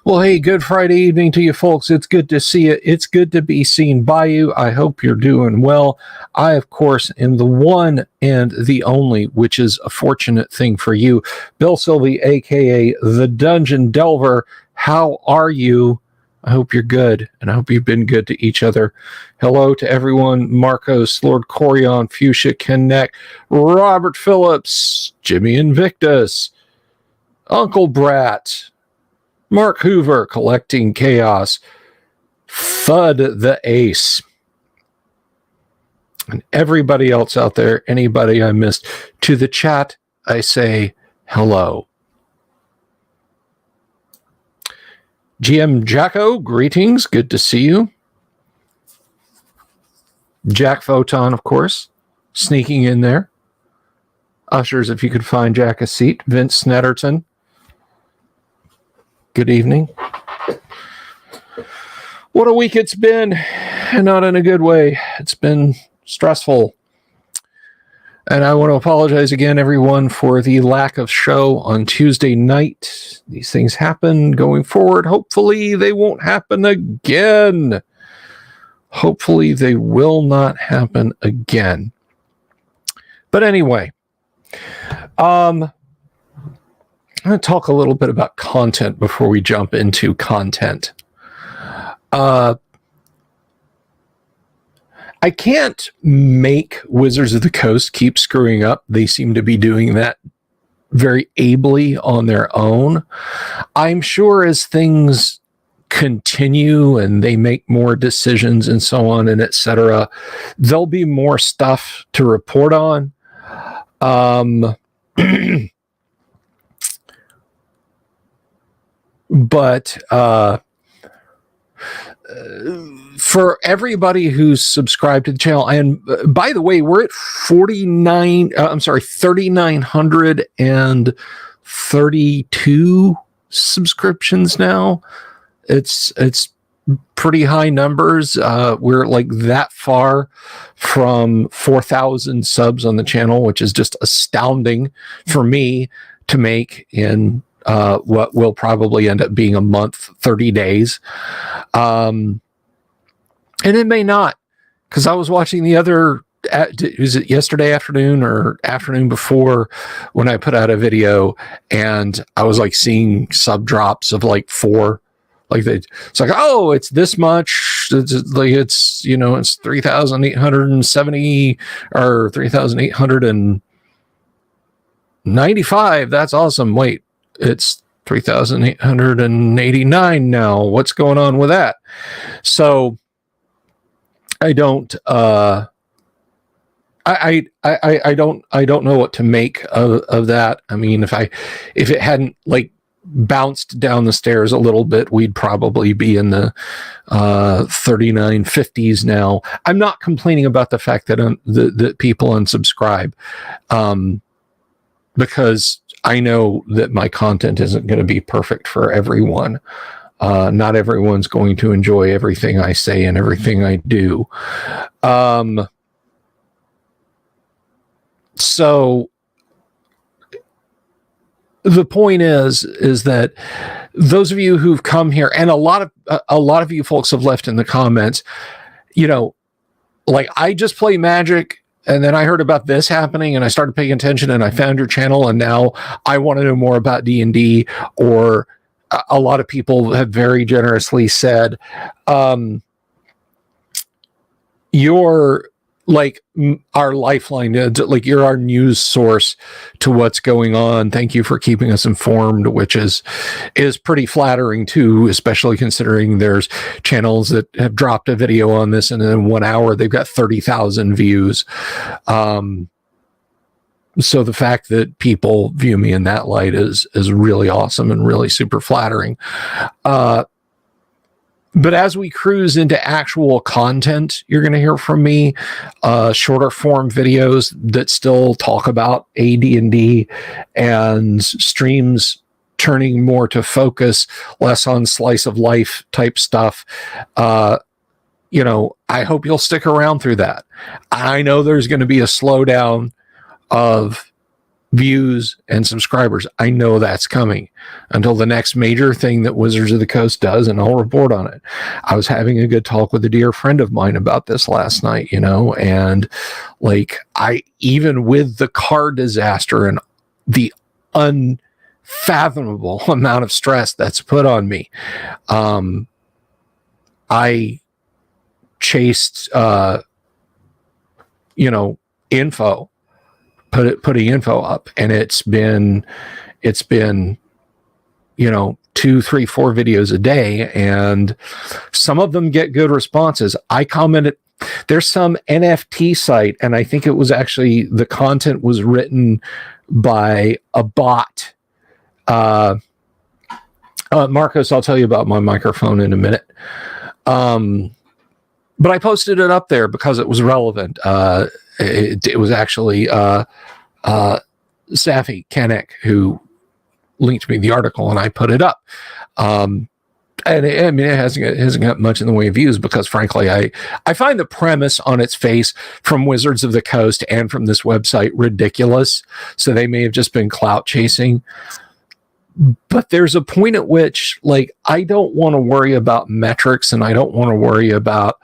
Well, hey, good Friday evening to you folks. It's good to see you. It's good to be seen by you. I hope you're doing well. I, of course, am the one and the only, which is a fortunate thing for you, Bill Sylvie, aka the Dungeon Delver. How are you? I hope you're good, and I hope you've been good to each other. Hello to everyone. Marcos, Lord Corion, Fuchsia Connect, Robert Phillips, Jimmy Invictus, Uncle Brat, Mark Hoover, Collecting Chaos, Thud the Ace, and everybody else out there, anybody I missed. To the chat, I say hello. GM Jacko, greetings. Good to see you. Jack Photon, of course, sneaking in there. Ushers, if you could find Jack a seat. Vince Snetterton. Good evening. What a week it's been, and not in a good way. It's been stressful. And I want to apologize again, everyone, for the lack of show on Tuesday night. These things happen going forward. Hopefully they won't happen again. Hopefully they will not happen again. But anyway, I'm going to talk a little bit about content before we jump into content. I can't make Wizards of the Coast keep screwing up. They seem to be doing that very ably on their own. I'm sure as things continue and they make more decisions and so on and etc., there'll be more stuff to report on. But for everybody who's subscribed to the channel, and by the way, we're at 3,932 subscriptions now. It's pretty high numbers. We're like that far from 4,000 subs on the channel, which is just astounding for me to make in what will probably end up being a month, 30 days. And it may not, because I was watching the other, was it yesterday afternoon or afternoon before when I put out a video, and I was like seeing sub drops of like 4. Like it's like, oh, it's this much. It's like it's 3,870 or 3,895. That's awesome. Wait, it's 3,889 now. What's going on with that? So I don't I don't know what to make of that. I mean, if it hadn't like bounced down the stairs a little bit, we'd probably be in the 3950s now. I'm not complaining about the fact that that people unsubscribe, because I know that my content isn't going to be perfect for everyone. Not everyone's going to enjoy everything I say and everything I do. So the point is that those of you who've come here, and a lot of you folks have left in the comments, like, I just play Magic, and then I heard about this happening, and I started paying attention, and I found your channel, and now I want to know more about D&D. Or a lot of people have very generously said, you're like our lifeline, like you're our news source to what's going on. Thank you for keeping us informed, which is pretty flattering too, especially considering there's channels that have dropped a video on this, and in 1 hour they've got 30,000 views. So the fact that people view me in that light is really awesome and really super flattering. But as we cruise into actual content, you're going to hear from me shorter form videos that still talk about AD&D, and streams turning more to focus, less on slice of life type stuff. I hope you'll stick around through that. I know there's going to be a slowdown of views and subscribers. I know that's coming until the next major thing that Wizards of the Coast does, and I'll report on it. I was having a good talk with a dear friend of mine about this last night, and like, even with the car disaster and the unfathomable amount of stress that's put on me, I chased, info, putting info up, and it's been 2, 3, 4 videos a day, and some of them get good responses. I commented, there's some NFT site, and I think it was actually, the content was written by a bot. Marcos, I'll tell you about my microphone in a minute. But I posted it up there because it was relevant. It was actually Safi Kanek who linked me the article, and I put it up. And it hasn't got much in the way of views because, frankly, I find the premise on its face from Wizards of the Coast and from this website ridiculous. So they may have just been clout chasing. But there's a point at which, like, I don't want to worry about metrics, and I don't want to worry about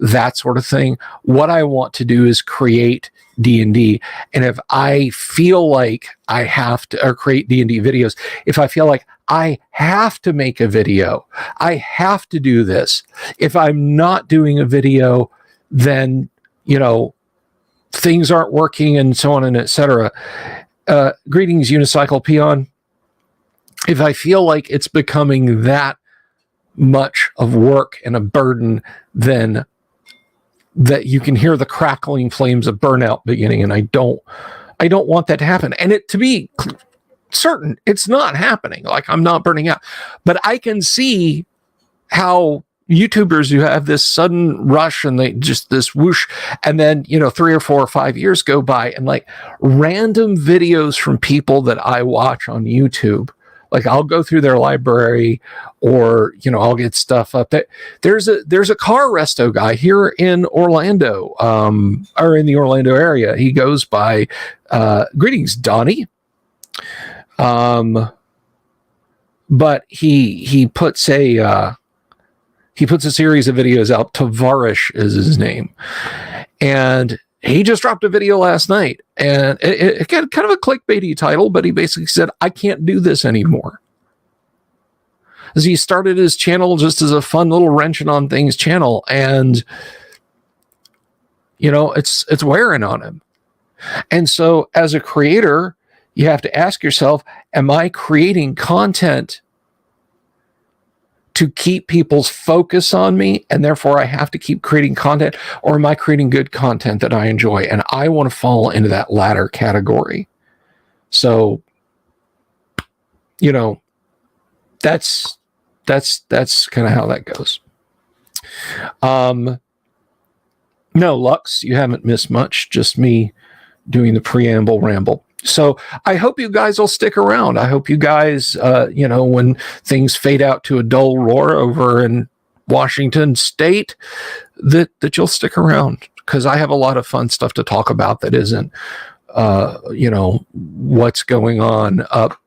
that sort of thing. What I want to do is create D&D. And if I feel like I have to, or create D&D videos, if I feel like I have to make a video, I have to do this. If I'm not doing a video, then, things aren't working, and so on and et cetera. Greetings, Unicycle Peon. If I feel like it's becoming that much of work and a burden, then that you can hear the crackling flames of burnout beginning, and I don't want that to happen. And it, to be certain, it's not happening. Like, I'm not burning out, but I can see how YouTubers who have this sudden rush and they just this whoosh, and then 3 or 4 or 5 years go by, and like random videos from people that I watch on YouTube. Like, I'll go through their library, or I'll get stuff up. There's a car resto guy here in Orlando, or in the Orlando area. He goes by greetings, Donnie. But he puts a series of videos out. Tavarish is his name, and he just dropped a video last night, and it got kind of a clickbaity title, but he basically said, I can't do this anymore. As he started his channel just as a fun little wrenching on things channel, and it's wearing on him. And so as a creator, you have to ask yourself, am I creating content to keep people's focus on me, and therefore I have to keep creating content, or am I creating good content that I enjoy? And I want to fall into that latter category. So, that's kind of how that goes. No, Lux, you haven't missed much, just me doing the preamble ramble. So I hope you guys will stick around. I hope you guys, when things fade out to a dull roar over in Washington State, that you'll stick around, because I have a lot of fun stuff to talk about that isn't, what's going on up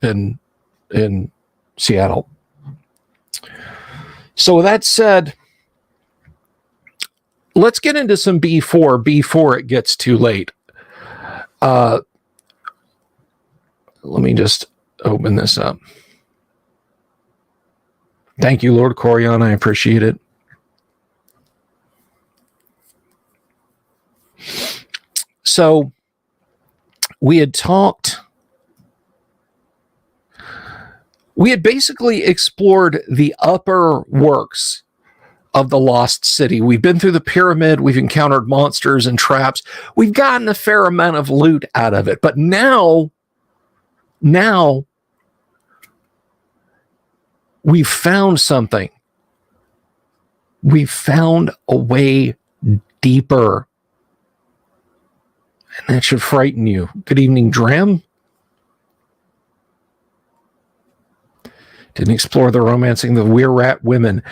in Seattle. So with that said, let's get into some B4 before it gets too late. Let me just open this up. Thank you, Lord Corian. I appreciate it. So we had basically explored the upper works of the Lost City. We've been through the pyramid. We've encountered monsters and traps. We've gotten a fair amount of loot out of it. But now we've found something. We've found a way deeper. And that should frighten you. Good evening, Dram. Didn't explore the romancing of the weir-rat women.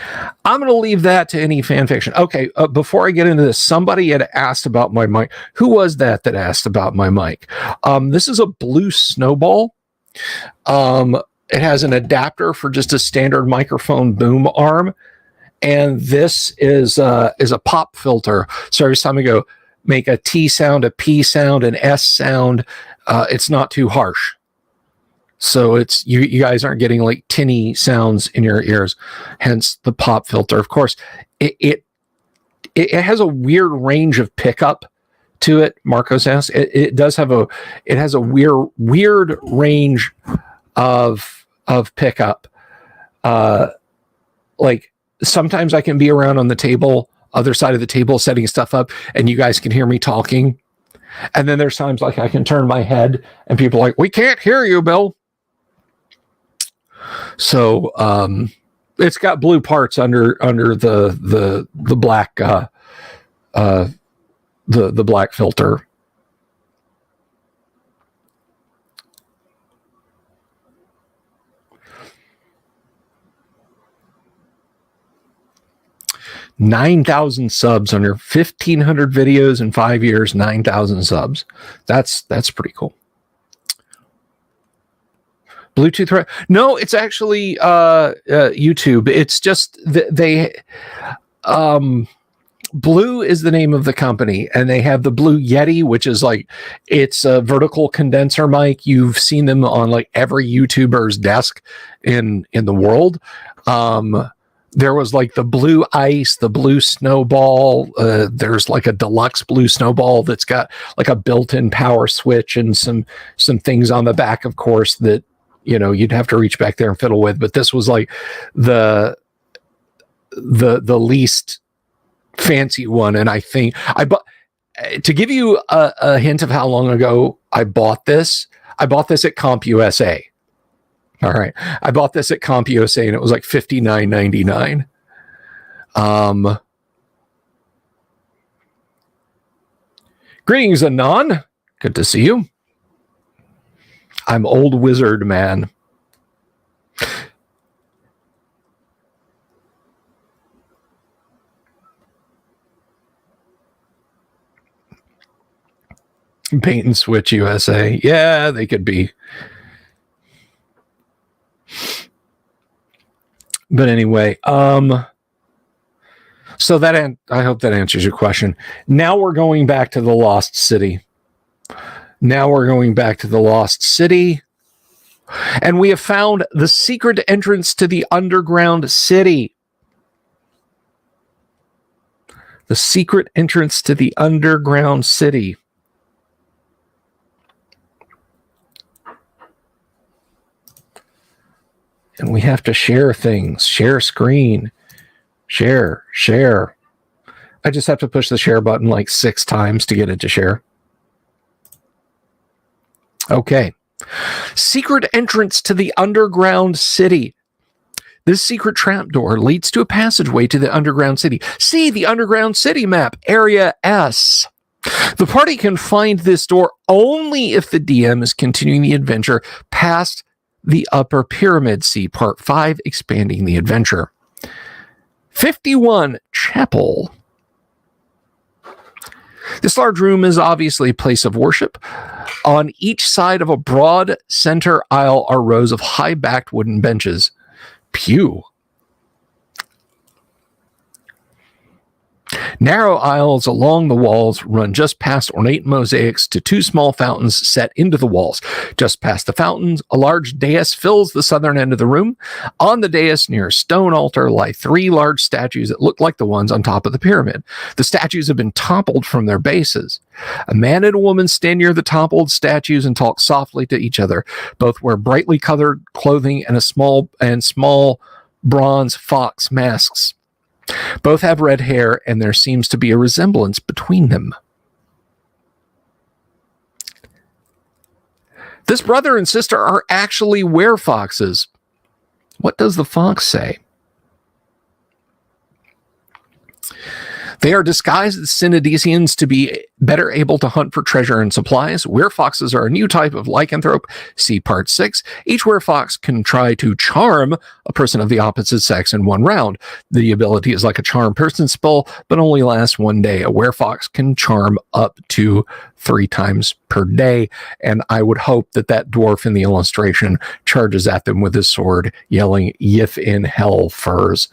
I'm going to leave that to any fan fiction. Okay, before I get into this, somebody had asked about my mic. Who was that asked about my mic? This is a blue snowball. It has an adapter for just a standard microphone boom arm. And this is a pop filter. So every time I go make a T sound, a P sound, an S sound, it's not too harsh. So it's you guys aren't getting like tinny sounds in your ears, hence the pop filter. Of course, it has a weird range of pickup to it. Marcos asks, it has a weird range of pickup. Like sometimes I can be around on the table, other side of the table, setting stuff up, and you guys can hear me talking. And then there's times like I can turn my head and people are like, we can't hear you, Bill. So it's got blue parts under the black the black filter. $9,000 subs under 1,500 videos in 5 years. 9,000 subs. That's pretty cool. Bluetooth. No, it's actually YouTube. It's just Blue is the name of the company, and they have the Blue Yeti, which is like, it's a vertical condenser mic. You've seen them on like every YouTuber's desk in the world. There was like the Blue Ice, the Blue Snowball. There's like a deluxe Blue Snowball that's got like a built-in power switch and some things on the back, of course, that you'd have to reach back there and fiddle with. But this was like the least fancy one. And I think to give you a hint of how long ago I bought this at CompUSA. All right. I bought this at CompUSA and it was like $59.99. Greetings, Anon. Good to see you. I'm old wizard man. Paint and Switch USA. Yeah, they could be. But anyway, so I hope that answers your question. Now we're going back to the Lost City. And we have found the secret entrance to the underground city. The secret entrance to the underground city. And we have to share things. Share screen. Share. I just have to push the share button like 6 times to get it to share. Okay. Secret entrance to the underground city. This secret trapdoor leads to a passageway to the underground city. See the underground city map, Area S. The party can find this door only if the DM is continuing the adventure past the Upper Pyramid. See Part 5, Expanding the Adventure. 51, Chapel. This large room is obviously a place of worship. On each side of a broad center aisle are rows of high-backed wooden benches. Pew. Narrow aisles along the walls run just past ornate mosaics to 2 small fountains set into the walls. Just past the fountains, a large dais fills the southern end of the room. On the dais near a stone altar lie 3 large statues that look like the ones on top of the pyramid. The statues have been toppled from their bases. A man and a woman stand near the toppled statues and talk softly to each other. Both wear brightly colored clothing and small bronze fox masks. Both have red hair, and there seems to be a resemblance between them. This brother and sister are actually werefoxes. What does the fox say? They are disguised as Synodesians to be better able to hunt for treasure and supplies. Werefoxes are a new type of lycanthrope. See Part 6. Each werefox can try to charm a person of the opposite sex in one round. The ability is like a charm person spell, but only lasts one day. A werefox can charm up to 3 times per day, and I would hope that that dwarf in the illustration charges at them with his sword, yelling, "Yif in hell, furs."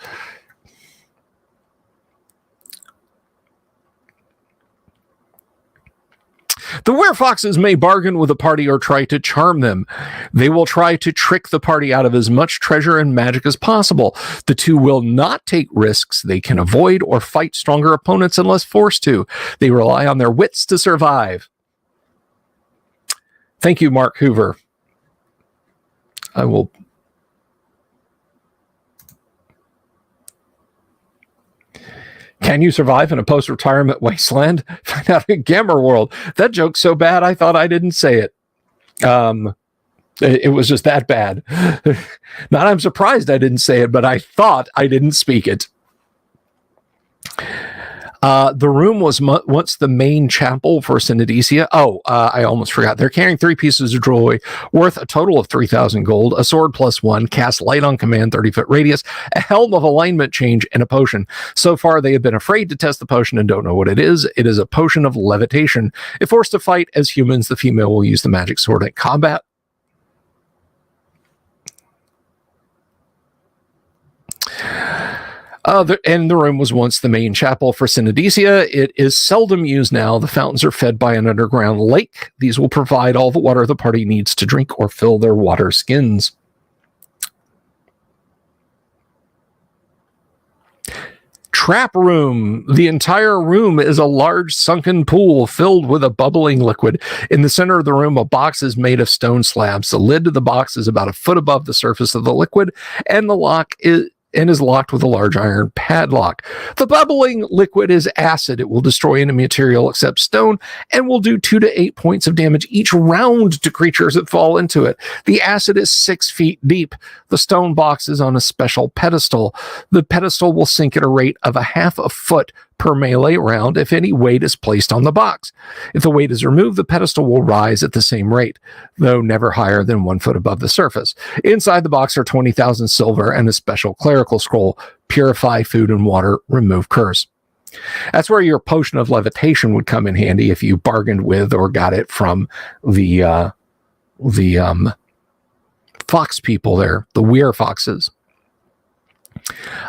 The werefoxes may bargain with a party or try to charm them. They will try to trick the party out of as much treasure and magic as possible. The two will not take risks they can avoid or fight stronger opponents unless forced to. They rely on their wits to survive. Thank you, Mark Hoover. I will... Can you survive in a post-retirement wasteland? Find out in Gamer World. That joke's so bad, I thought I didn't say it. It was just that bad. Not I'm surprised I didn't say it, but I thought I didn't speak it. The room was once the main chapel for Synodesia. I almost forgot. They're carrying 3 pieces of jewelry worth a total of 3,000 gold, a sword +1, cast light on command, 30-foot radius, a helm of alignment change, and a potion. So far, they have been afraid to test the potion and don't know what it is. It is a potion of levitation. If forced to fight as humans, the female will use the magic sword at combat. And the room was once the main chapel for Synodesia. It is seldom used now. The fountains are fed by an underground lake. These will provide all the water the party needs to drink or fill their water skins. Trap room. The entire room is a large sunken pool filled with a bubbling liquid. In the center of the room, a box is made of stone slabs. The lid to the box is about a foot above the surface of the liquid, and the lock is locked with a large iron padlock. The bubbling liquid is acid. It will destroy any material except stone and will do 2 to 8 points of damage each round to creatures that fall into it. The acid is 6 feet deep. The stone box is on a special pedestal. The pedestal will sink at a rate of 1/2 foot per melee round if any weight is placed on the box. If the weight is removed, the pedestal will rise at the same rate, though never higher than 1 foot above the surface. Inside the box are 20,000 silver and a special clerical scroll. Purify food and water, remove curse. That's where your potion of levitation would come in handy if you bargained with or got it from the fox people there, the werefoxes.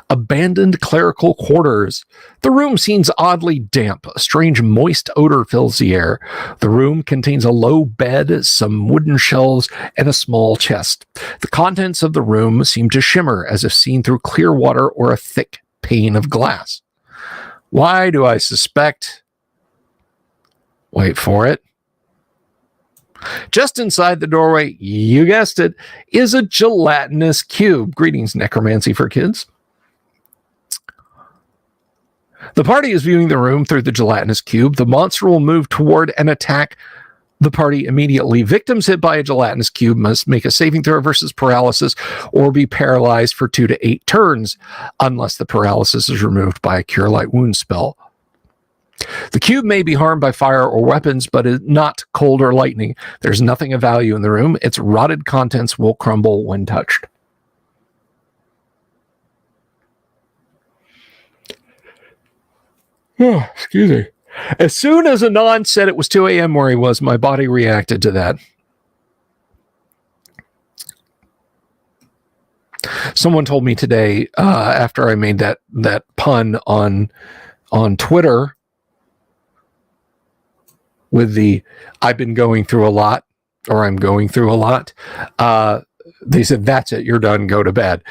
Abandoned clerical quarters. The room seems oddly damp. A strange moist odor fills the air. The room contains a low bed, some wooden shelves, and a small chest. The contents of the room seem to shimmer as if seen through clear water or a thick pane of glass. Why do I suspect? Wait for it. Just inside the doorway, you guessed it, is a gelatinous cube. Greetings, necromancy for kids. The party is viewing the room through the gelatinous cube. The monster will move toward and attack the party immediately. Victims hit by a gelatinous cube must make a saving throw versus paralysis or be paralyzed for 2 to 8 turns, unless the paralysis is removed by a Cure Light Wound spell. The cube may be harmed by fire or weapons, but is not cold or lightning. There's nothing of value in the room. Its rotted contents will crumble when touched. Oh, excuse me. As soon as Anon said it was 2 a.m. where he was, my body reacted to that. Someone told me today, after I made that pun on Twitter, with the I've been going through a lot, or I'm going through a lot, they said, that's it, you're done, go to bed.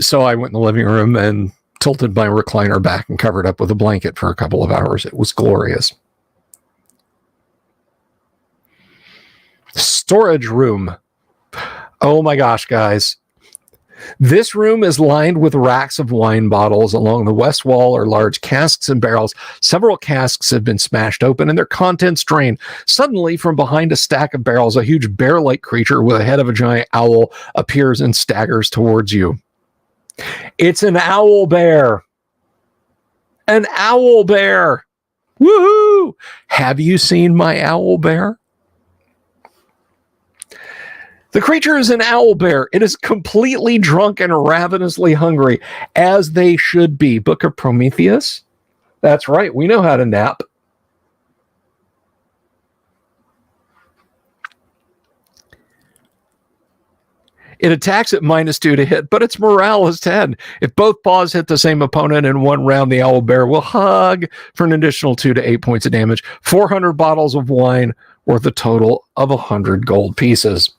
So I went in the living room and tilted my recliner back and covered up with a blanket for a couple of hours. It was glorious. Storage room. Oh my gosh, guys. This room is lined with racks of wine bottles. Along the west wall are large casks and barrels. Several casks have been smashed open and their contents drained. Suddenly, from behind a stack of barrels, a huge bear-like creature with the head of a giant owl appears and staggers towards you. It's an owl bear. An owl bear. Woohoo! Have you seen my owl bear? The creature is an owl bear. It is completely drunk and ravenously hungry, as they should be. Book of Prometheus. That's right. We know how to nap. It attacks at -2 to hit, but its morale is 10. If both paws hit the same opponent in one round, the owl bear will hug for an additional 2 to 8 points of damage. 400 bottles of wine worth a total of 100 gold pieces.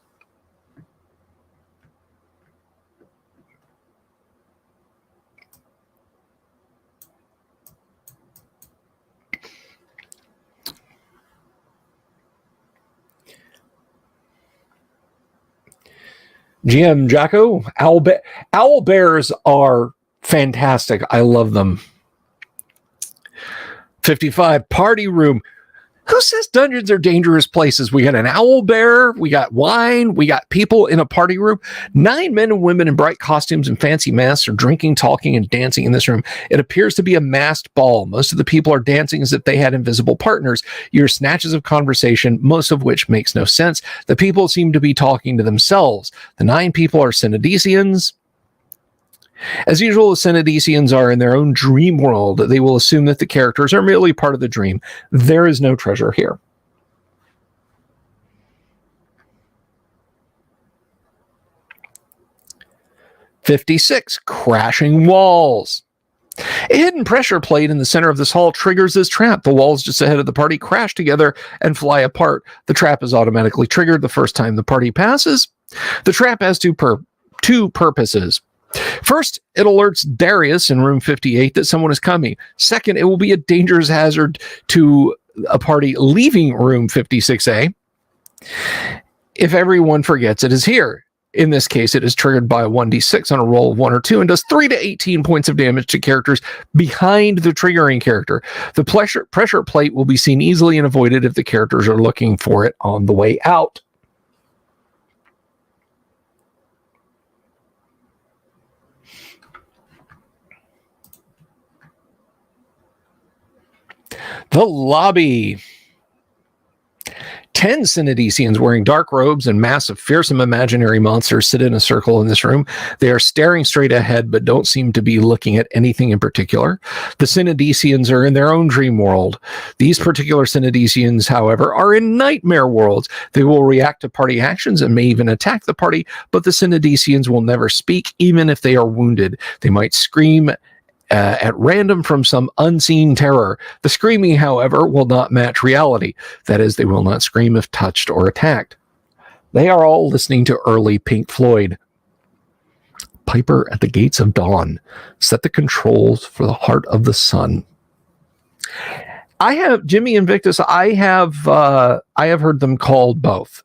GM Jacko, owl bears are fantastic. I love them. 55, party room. Who says dungeons are dangerous places? We got an owl bear, we got wine, we got people in a party room. 9 men and women in bright costumes and fancy masks are drinking, talking, and dancing in this room. It appears to be a masked ball. Most of the people are dancing as if they had invisible partners. You hear snatches of conversation, most of which makes no sense. The people seem to be talking to themselves. The 9 people are Synodicians. As usual, the Synodicians are in their own dream world. They will assume that the characters are merely part of the dream. There is no treasure here. "56, crashing walls. A hidden pressure plate in the center of this hall triggers this trap. The walls just ahead of the party crash together and fly apart. The trap is automatically triggered the first time the party passes. The trap has two purposes. First, it alerts Darius in room 58 that someone is coming. Second, it will be a dangerous hazard to a party leaving room 56A if everyone forgets it is here. In this case, it is triggered by a 1d6 on a roll of 1 or 2 and does 3 to 18 points of damage to characters behind the triggering character. The pressure plate will be seen easily and avoided if the characters are looking for it on the way out." The lobby. 10 Synodicians wearing dark robes and massive, fearsome imaginary monsters sit in a circle in this room. They are staring straight ahead, but don't seem to be looking at anything in particular. The Synodicians are in their own dream world. These particular Synodicians, however, are in nightmare worlds. They will react to party actions and may even attack the party, but the Synodicians will never speak, even if they are wounded. They might scream at random from some unseen terror. The screaming, however, will not match reality. That is, they will not scream if touched or attacked. They are all listening to early Pink Floyd. Piper at the Gates of Dawn. Set the controls for the Heart of the Sun. I have, Jimmy Invictus, I have heard them called both.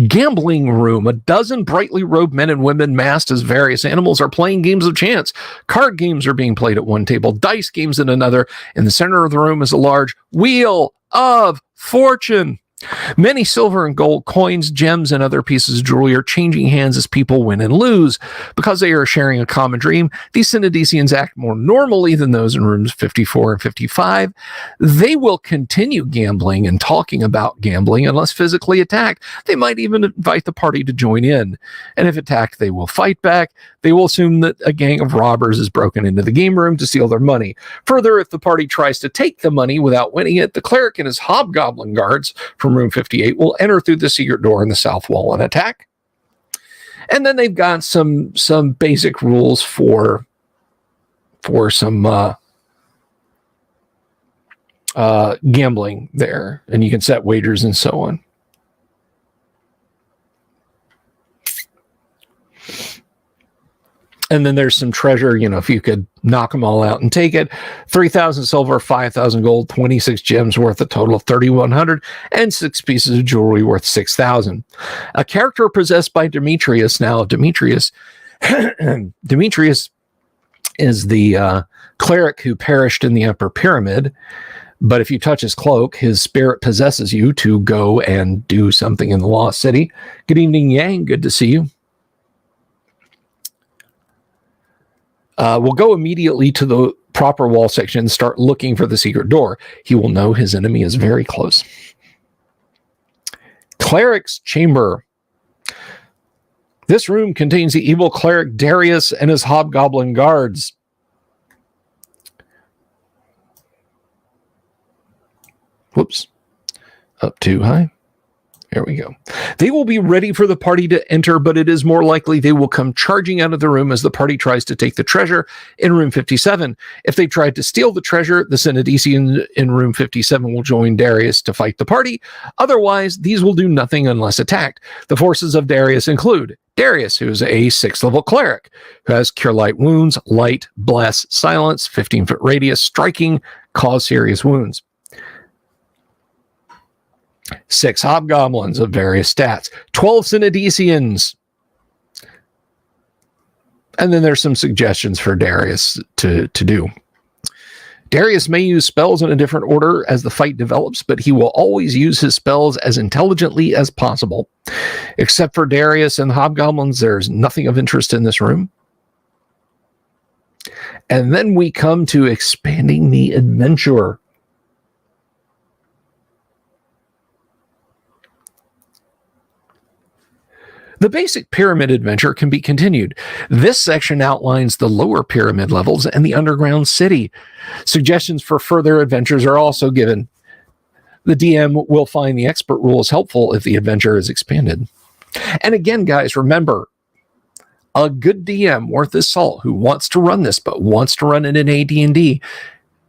Gambling room. A dozen brightly robed men and women masked as various animals are playing games of chance. Card games are being played at one table, dice games at another. In the center of the room is a large wheel of fortune. Many silver and gold coins, gems, and other pieces of jewelry are changing hands as people win and lose. Because they are sharing a common dream, these Synodicians act more normally than those in rooms 54 and 55. They will continue gambling and talking about gambling unless physically attacked. They might even invite the party to join in. And if attacked, they will fight back. They will assume that a gang of robbers has broken into the game room to steal their money. Further, if the party tries to take the money without winning it, the cleric and his hobgoblin guards from room 58 will enter through the secret door in the south wall and attack. And then they've got some basic rules for some gambling there, and you can set wagers and so on. And then there's some treasure, if you could knock them all out and take it. 3,000 silver, 5,000 gold, 26 gems worth a total of 3,100, and 6 pieces of jewelry worth 6,000. A character possessed by Demetrius. Now, Demetrius is the cleric who perished in the Upper Pyramid. But if you touch his cloak, his spirit possesses you to go and do something in the Lost City. Good evening, Yang. Good to see you. will go immediately to the proper wall section and start looking for the secret door. He will know his enemy is very close. Cleric's Chamber. This room contains the evil cleric Darius and his hobgoblin guards. Whoops. Up too high. There we go. They will be ready for the party to enter, but it is more likely they will come charging out of the room as the party tries to take the treasure in room 57. If they tried to steal the treasure, the Synodicians in room 57 will join Darius to fight the party. Otherwise, these will do nothing unless attacked. The forces of Darius include Darius, who is a 6th level cleric, who has Cure Light Wounds, Light, Bless, Silence, 15-foot radius, Striking, Cause Serious Wounds. 6 hobgoblins of various stats, 12 Synodicians. And then there's some suggestions for Darius to do. Darius may use spells in a different order as the fight develops, but he will always use his spells as intelligently as possible. Except for Darius and the hobgoblins, there's nothing of interest in this room. And then we come to expanding the adventure. The basic pyramid adventure can be continued. This section outlines the lower pyramid levels and the underground city. Suggestions for further adventures are also given. The DM will find the expert rules helpful if the adventure is expanded. And again, guys, remember, a good DM worth his salt who wants to run this but wants to run it in AD&D,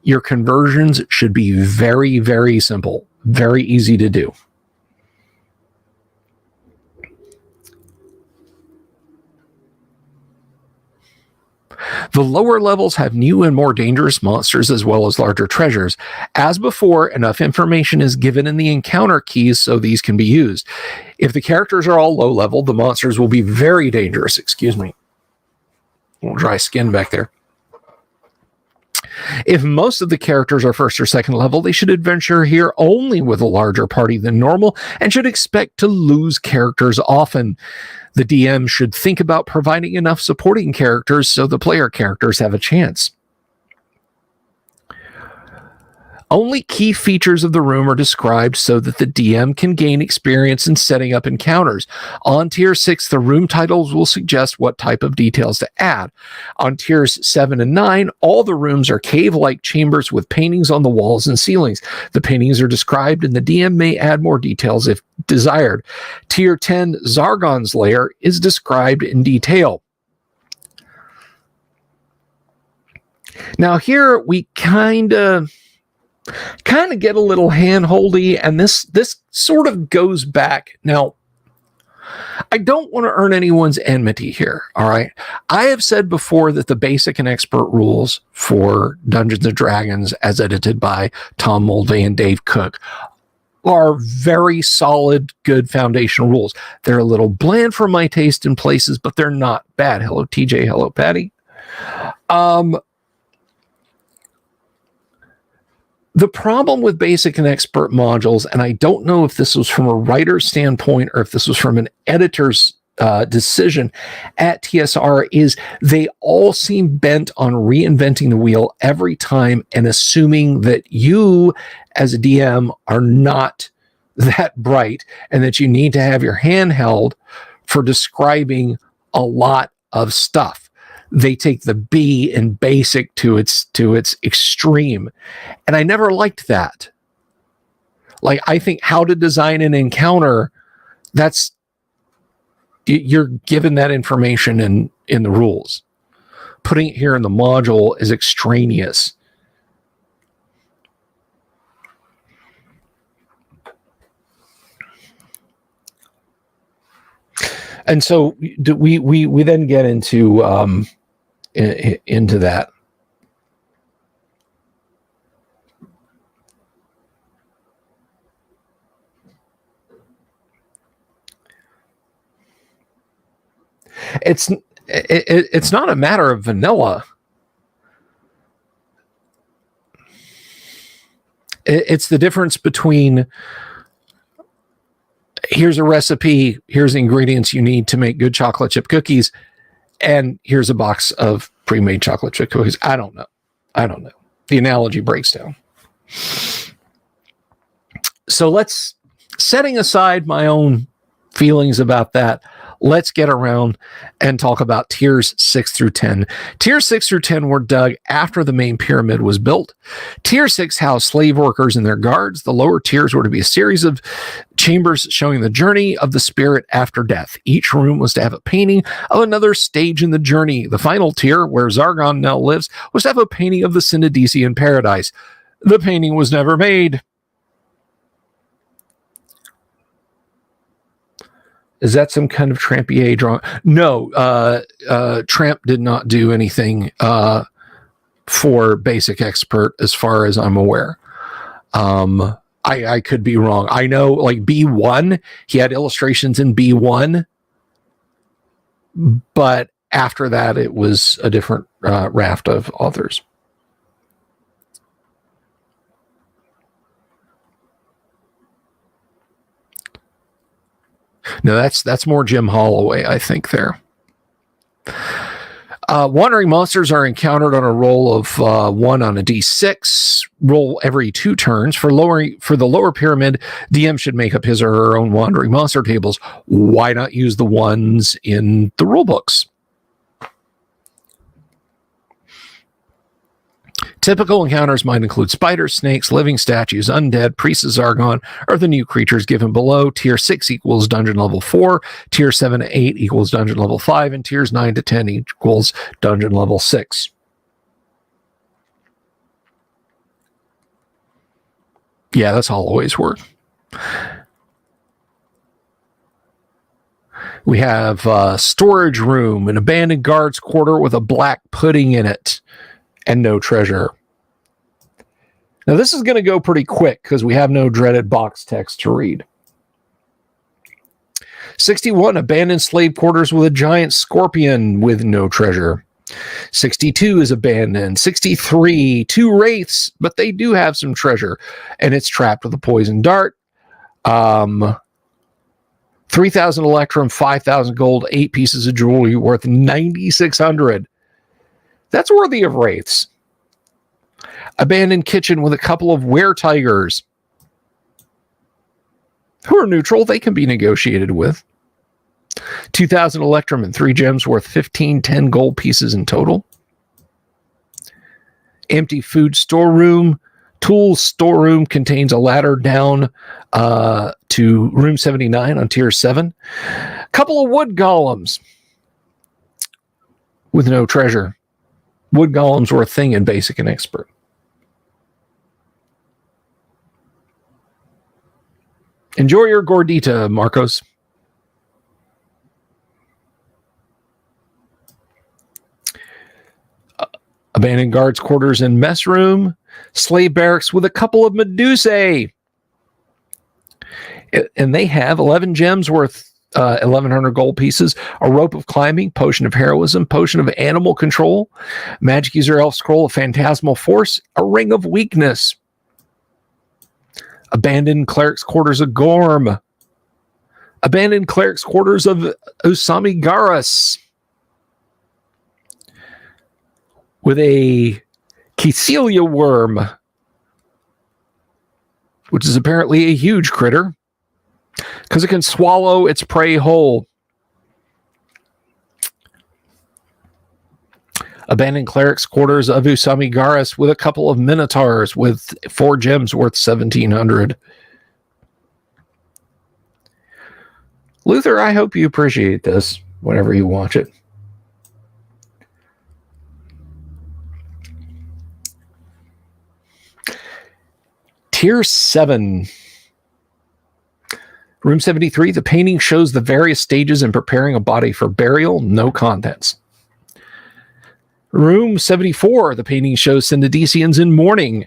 your conversions should be very, very simple, very easy to do. The lower levels have new and more dangerous monsters as well as larger treasures. As before, enough information is given in the encounter keys so these can be used. If the characters are all low level, the monsters will be very dangerous. Excuse me. A little dry skin back there. If most of the characters are 1st or 2nd level, they should adventure here only with a larger party than normal and should expect to lose characters often. The DM should think about providing enough supporting characters so the player characters have a chance. Only key features of the room are described so that the DM can gain experience in setting up encounters. On tier 6, the room titles will suggest what type of details to add. On tiers 7 and 9, all the rooms are cave-like chambers with paintings on the walls and ceilings. The paintings are described and the DM may add more details if desired. Tier 10, Zargon's lair, is described in detail. Now here we kind of get a little hand-holdy, and this sort of goes back. Now, I don't want to earn anyone's enmity here, all right? I have said before that the basic and expert rules for Dungeons & Dragons, as edited by Tom Mulvey and Dave Cook, are very solid, good foundational rules. They're a little bland for my taste in places, but they're not bad. Hello, TJ. Hello, Patty. The problem with basic and expert modules, and I don't know if this was from a writer's standpoint or if this was from an editor's decision at TSR, is they all seem bent on reinventing the wheel every time and assuming that you as a DM are not that bright and that you need to have your hand held for describing a lot of stuff. They take the B in basic to its extreme. And I never liked that. Like, I think how to design an encounter, that's, you're given that information in the rules. Putting it here in the module is extraneous. And so we then get into that. It's not a matter of vanilla. It's the difference between here's a recipe, here's the ingredients you need to make good chocolate chip cookies, and here's a box of pre-made chocolate chip cookies. I don't know. The analogy breaks down. So setting aside my own feelings about that, let's get around and talk about tiers 6 through 10. Tiers 6 through 10 were dug after the main pyramid was built. Tier 6 housed slave workers and their guards. The lower tiers were to be a series of chambers showing the journey of the spirit after death. Each room was to have a painting of another stage in the journey. The final tier, where Zargon now lives, was to have a painting of the Synodician paradise. The painting was never made. Is that some kind of Trampier drawing? No, Tramp did not do anything for Basic Expert as far as I'm aware. I could be wrong. I know, like B1, he had illustrations in B1, but after that, it was a different raft of authors. No, that's more Jim Holloway, I think, there. Wandering monsters are encountered on a roll of 1 on a D6. Roll every 2 turns. For the lower pyramid, DM should make up his or her own wandering monster tables. Why not use the ones in the rule books? Typical encounters might include spiders, snakes, living statues, undead, priests of Zargon, or the new creatures given below. Tier 6 equals dungeon level 4, tier 7 to 8 equals dungeon level 5, and tiers 9 to 10 equals dungeon level 6. Yeah, that's Holloway's work. We have a storage room, an abandoned guard's quarter with a black pudding in it, and no treasure. Now, this is going to go pretty quick because we have no dreaded box text to read. 61, abandoned slave quarters with a giant scorpion with no treasure. 62 is abandoned. 63, 2 wraiths, but they do have some treasure, and it's trapped with a poison dart. 3,000 electrum, 5,000 gold, 8 pieces of jewelry worth 9,600. That's worthy of wraiths. Abandoned kitchen with a couple of were-tigers who are neutral. They can be negotiated with. 2,000 electrum and 3 gems worth 10 gold pieces in total. Empty food storeroom. Tools storeroom contains a ladder down to room 79 on tier 7. Couple of wood golems with no treasure. Wood golems were a thing in Basic and Expert. Enjoy your gordita, Marcos. Abandoned guards' quarters and mess room. Slave barracks with a couple of Medusae. And they have 11 gems worth 1,100 gold pieces, a rope of climbing, potion of heroism, potion of animal control, magic user elf scroll of phantasmal force, a ring of weakness. Abandoned cleric's quarters of Gorm. Abandoned cleric's quarters of Usami Garas. With a Caecilia worm, which is apparently a huge critter because it can swallow its prey whole. Abandoned cleric's quarters of Usami Garas with a couple of minotaurs with 4 gems worth 1,700. Luther, I hope you appreciate this whenever you watch it. Tier 7. Room 73, the painting shows the various stages in preparing a body for burial, no contents. Room 74, the painting shows Synodicians in mourning.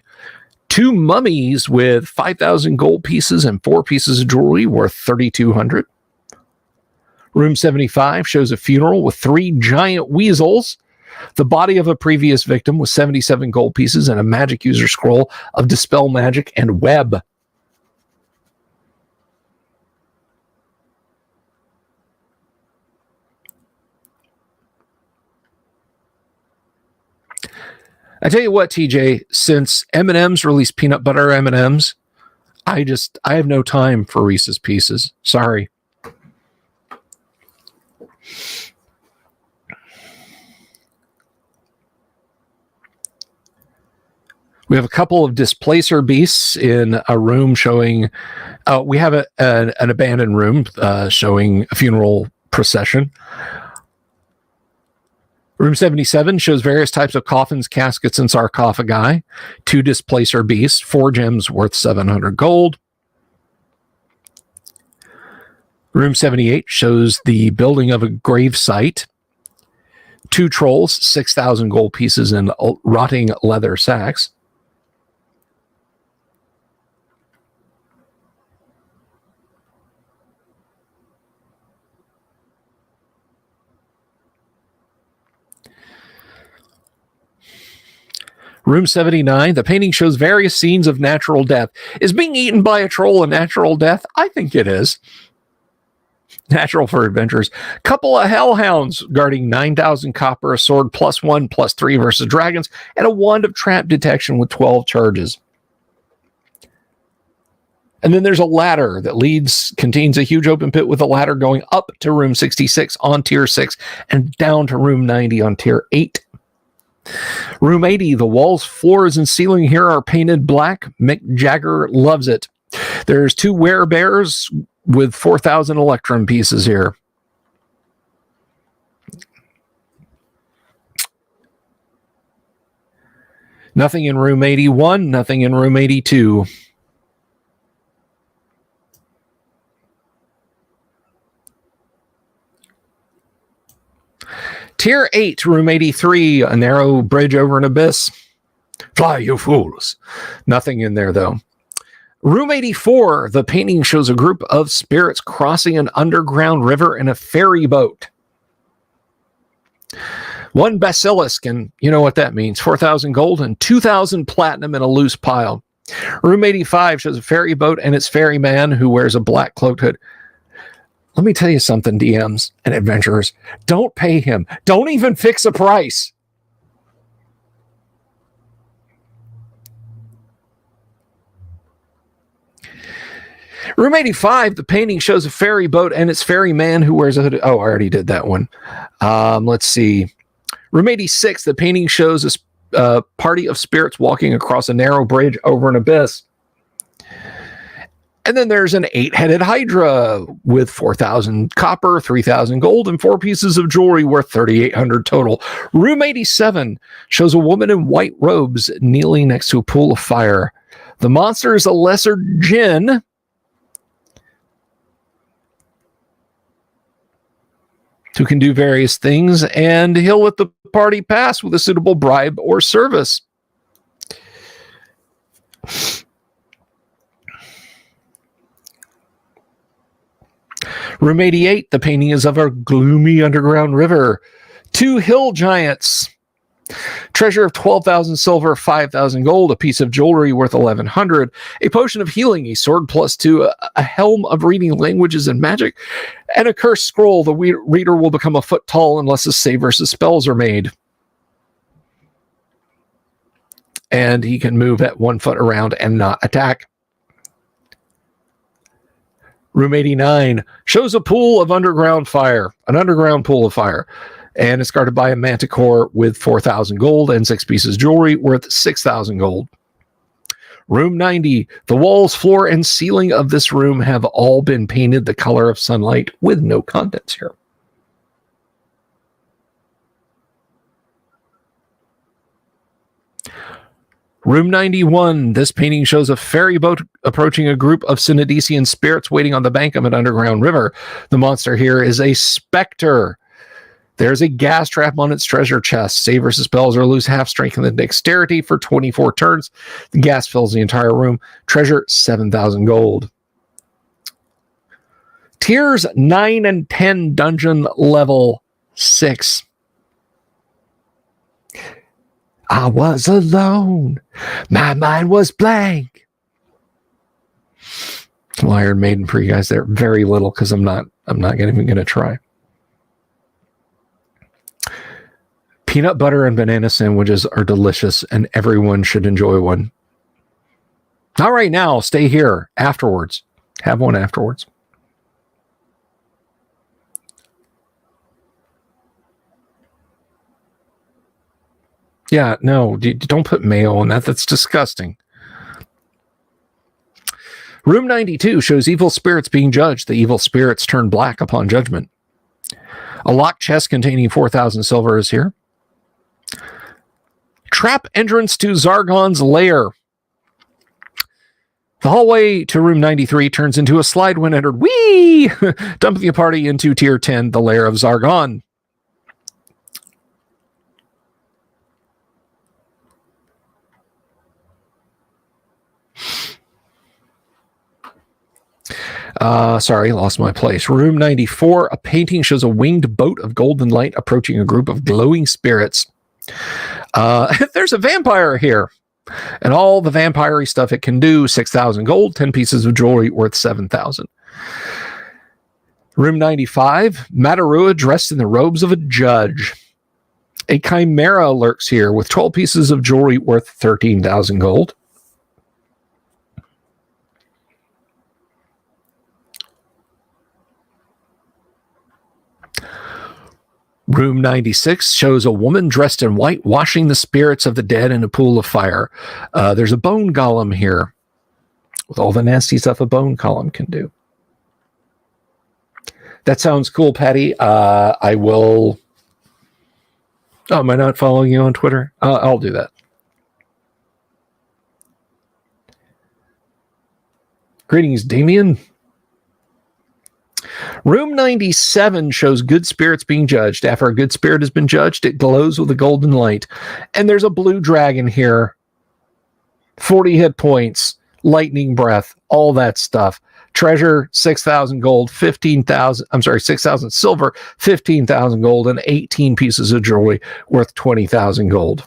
2 mummies with 5,000 gold pieces and 4 pieces of jewelry worth 3,200. Room 75 shows a funeral with 3 giant weasels, the body of a previous victim with 77 gold pieces and a magic user scroll of Dispel Magic and Web. I tell you what, TJ, since M&M's released peanut butter M&M's, I have no time for Reese's Pieces. Sorry. We have a couple of displacer beasts in a room showing. We have an abandoned room showing a funeral procession. Room 77 shows various types of coffins, caskets, and sarcophagi. 2 displacer beasts, 4 gems worth 700 gold. Room 78 shows the building of a grave site. 2 trolls, 6,000 gold pieces in rotting leather sacks. Room 79, the painting shows various scenes of natural death. Is being eaten by a troll a natural death? I think it is. Natural for adventurers. Couple of hellhounds guarding 9,000 copper, a sword +1/+3 versus dragons, and a wand of trap detection with 12 charges. And then there's a ladder that contains a huge open pit with a ladder going up to room 66 on tier 6 and down to room 90 on tier 8. Room 80, the walls, floors, and ceiling here are painted black. Mick Jagger loves it. There's 2 werebears with 4,000 electrum pieces here. Nothing in room 81, nothing in room 82. Tier 8, room 83, a narrow bridge over an abyss. Fly, you fools. Nothing in there, though. Room 84, the painting shows a group of spirits crossing an underground river in a ferry boat. 1 basilisk, and you know what that means. 4,000 gold and 2,000 platinum in a loose pile. Room 85 shows a ferry boat and its ferryman who wears a black cloaked hood. Let me tell you something, DMs and adventurers. Don't pay him. Don't even fix a price. Room 85, the painting shows a ferry boat and its ferryman who wears a hood. Oh, I already did that one. Let's see. Room 86, the painting shows a party of spirits walking across a narrow bridge over an abyss. And then there's an 8-headed hydra with 4,000 copper, 3,000 gold, and 4 pieces of jewelry worth 3,800 total. Room 87 shows a woman in white robes kneeling next to a pool of fire. The monster is a lesser djinn. Who can do various things, and he'll let the party pass with a suitable bribe or service. Room 88, the painting is of a gloomy underground river. 2 hill giants. Treasure of 12,000 silver, 5,000 gold, a piece of jewelry worth 1,100, a potion of healing, a sword +2, a helm of reading languages and magic, and a cursed scroll. The reader will become a foot tall unless a save versus spells are made. And he can move at 1 foot around and not attack. Room 89 shows a pool of underground fire, an underground pool of fire. And it's guarded by a manticore with 4,000 gold and 6 pieces of jewelry worth 6,000 gold. Room 90. The walls, floor, and ceiling of this room have all been painted the color of sunlight with no contents here. Room 91. This painting shows a ferry boat approaching a group of Synodician spirits waiting on the bank of an underground river. The monster here is a specter. There's a gas trap on its treasure chest. Save versus spells or lose half strength and dexterity for 24 turns. The gas fills the entire room. Treasure, 7,000 gold. Tiers 9 and 10, dungeon level 6. I was alone. My mind was blank. Iron Maiden for you guys there. Very little because I'm not even going to try. Peanut butter and banana sandwiches are delicious, and everyone should enjoy one. Not right now. Stay here afterwards. Have one afterwards. Yeah, no, don't put mayo on that. That's disgusting. Room 92 shows evil spirits being judged. The evil spirits turn black upon judgment. A locked chest containing 4,000 silver is here. Trap entrance to Zargon's lair. The hallway to room 93 turns into a slide when entered. Whee! Dumping the party into tier 10, the lair of Zargon. Sorry, lost my place. Room 94, a painting shows a winged boat of golden light approaching a group of glowing spirits. There's a vampire here. And all the vampire-y stuff it can do, 6,000 gold, 10 pieces of jewelry worth 7,000. Room 95, Matarua dressed in the robes of a judge. A chimera lurks here with 12 pieces of jewelry worth 13,000 gold. Room 96 shows a woman dressed in white washing the spirits of the dead in a pool of fire. There's a bone golem here with all the nasty stuff a bone golem can do. That sounds cool, Patty. I will... Oh, am I not following you on Twitter? I'll do that. Greetings, Damien. Room 97 shows good spirits being judged. After a good spirit has been judged, it glows with a golden light. And there's a blue dragon here. 40 hit points, lightning breath, all that stuff. Treasure, 6,000 gold, 6,000 silver, 15,000 gold, and 18 pieces of jewelry worth 20,000 gold.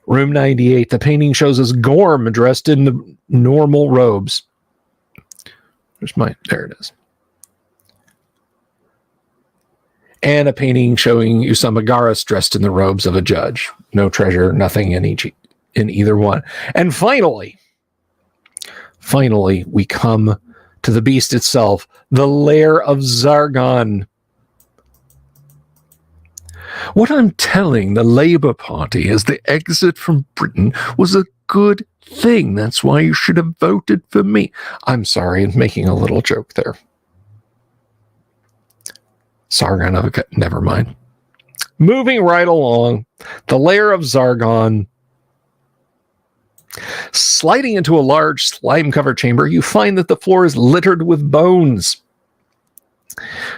Room 98, the painting shows us Gorm dressed in the normal robes. There it is. And a painting showing Usamagaras dressed in the robes of a judge. No treasure, nothing in either one. And finally, we come to the beast itself, the lair of Zargon. What I'm telling the Labour Party as the exit from Britain was a good thing. That's why you should have voted for me. I'm sorry, I'm making a little joke there. Zargon, never mind. Moving right along, the lair of Zargon. Sliding into a large slime-covered chamber, you find that the floor is littered with bones.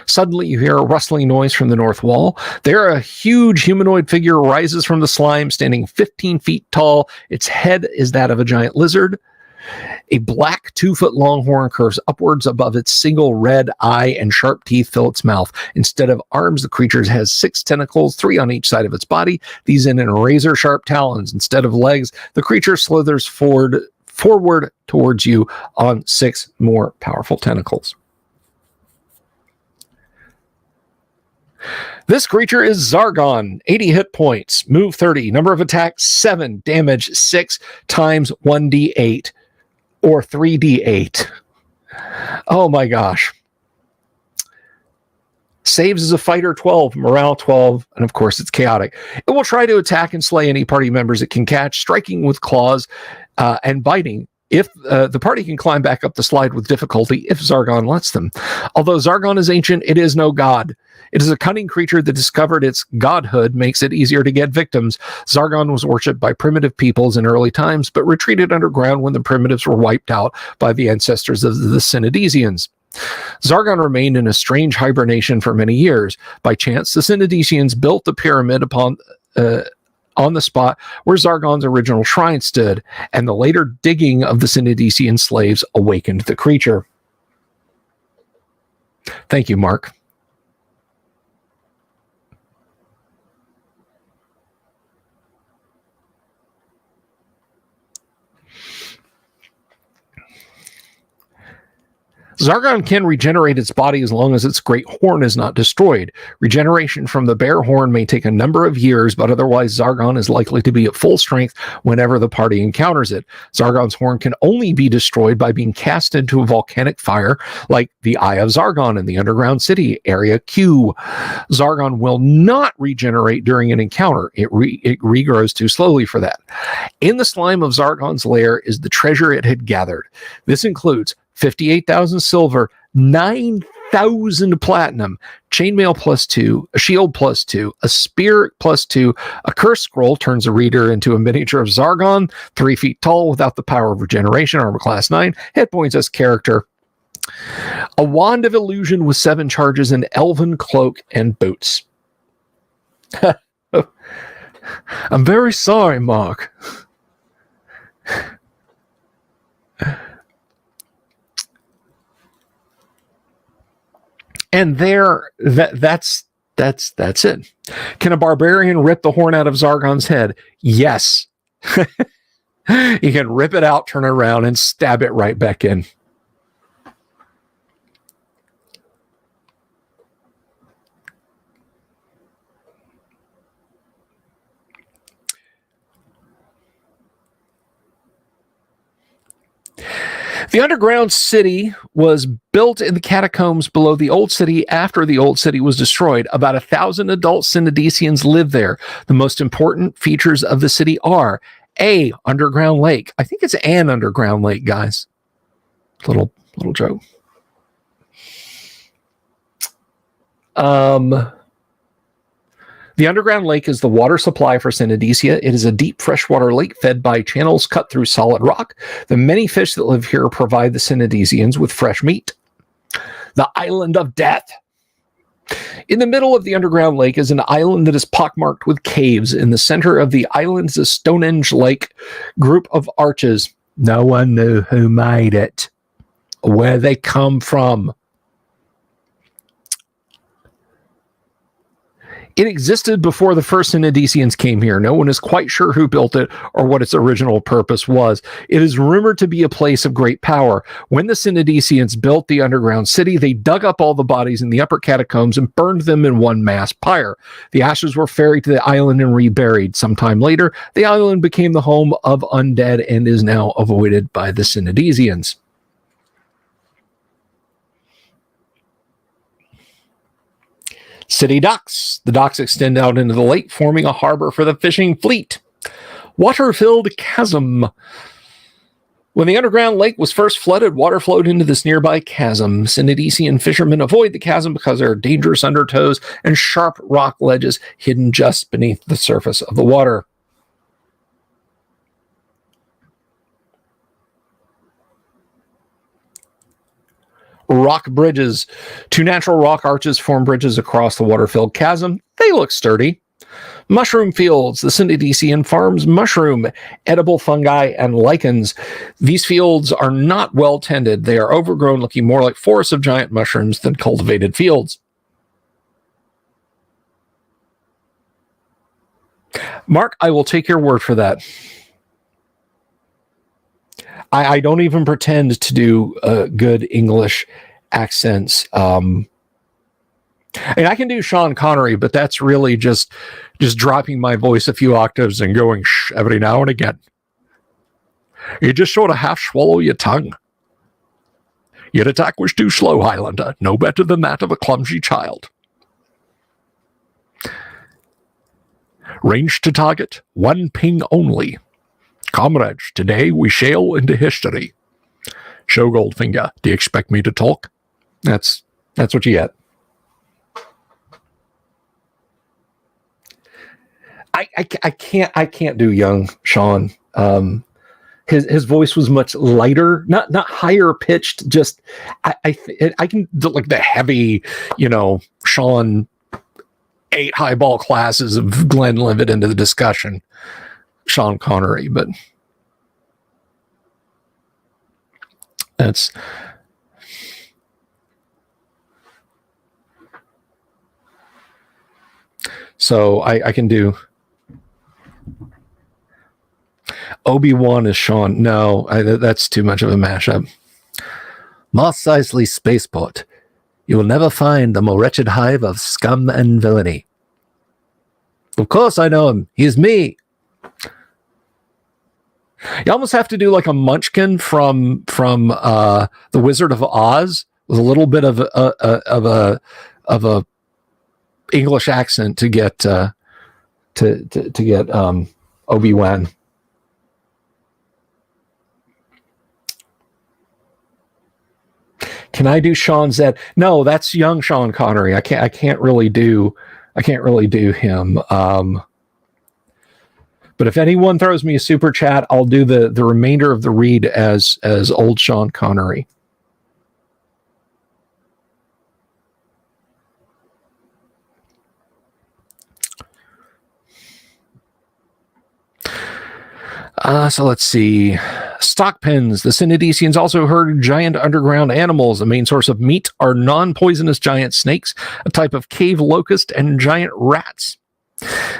Suddenly, you hear a rustling noise from the north wall. There, a huge humanoid figure rises from the slime, standing 15 feet tall. Its head is that of a giant lizard. A black 2-foot long horn curves upwards above its single red eye, and sharp teeth fill its mouth. Instead of arms, the creature has 6 tentacles, 3 on each side of its body. These end in razor-sharp talons. Instead of legs, the creature slithers forward towards you on 6 more powerful tentacles. This creature is Zargon, 80 hit points, move 30, number of attacks 7, damage 6 times 1d8 or 3d8. Oh my gosh. Saves as a fighter 12, morale 12, and of course it's chaotic. It will try to attack and slay any party members it can catch, striking with claws and biting. If the party can climb back up the slide with difficulty, if Zargon lets them. Although Zargon is ancient, it is no god. It is a cunning creature that discovered its godhood makes it easier to get victims. Zargon was worshipped by primitive peoples in early times, but retreated underground when the primitives were wiped out by the ancestors of the Synodesians. Zargon remained in a strange hibernation for many years. By chance, the Synodesians built the pyramid on the spot where Zargon's original shrine stood, and the later digging of the Synodesian slaves awakened the creature. Thank you, Mark. Zargon can regenerate its body as long as its great horn is not destroyed. Regeneration from the bear horn may take a number of years, but otherwise Zargon is likely to be at full strength whenever the party encounters it. Zargon's horn can only be destroyed by being cast into a volcanic fire like the Eye of Zargon in the Underground City, Area Q. Zargon will not regenerate during an encounter. It regrows too slowly for that. In the slime of Zargon's lair is the treasure it had gathered. This includes 58,000 silver, 9,000 platinum, chainmail +2, a shield +2, a spear +2, a curse scroll turns a reader into a miniature of Zargon, 3 feet tall without the power of regeneration, armor class 9, hit points as character. A wand of illusion with 7 charges, an elven cloak, and boots. I'm very sorry, Mark. And that's it. Can a barbarian rip the horn out of Zargon's head? Yes. You can rip it out, turn it around, and stab it right back in. The underground city was built in the catacombs below the old city after the old city was destroyed. About 1,000 adult Synodicians live there. The most important features of the city are a underground lake. I think it's an underground lake, guys. Little joke. The underground lake is the water supply for Synodicia. It is a deep freshwater lake fed by channels cut through solid rock. The many fish that live here provide the Synodicians with fresh meat. The Island of Death. In the middle of the underground lake is an island that is pockmarked with caves. In the center of the island is a Stonehenge-like group of arches. No one knew who made it, where they come from. It existed before the first Synodicians came here. No one is quite sure who built it or what its original purpose was. It is rumored to be a place of great power. When the Synodicians built the underground city, they dug up all the bodies in the upper catacombs and burned them in one mass pyre. The ashes were ferried to the island and reburied. Sometime later, the island became the home of undead and is now avoided by the Synodicians. City docks. The docks extend out into the lake, forming a harbor for the fishing fleet. Water-filled chasm. When the underground lake was first flooded, water flowed into this nearby chasm. Synodician fishermen avoid the chasm because there are dangerous undertows and sharp rock ledges hidden just beneath the surface of the water. Rock bridges. 2 natural rock arches form bridges across the water-filled chasm. They look sturdy. Mushroom fields. The Synodician farms mushroom, edible fungi, and lichens. These fields are not well tended. They are overgrown, looking more like forests of giant mushrooms than cultivated fields. Mark, I will take your word for that. I don't even pretend to do good English accents. And I can do Sean Connery, but that's really just dropping my voice a few octaves and going shh every now and again. You just sort of half swallow your tongue. Your attack was too slow, Highlander. No better than that of a clumsy child. Range to target, 1 ping only. Comrades, today we sail into history. Show Goldfinger, do you expect me to talk? That's what you get. I can't do young Sean. His voice was much lighter, not higher pitched. Just I can do like the heavy, Sean 8 highball classes of Glenlivet into the discussion. Sean Connery, but that's so I can do Obi-Wan as Sean. No, that's too much of a mashup. Moss Isley Spaceport. You will never find a more wretched hive of scum and villainy. Of course I know him. He's me. You almost have to do like a Munchkin from The Wizard of Oz with a little bit of a English accent to get Obi-Wan. Can I do Sean Zed? No, that's young Sean Connery. I can't really do him. But if anyone throws me a super chat, I'll do the remainder of the read as old Sean Connery. So let's see. Stock pens. The Synodesians also herd giant underground animals. The main source of meat are non-poisonous giant snakes, a type of cave locust, and giant rats.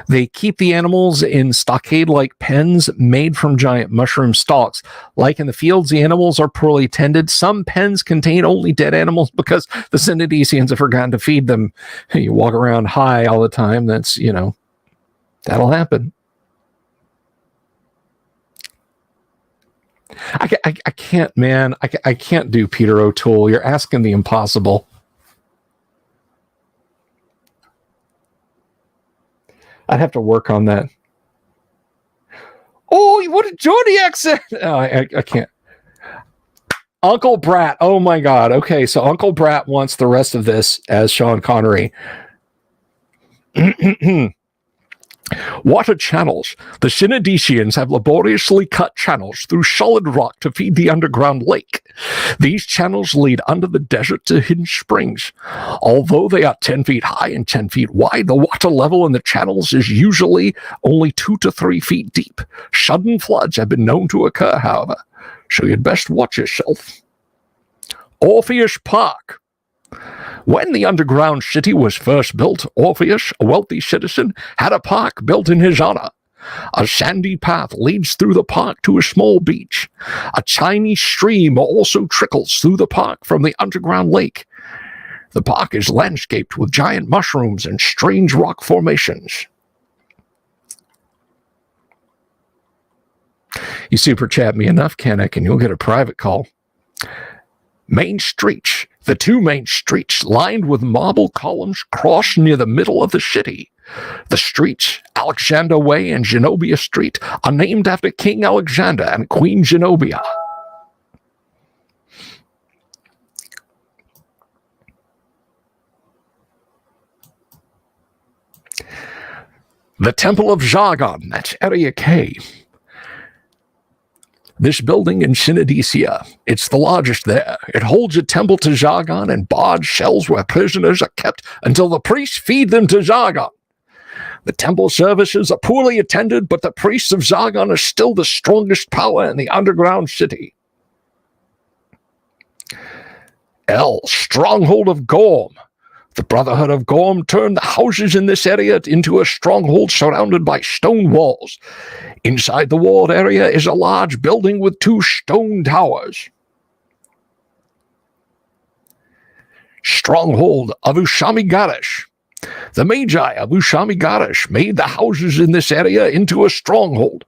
They keep the animals in stockade-like pens made from giant mushroom stalks. Like in the fields, the animals are poorly tended. Some pens contain only dead animals because the Synodesians have forgotten to feed them. You walk around high all the time, that's, that'll happen. I can't, man. I can't do Peter O'Toole. You're asking the impossible. I'd have to work on that. Oh, what a Geordie accent! Oh, I can't. Uncle Brat. Oh my God. Okay, so Uncle Brat wants the rest of this as Sean Connery. Water channels. The Synodesians have laboriously cut channels through solid rock to feed the underground lake. These channels lead under the desert to hidden springs. Although they are 10 feet high and 10 feet wide, the water level in the channels is usually only 2 to 3 feet deep. Sudden floods have been known to occur, however, so you'd best watch yourself. Orpheus Park. When the underground city was first built, Orpheus, a wealthy citizen, had a park built in his honor. A sandy path leads through the park to a small beach. A tiny stream also trickles through the park from the underground lake. The park is landscaped with giant mushrooms and strange rock formations. You super chat me enough, Kenneth, and you'll get a private call. Main streets. The two main streets, lined with marble columns, cross near the middle of the city. The streets, Alexander Way and Zenobia Street, are named after King Alexander and Queen Zenobia. The Temple of Zargon, that's Area K. This building in Synodesia, it's the largest there. It holds a temple to Zargon and barred cells where prisoners are kept until the priests feed them to Zargon. The temple services are poorly attended, but the priests of Zargon are still the strongest power in the underground city. L, Stronghold of Gorm. The Brotherhood of Gorm turned the houses in this area into a stronghold surrounded by stone walls. Inside the walled area is a large building with 2 stone towers. Stronghold of Ushami-Garish. The Magi of Ushami-Garish made the houses in this area into a stronghold.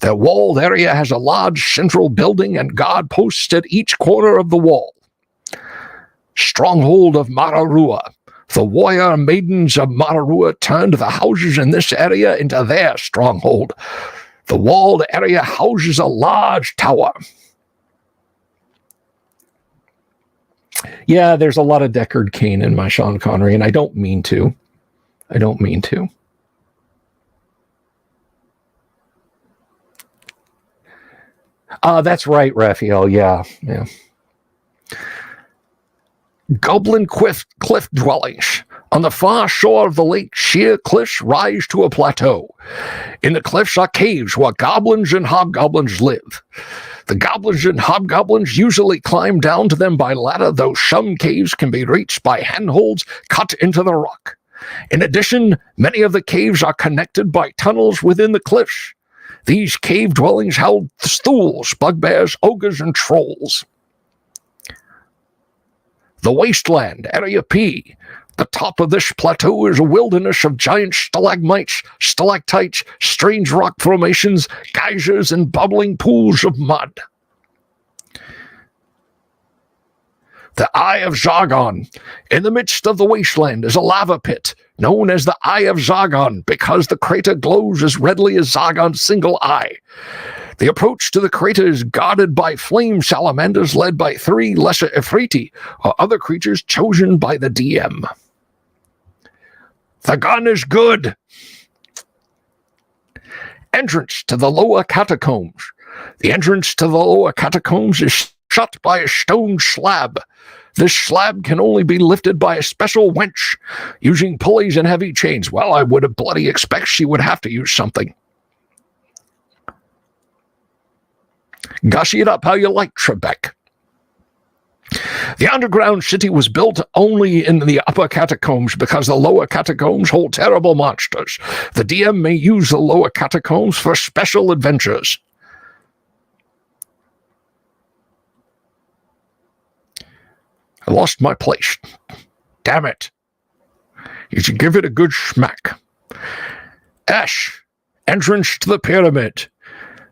Their walled area has a large central building and guard posts at each corner of the wall. Stronghold of Mararua. The warrior maidens of Mararua turned the houses in this area into their stronghold. The walled area houses a large tower. Yeah, there's a lot of Deckard Cain in my Sean Connery, and I don't mean to. That's right, Raphael. Yeah. Goblin cliff dwellings. On the far shore of the lake, sheer cliffs rise to a plateau. In the cliffs are caves where goblins and hobgoblins live. The goblins and hobgoblins usually climb down to them by ladder, though some caves can be reached by handholds cut into the rock. In addition, many of the caves are connected by tunnels within the cliffs. These cave dwellings held stools, bugbears, ogres, and trolls. The wasteland, Area P. The top of this plateau is a wilderness of giant stalagmites, stalactites, strange rock formations, geysers, and bubbling pools of mud. The Eye of Zargon. In the midst of the wasteland is a lava pit, known as the Eye of Zargon, because the crater glows as redly as Zargon's single eye. The approach to the crater is guarded by flame salamanders led by 3 lesser Ifriti, or other creatures chosen by the DM. The gun is good. Entrance to the lower catacombs. The entrance to the lower catacombs is shut by a stone slab. This slab can only be lifted by a special wench, using pulleys and heavy chains. Well, I would have bloody expect she would have to use something. Gushy it up how you like, Trebek. The underground city was built only in the upper catacombs because the lower catacombs hold terrible monsters. The DM may use the lower catacombs for special adventures. I lost my place. Damn it. You should give it a good smack. Ash, entrance to the pyramid.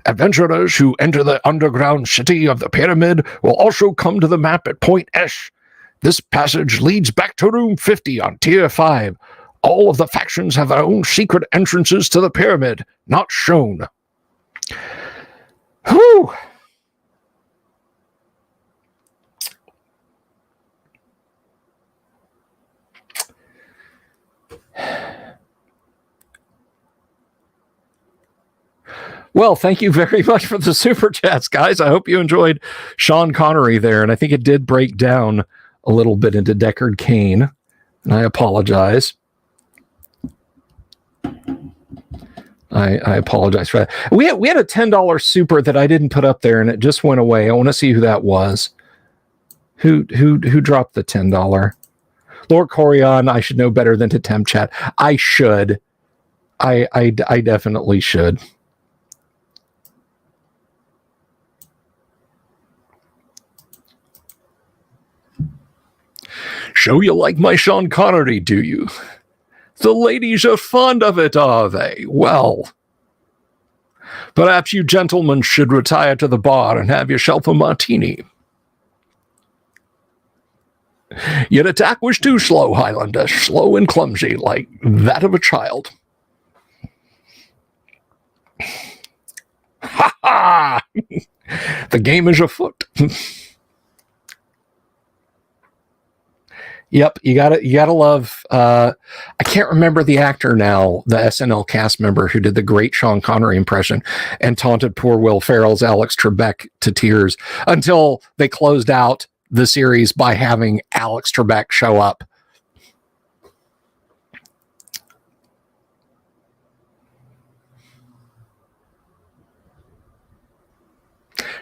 Adventurers who enter the underground city of the pyramid will also come to the map at Point S. This passage leads back to room 50 on Tier 5. All of the factions have their own secret entrances to the pyramid, not shown. Whew! Well, thank you very much for the super chats, guys. I hope you enjoyed Sean Connery there, and I think it did break down a little bit into Deckard Cain, and I apologize. I apologize for that. We had a $10 super that I didn't put up there, and it just went away. I want to see who that was. Who dropped the $10? Lord Corion, I should know better than to temp chat. I should. I definitely should. So you like my Sean Connery, do you? The ladies are fond of it, are they? Well, perhaps you gentlemen should retire to the bar and have yourself a martini. Your attack was too slow, Highlander. Slow and clumsy, like that of a child. Ha ha! The game is afoot. Yep, you gotta love. I can't remember the actor now, the SNL cast member who did the great Sean Connery impression and taunted poor Will Ferrell's Alex Trebek to tears until they closed out the series by having Alex Trebek show up.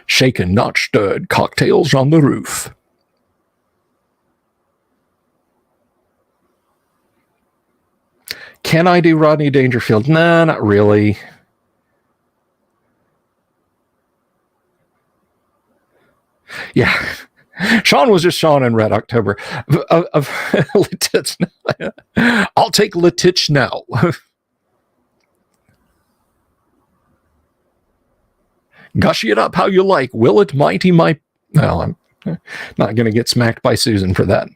Shaken, not stirred. Cocktails on the roof. Can I do Rodney Dangerfield? Nah, not really. Yeah. Sean was just Sean in Red October. I'll take Letitch now. Gushy it up how you like. Will it mighty my... Well, I'm not going to get smacked by Susan for that.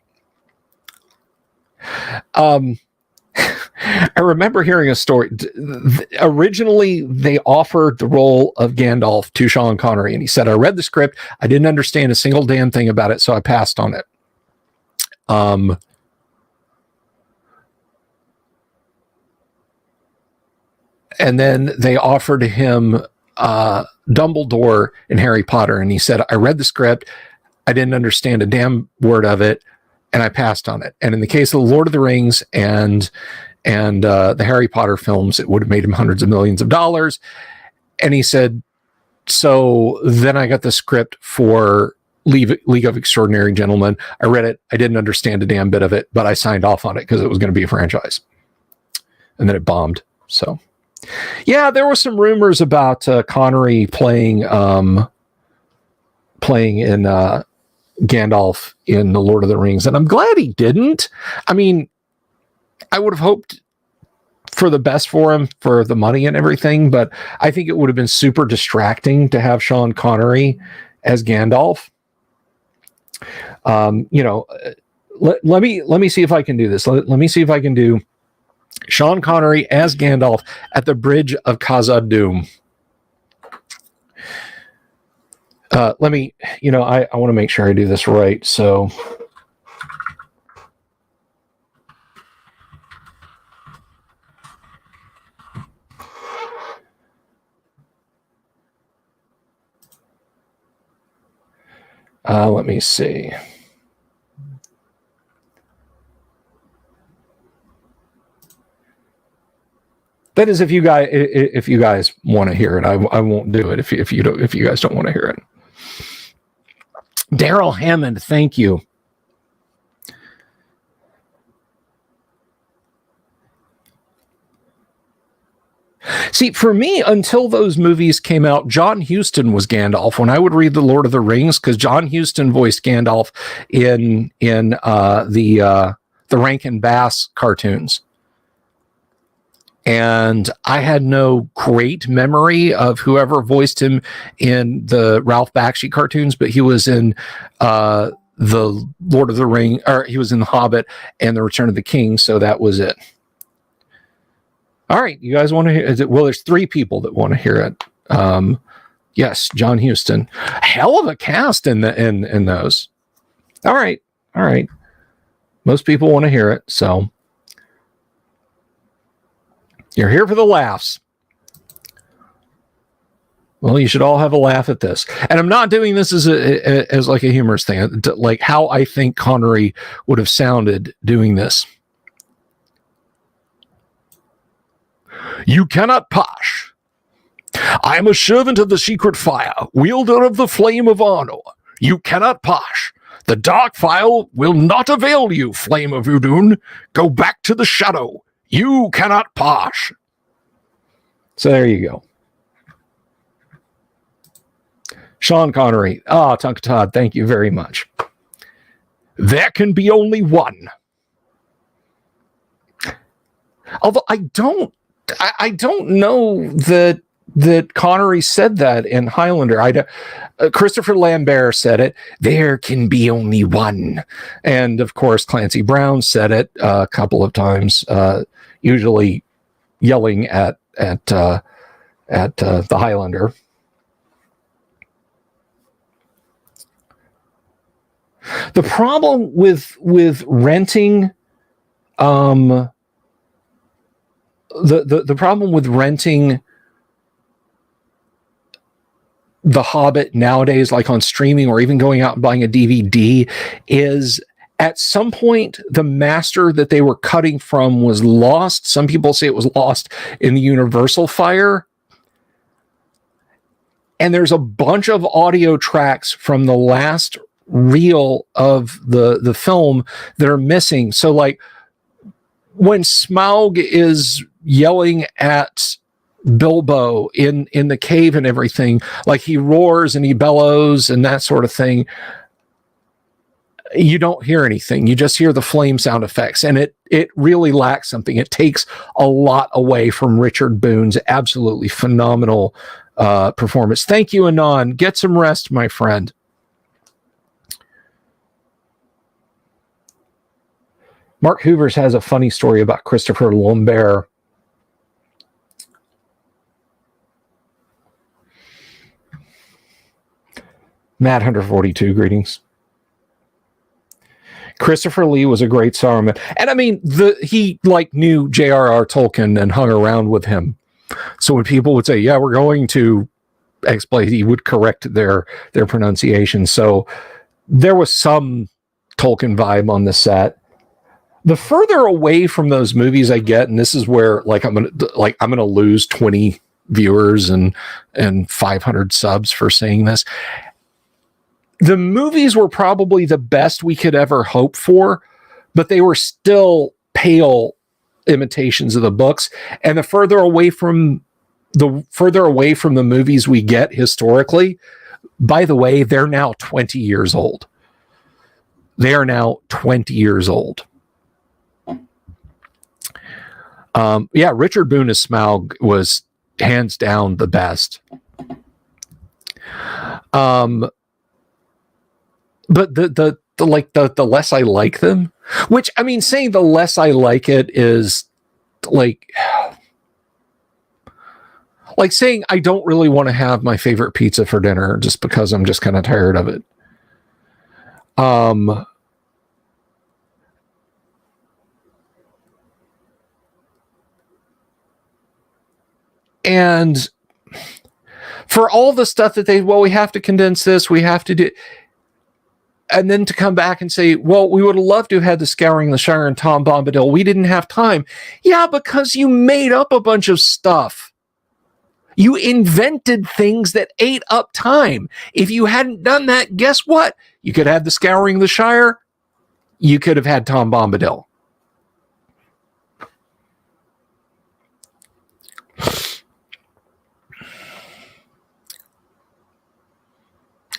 I remember hearing a story. Originally, they offered the role of Gandalf to Sean Connery, and he said, I read the script. I didn't understand a single damn thing about it, so I passed on it. And then they offered him Dumbledore in Harry Potter, and he said, I read the script. I didn't understand a damn word of it, and I passed on it. And in the case of the Lord of the Rings and the Harry Potter films, it would have made him hundreds of millions of dollars. And he said, so then I got the script for League of Extraordinary Gentlemen. I read it. I didn't understand a damn bit of it, but I signed off on it because it was going to be a franchise. And then it bombed. So, yeah, there were some rumors about Connery playing in Gandalf in The Lord of the Rings, and I'm glad he didn't. I mean, I would have hoped for the best for him, for the money and everything, but I think it would have been super distracting to have Sean Connery as Gandalf. Let me see if I can do this. Let me see if I can do Sean Connery as Gandalf at the Bridge of Khazad-dûm. I want to make sure I do this right. So let me see. That is, if you guys want to hear it, I won't do it if you guys don't want to hear it. Daryl Hammond, thank you. See, for me, until those movies came out, John Huston was Gandalf. When I would read The Lord of the Rings, because John Huston voiced Gandalf in the Rankin Bass cartoons. And I had no great memory of whoever voiced him in the Ralph Bakshi cartoons, but he was in the Lord of the Ring, or he was in The Hobbit and The Return of the King, so that was it. All right, you guys want to hear it? Well, there's 3 people that want to hear it. Yes, John Huston. Hell of a cast in those. All right. Most people want to hear it, so you're here for the laughs. Well, you should all have a laugh at this. And I'm not doing this as like a humorous thing, like how I think Connery would have sounded doing this. You cannot pass. I am a servant of the secret fire, wielder of the flame of honor. You cannot pass. The dark file will not avail you, flame of Udun. Go back to the shadow. You cannot pass. So there you go. Sean Connery. Tonka Todd, thank you very much. There can be only one. Although I don't know that Connery said that in Highlander. Christopher Lambert said it. There can be only one, and of course Clancy Brown said it a couple of times, usually yelling at the Highlander. The problem with renting, the problem with renting The Hobbit nowadays, like on streaming or even going out and buying a DVD, is at some point the master that they were cutting from was lost. Some people say it was lost in the Universal fire. And there's a bunch of audio tracks from the last reel of the film that are missing. So like when Smaug is yelling at Bilbo in the cave and everything, like he roars and he bellows and that sort of thing, you don't hear anything. You just hear the flame sound effects, and it really lacks something. It takes a lot away from Richard Boone's absolutely phenomenal performance. Thank you, Anon. Get some rest, my friend. Mark Hoovers has a funny story about Christopher Lambert. Mad Hunter 42, greetings. Christopher Lee was a great Saruman. And I mean, he like knew J.R.R. Tolkien and hung around with him. So when people would say, yeah, we're going to X-Blade, he would correct their pronunciation. So there was some Tolkien vibe on the set. The further away from those movies I get, and this is where like I'm gonna lose 20 viewers and 500 subs for saying this. The movies were probably the best we could ever hope for, but they were still pale imitations of the books. And the further away from the movies we get historically, by the way, they're now 20 years old. They are now 20 years old. Richard Boone as Smaug was hands down the best. But the less I like them, which, I mean, saying the less I like it is like saying I don't really want to have my favorite pizza for dinner just because I'm just kind of tired of it. And for all the stuff that we have to condense this, we have to do, and then to come back and say, well, we would have loved to have had the Scouring the Shire and Tom Bombadil. We didn't have time. Yeah, because you made up a bunch of stuff. You invented things that ate up time. If you hadn't done that, guess what? You could have the Scouring the Shire. You could have had Tom Bombadil.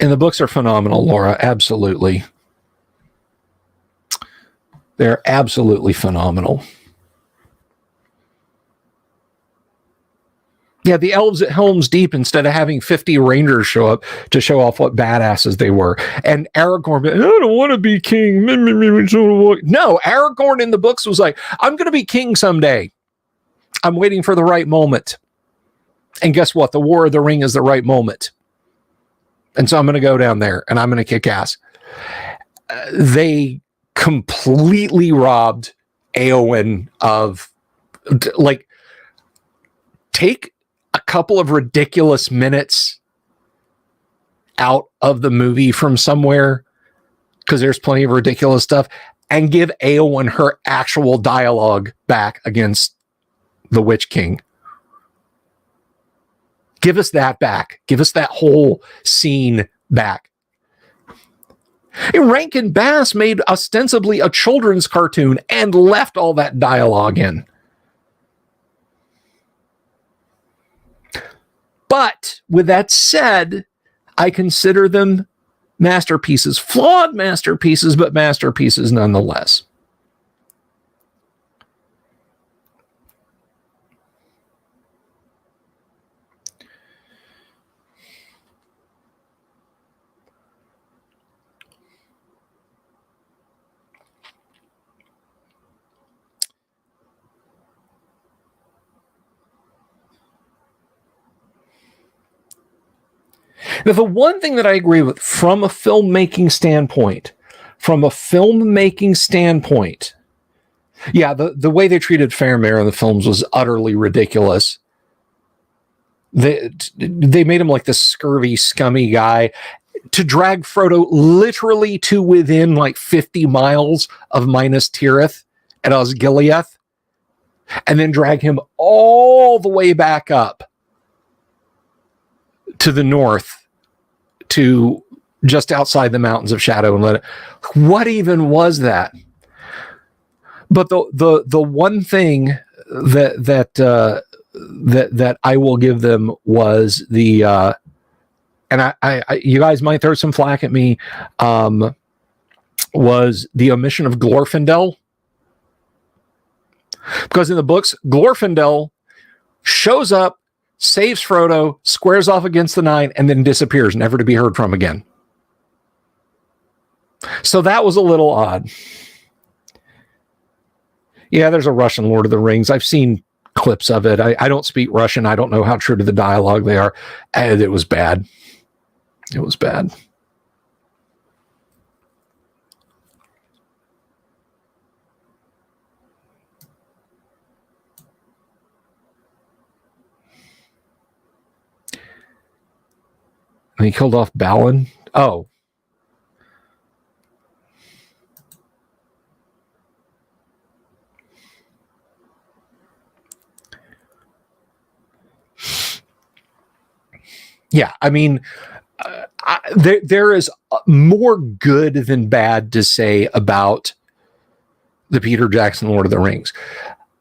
And the books are phenomenal, Laura. Absolutely. They're absolutely phenomenal. Yeah, the elves at Helm's Deep, instead of having 50 rangers show up to show off what badasses they were. And Aragorn, I don't want to be king. No, Aragorn in the books was like, I'm going to be king someday. I'm waiting for the right moment. And guess what? The War of the Ring is the right moment. And so I'm going to go down there and I'm going to kick ass. They completely robbed Éowyn of, like, take a couple of ridiculous minutes out of the movie from somewhere, because there's plenty of ridiculous stuff, and give Éowyn her actual dialogue back against the Witch King. Give us that back. Give us that whole scene back. Rankin Bass made ostensibly a children's cartoon and left all that dialogue in. But with that said, I consider them masterpieces, flawed masterpieces, but masterpieces nonetheless. Now, the one thing that I agree with from a filmmaking standpoint, yeah, the way they treated Faramir in the films was utterly ridiculous. They made him like this scurvy, scummy guy. To drag Frodo literally to within like 50 miles of Minas Tirith at Osgiliath, and then drag him all the way back up to the north to just outside the Mountains of Shadow and let it. What even was that? But the one thing that I will give them was the and I you guys might throw some flack at me, was the omission of Glorfindel. Because in the books, Glorfindel shows up, saves Frodo, squares off against the Nine, and then disappears, never to be heard from again. So that was a little odd. Yeah, there's a Russian Lord of the Rings. I've seen clips of it. I don't speak Russian. I don't know how true to the dialogue they are. And it was bad. It was bad. And he killed off Balin. Oh. Yeah, I mean, there is more good than bad to say about the Peter Jackson Lord of the Rings.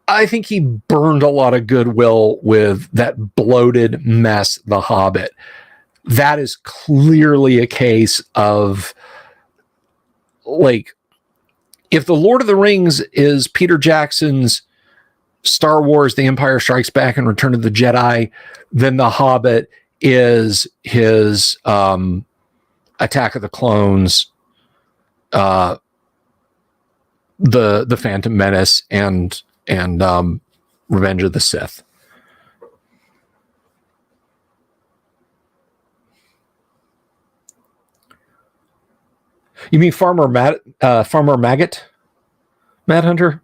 I think he burned a lot of goodwill with that bloated mess, The Hobbit. That is clearly a case of like, if The Lord of the Rings is Peter Jackson's Star Wars, The Empire Strikes Back, and Return of the Jedi, then The Hobbit is his Attack of the Clones, the Phantom Menace, and Revenge of the Sith. You mean Farmer Maggot? Mad Hunter?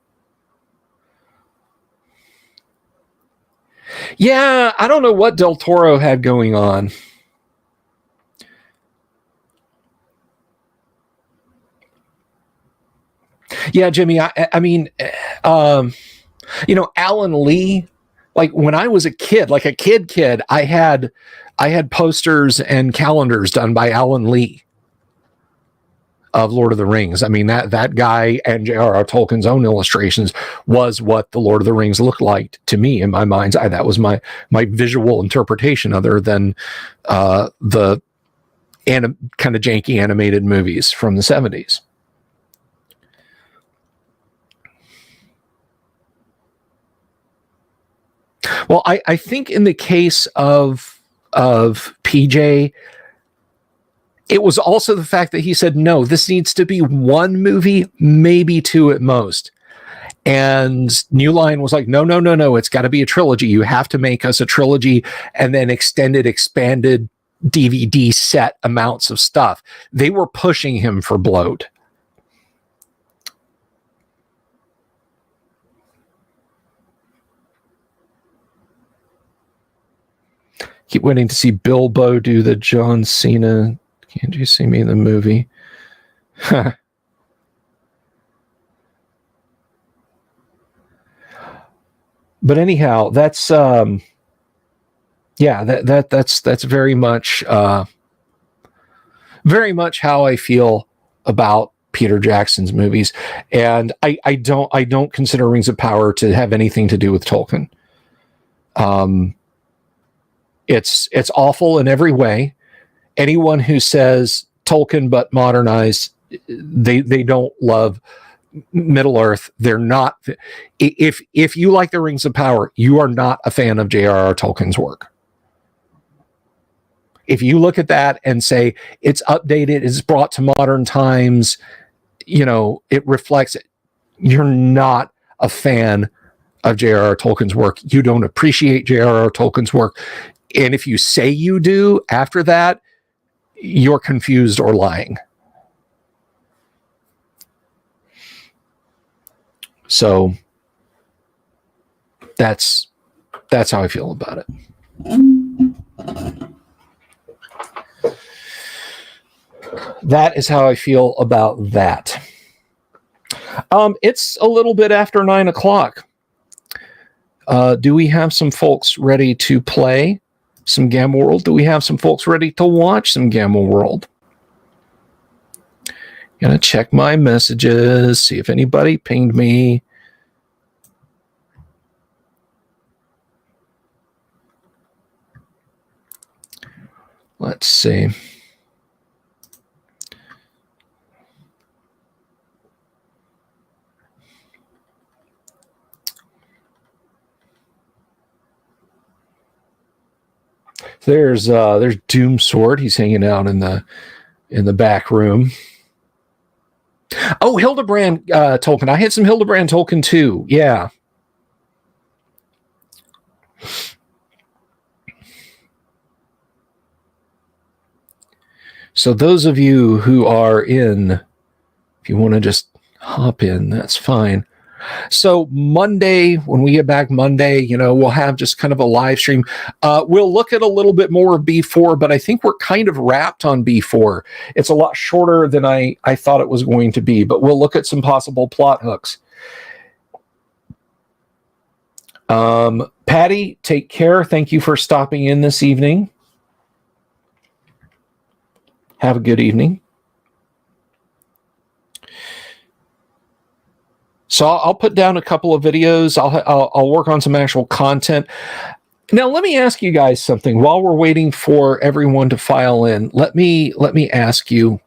Yeah, I don't know what Del Toro had going on. Yeah, Jimmy, I mean, Alan Lee, like when I was a kid, like a kid, I had posters and calendars done by Alan Lee of Lord of the Rings. I mean, that guy and J.R.R. Tolkien's own illustrations was what the Lord of the Rings looked like to me in my mind's eye. That was my visual interpretation, other than the kind of janky animated movies from the 70s. Well, I think in the case of PJ, it was also the fact that he said, no, this needs to be one movie, maybe two at most. And New Line was like, no, it's got to be a trilogy. You have to make us a trilogy, and then expanded DVD set amounts of stuff. They were pushing him for bloat. Keep waiting to see Bilbo do the John Cena "Can't You See Me" in the movie. But anyhow, that's that's very much how I feel about Peter Jackson's movies, and I don't consider Rings of Power to have anything to do with Tolkien. It's awful in every way. Anyone who says Tolkien but modernized, they don't love Middle Earth. They're not. If you like the Rings of Power, you are not a fan of J.R.R. Tolkien's work. If you look at that and say it's updated, it's brought to modern times, it reflects it, you're not a fan of J.R.R. Tolkien's work. You don't appreciate J.R.R. Tolkien's work. And if you say you do after that, you're confused or lying. So that's how I feel about it. That is how I feel about that. It's a little bit after 9 o'clock. Do we have some folks ready to play some Gamma World? Do we have some folks ready to watch some Gamma World? Gonna check my messages, see if anybody pinged me. Let's see. There's Doom Sword. He's hanging out in the back room. Oh, Hildebrand Tolkien. I had some Hildebrand Tolkien too. Yeah. So those of you who are in, if you want to just hop in, that's fine. So Monday, when we get back Monday, we'll have just kind of a live stream. We'll look at a little bit more of B4, but I think we're kind of wrapped on B4. It's a lot shorter than I thought it was going to be, but we'll look at some possible plot hooks. Patty, take care. Thank you for stopping in this evening. Have a good evening. So I'll put down a couple of videos. I'll work on some actual content. Now, let me ask you guys something while we're waiting for everyone to file in. Let me ask you.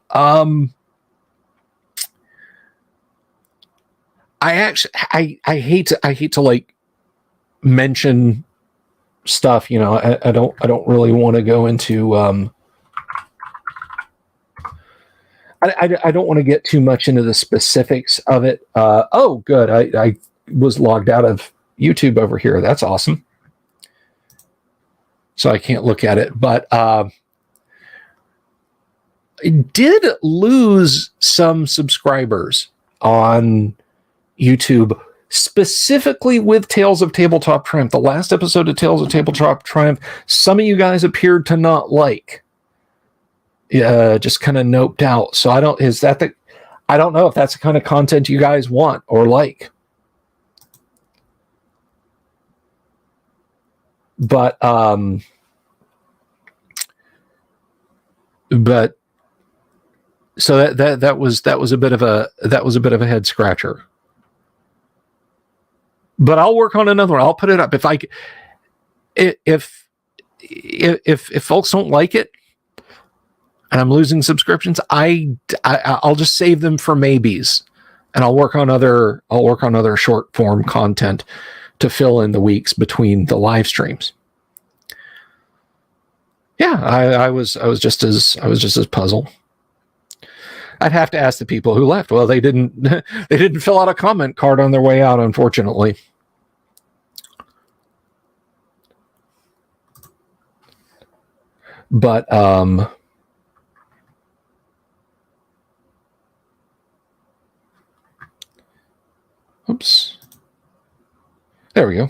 I hate to like mention stuff, you know. I don't really want to go into I don't want to get too much into the specifics of it. Oh, good. I was logged out of YouTube over here. That's awesome. So I can't look at it, but I did lose some subscribers on YouTube, specifically with Tales of Tabletop Triumph. The last episode of Tales of Tabletop Triumph, some of you guys appeared to not like. Just kind of noped out. So I don't know if that's the kind of content you guys want or like. But so that was a bit of a head scratcher. But I'll work on another one. I'll put it up if folks don't like it and I'm losing subscriptions, I'll just save them for maybes, and I'll work on other short form content to fill in the weeks between the live streams. Yeah, I was just as puzzled. I'd have to ask the people who left. Well, they didn't fill out a comment card on their way out, unfortunately. But oops. There we go.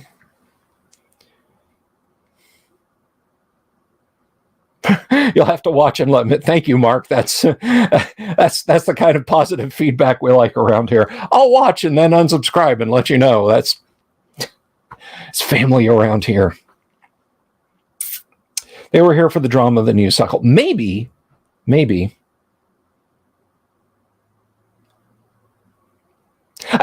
You'll have to watch and let me. Thank you, Mark. That's the kind of positive feedback we like around here. I'll watch and then unsubscribe and let you know. It's family around here. They were here for the drama of the news cycle. Maybe. I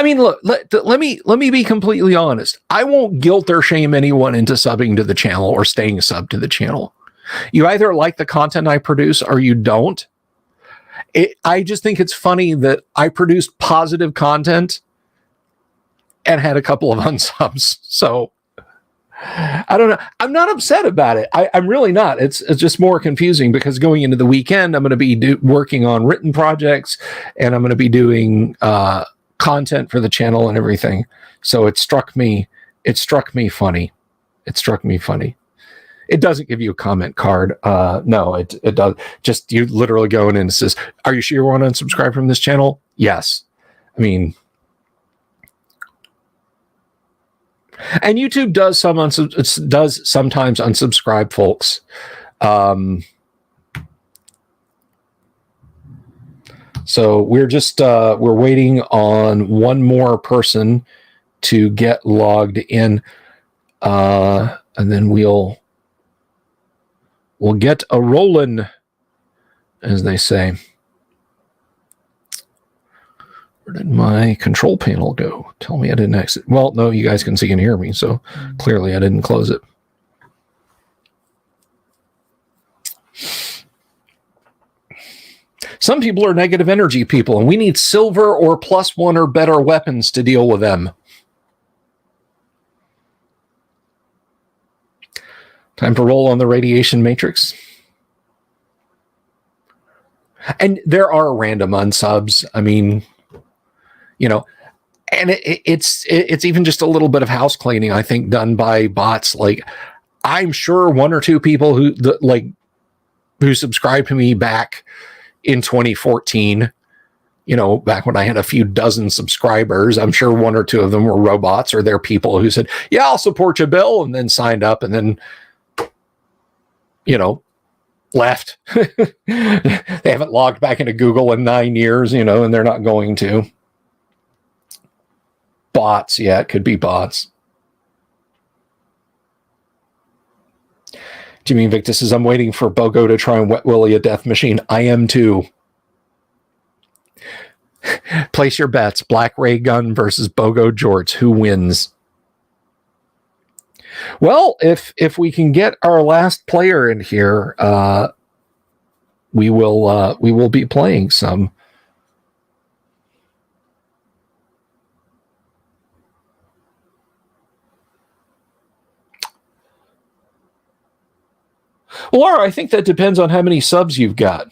mean, look. Let me be completely honest. I won't guilt or shame anyone into subbing to the channel or staying sub to the channel. You either like the content I produce or you don't. I just think it's funny that I produced positive content and had a couple of unsubs. So I don't know. I'm not upset about it. I'm really not. It's just more confusing because going into the weekend, I'm going to be working on written projects and I'm going to be doing content for the channel and everything. So it struck me funny. It doesn't give you a comment card. No, it does. Just you literally go in and it says, "Are you sure you want to unsubscribe from this channel?" Yes. I mean, and YouTube does sometimes unsubscribe folks. So we're waiting on one more person to get logged in, and then we'll get a rolling, as they say. Where did my control panel go? Tell me I didn't exit. Well, no, you guys can see and hear me, so clearly I didn't close it. Some people are negative energy people, and we need silver or +1 or better weapons to deal with them. Time to roll on the radiation matrix. And there are random unsubs. I mean, you know, and it's even just a little bit of house cleaning, I think, done by bots. Like, I'm sure one or two people who subscribed to me back in 2014, you know, back when I had a few dozen subscribers, I'm sure one or two of them were robots, or they're people who said, "Yeah, I'll support you, Bill," and then signed up and then, you know, left. They haven't logged back into Google in 9 years, you know, and they're not going to. Bots, yeah, it could be bots. Jimmy Invictus says, "I'm waiting for Bogo to try and wet Willie a death machine." I am too. Place your bets. Black Ray Gun versus Bogo Jorts. Who wins? Well, if we can get our last player in here, we will be playing some. Laura, I think that depends on how many subs you've got.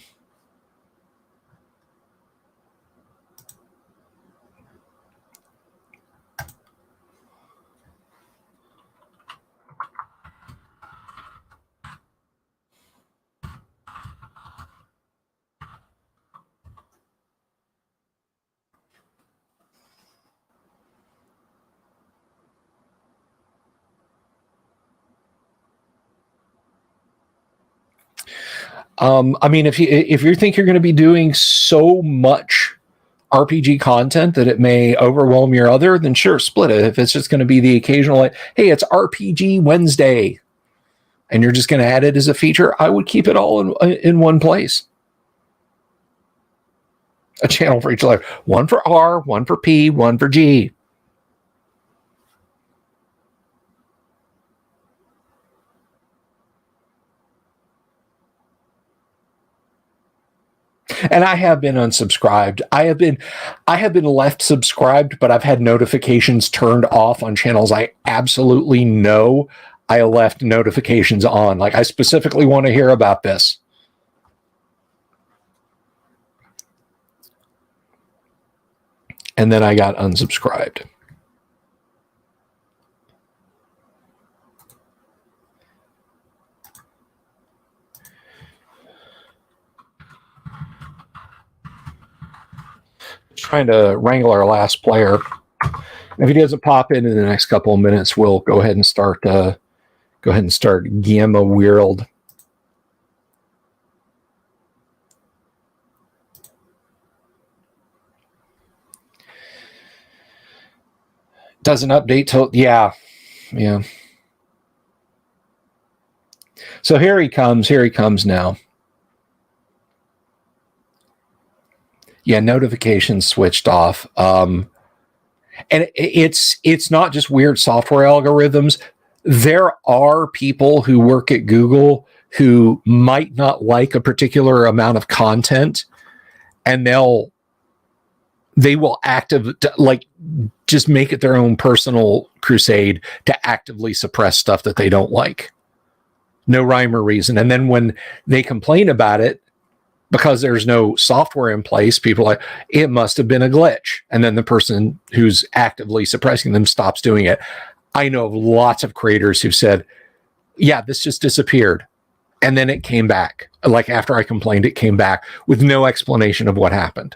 I mean, if you think you're going to be doing so much RPG content that it may overwhelm your other, then sure, split it. If it's just going to be the occasional, like, hey, it's RPG Wednesday, and you're just going to add it as a feature, I would keep it all in one place. A channel for each letter. One for R, one for P, one for G. And I have been unsubscribed. I have been left subscribed, but I've had notifications turned off on channels I absolutely know I left notifications on. Like, I specifically want to hear about this. And then I got unsubscribed. Trying to wrangle our last player. If he doesn't pop in the next couple of minutes, we'll go ahead and start Gamma World. Doesn't update till yeah. So here he comes now. Yeah, notifications switched off. And it's not just weird software algorithms. There are people who work at Google who might not like a particular amount of content, and they will just make it their own personal crusade to actively suppress stuff that they don't like. No rhyme or reason. And then when they complain about it, because there's no software in place, people are like, it must have been a glitch. And then the person who's actively suppressing them stops doing it. I know of lots of creators who've said, yeah, this just disappeared. And then it came back. Like, after I complained, it came back with no explanation of what happened.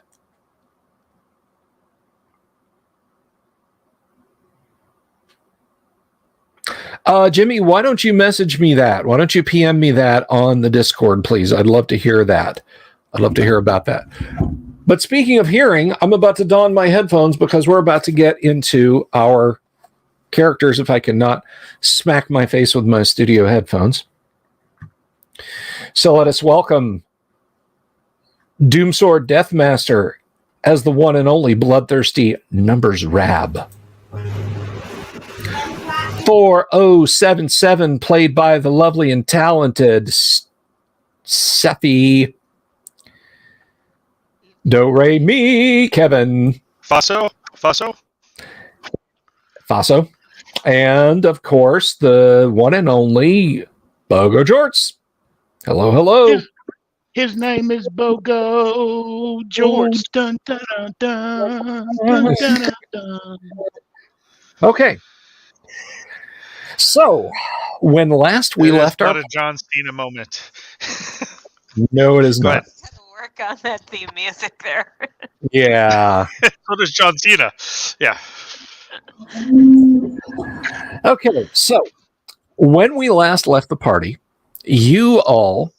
Jimmy, why don't you message me that? Why don't you PM me that on the Discord, please? I'd love to hear that. I'd love to hear about that. But speaking of hearing, I'm about to don my headphones because we're about to get into our characters, if I cannot smack my face with my studio headphones. So let us welcome Doomsword Deathmaster as the one and only bloodthirsty Numbers Rab. 4077, played by the lovely and talented Sephi. Do, re, mi, Kevin. Faso. And, of course, the one and only Bogo Jorts. Hello. His name is Bogo Jorts. Dun, dun, dun, dun, dun, dun, dun. Okay. So, when last we left our... Not a John Cena moment. No, it is not. Work on that theme music there. Yeah. So does John Cena. Yeah. Okay, so when we last left the party, you all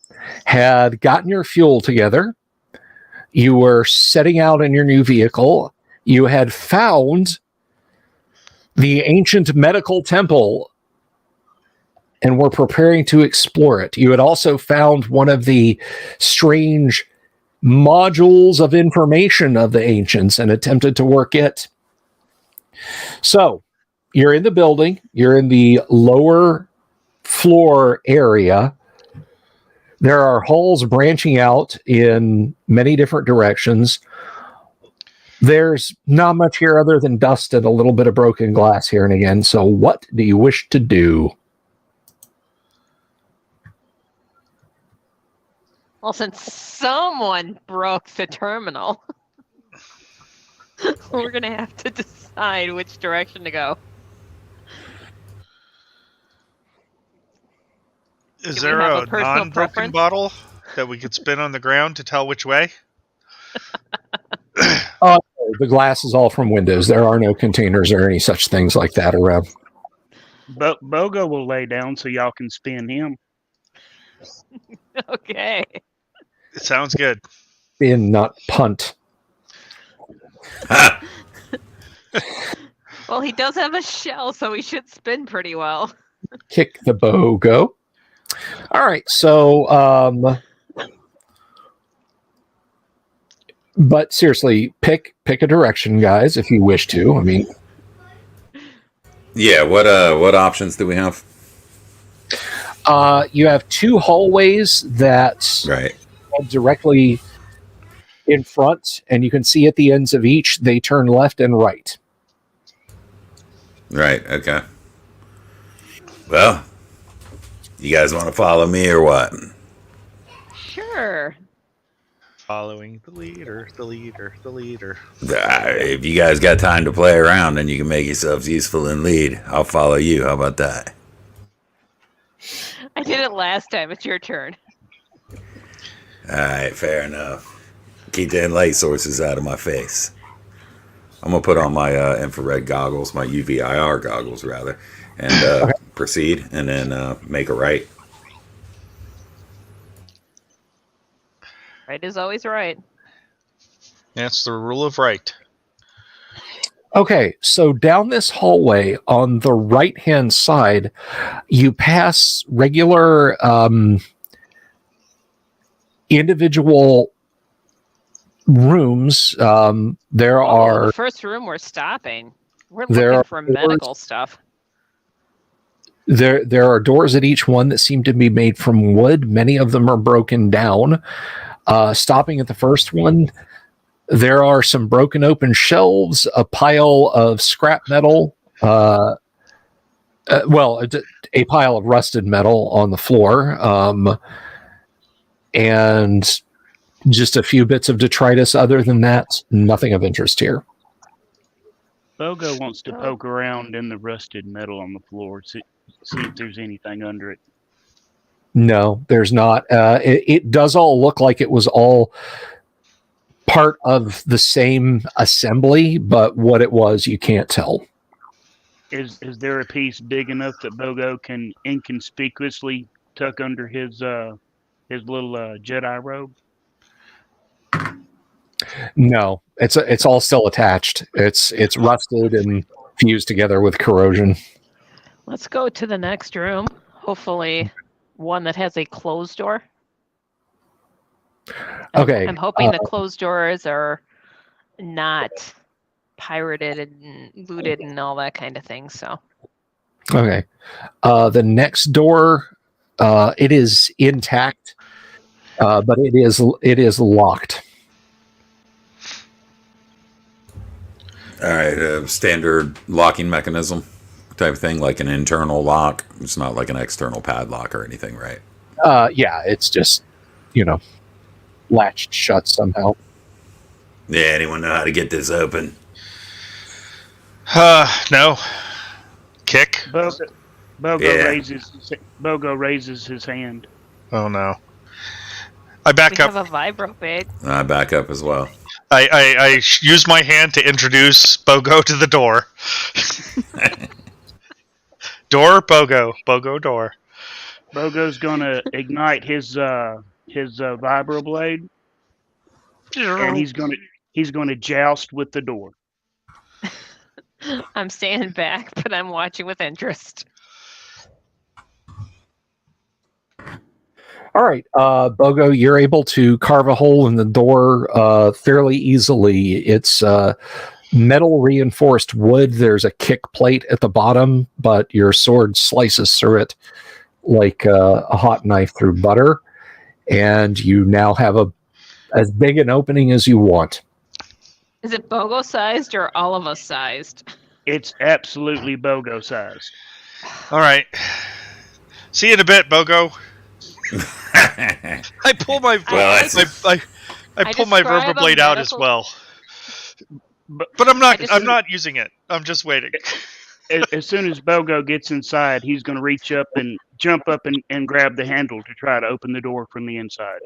had gotten your fuel together. You were setting out in your new vehicle. You had found the ancient medical temple and were preparing to explore it. You had also found one of the strange modules of information of the ancients and attempted to work it. So you're in the building, you're in the lower floor area. There are halls branching out in many different directions. There's not much here other than dust and a little bit of broken glass here and again. So what do you wish to do? Well, since someone broke the terminal, we're going to have to decide which direction to go. Is Do we there have a a personal non-broken preference? bottle that we could spin on the ground to tell which way? The glass is all from windows. There are no containers or any such things like that around. Bogo will lay down so y'all can spin him. Okay. It sounds good. Spin, not punt. Well, he does have a shell, so he should spin pretty well. Kick the Bogo. All right, so but seriously, pick a direction, guys, if you wish to. I mean, Yeah, what options do we have? you have two hallways that Right. head directly in front, and you can see at the ends of each they turn left and right. Right, okay. Well, you guys want to follow me or what? Sure. Following the leader, the leader, the leader. If you guys got time to play around and you can make yourselves useful and lead, I'll follow you. How about that? I did it last time. It's your turn. All right, fair enough. Keep them light sources out of my face. I'm going to put on my infrared goggles, my UVIR goggles, rather, and proceed, and then make a right. Right is always right. That's the rule of right. Okay, so down this hallway on the right-hand side, you pass regular individual rooms. There are the first room we're stopping. We're There looking are for doors. medical stuff. there are doors at each one that seem to be made from wood. Many of them are broken down. Stopping at the first one, there are some broken open shelves, a pile of scrap metal, a pile of rusted metal on the floor, and just a few bits of detritus. Other than that, nothing of interest here. Bogo wants to poke around in the rusted metal on the floor, see if there's anything under it. No, there's not. It does all look like it was all part of the same assembly, but what it was, you can't tell. Is there a piece big enough that Bogo can inconspicuously tuck under his little Jedi robe? No, it's all still attached. It's rusted and fused together with corrosion. Let's go to the next room. Hopefully, one that has a closed door. Okay. I'm hoping the closed doors are not pirated and looted and all that kind of thing. So. Okay. The next door, it is intact, but it is locked. All right, standard locking mechanism type of thing, like an internal lock. It's not like an external padlock or anything, right? Yeah, it's just, latched shut somehow. Yeah, anyone know how to get this open? No. Kick? Bogo raises his hand. Oh no. I back We up. have a vibro bait. I back up as well. I use my hand to introduce Bogo to the door. Door, Bogo. Bogo, door. Bogo's gonna ignite his vibro blade, and he's gonna joust with the door. I'm staying back, but I'm watching with interest. All right, Bogo, you're able to carve a hole in the door fairly easily. It's metal reinforced wood. There's a kick plate at the bottom, but your sword slices through it like a hot knife through butter, and you now have as big an opening as you want. Is it Bogo sized or all of us sized? It's absolutely Bogo sized. All right. See you in a bit, Bogo. I pull my Well, I pull my describe a vibroblade out as medical- well. But But I'm not. just- I'm not using it. I'm just waiting. as soon as Bogo gets inside, he's going to reach up and jump up and grab the handle to try to open the door from the inside.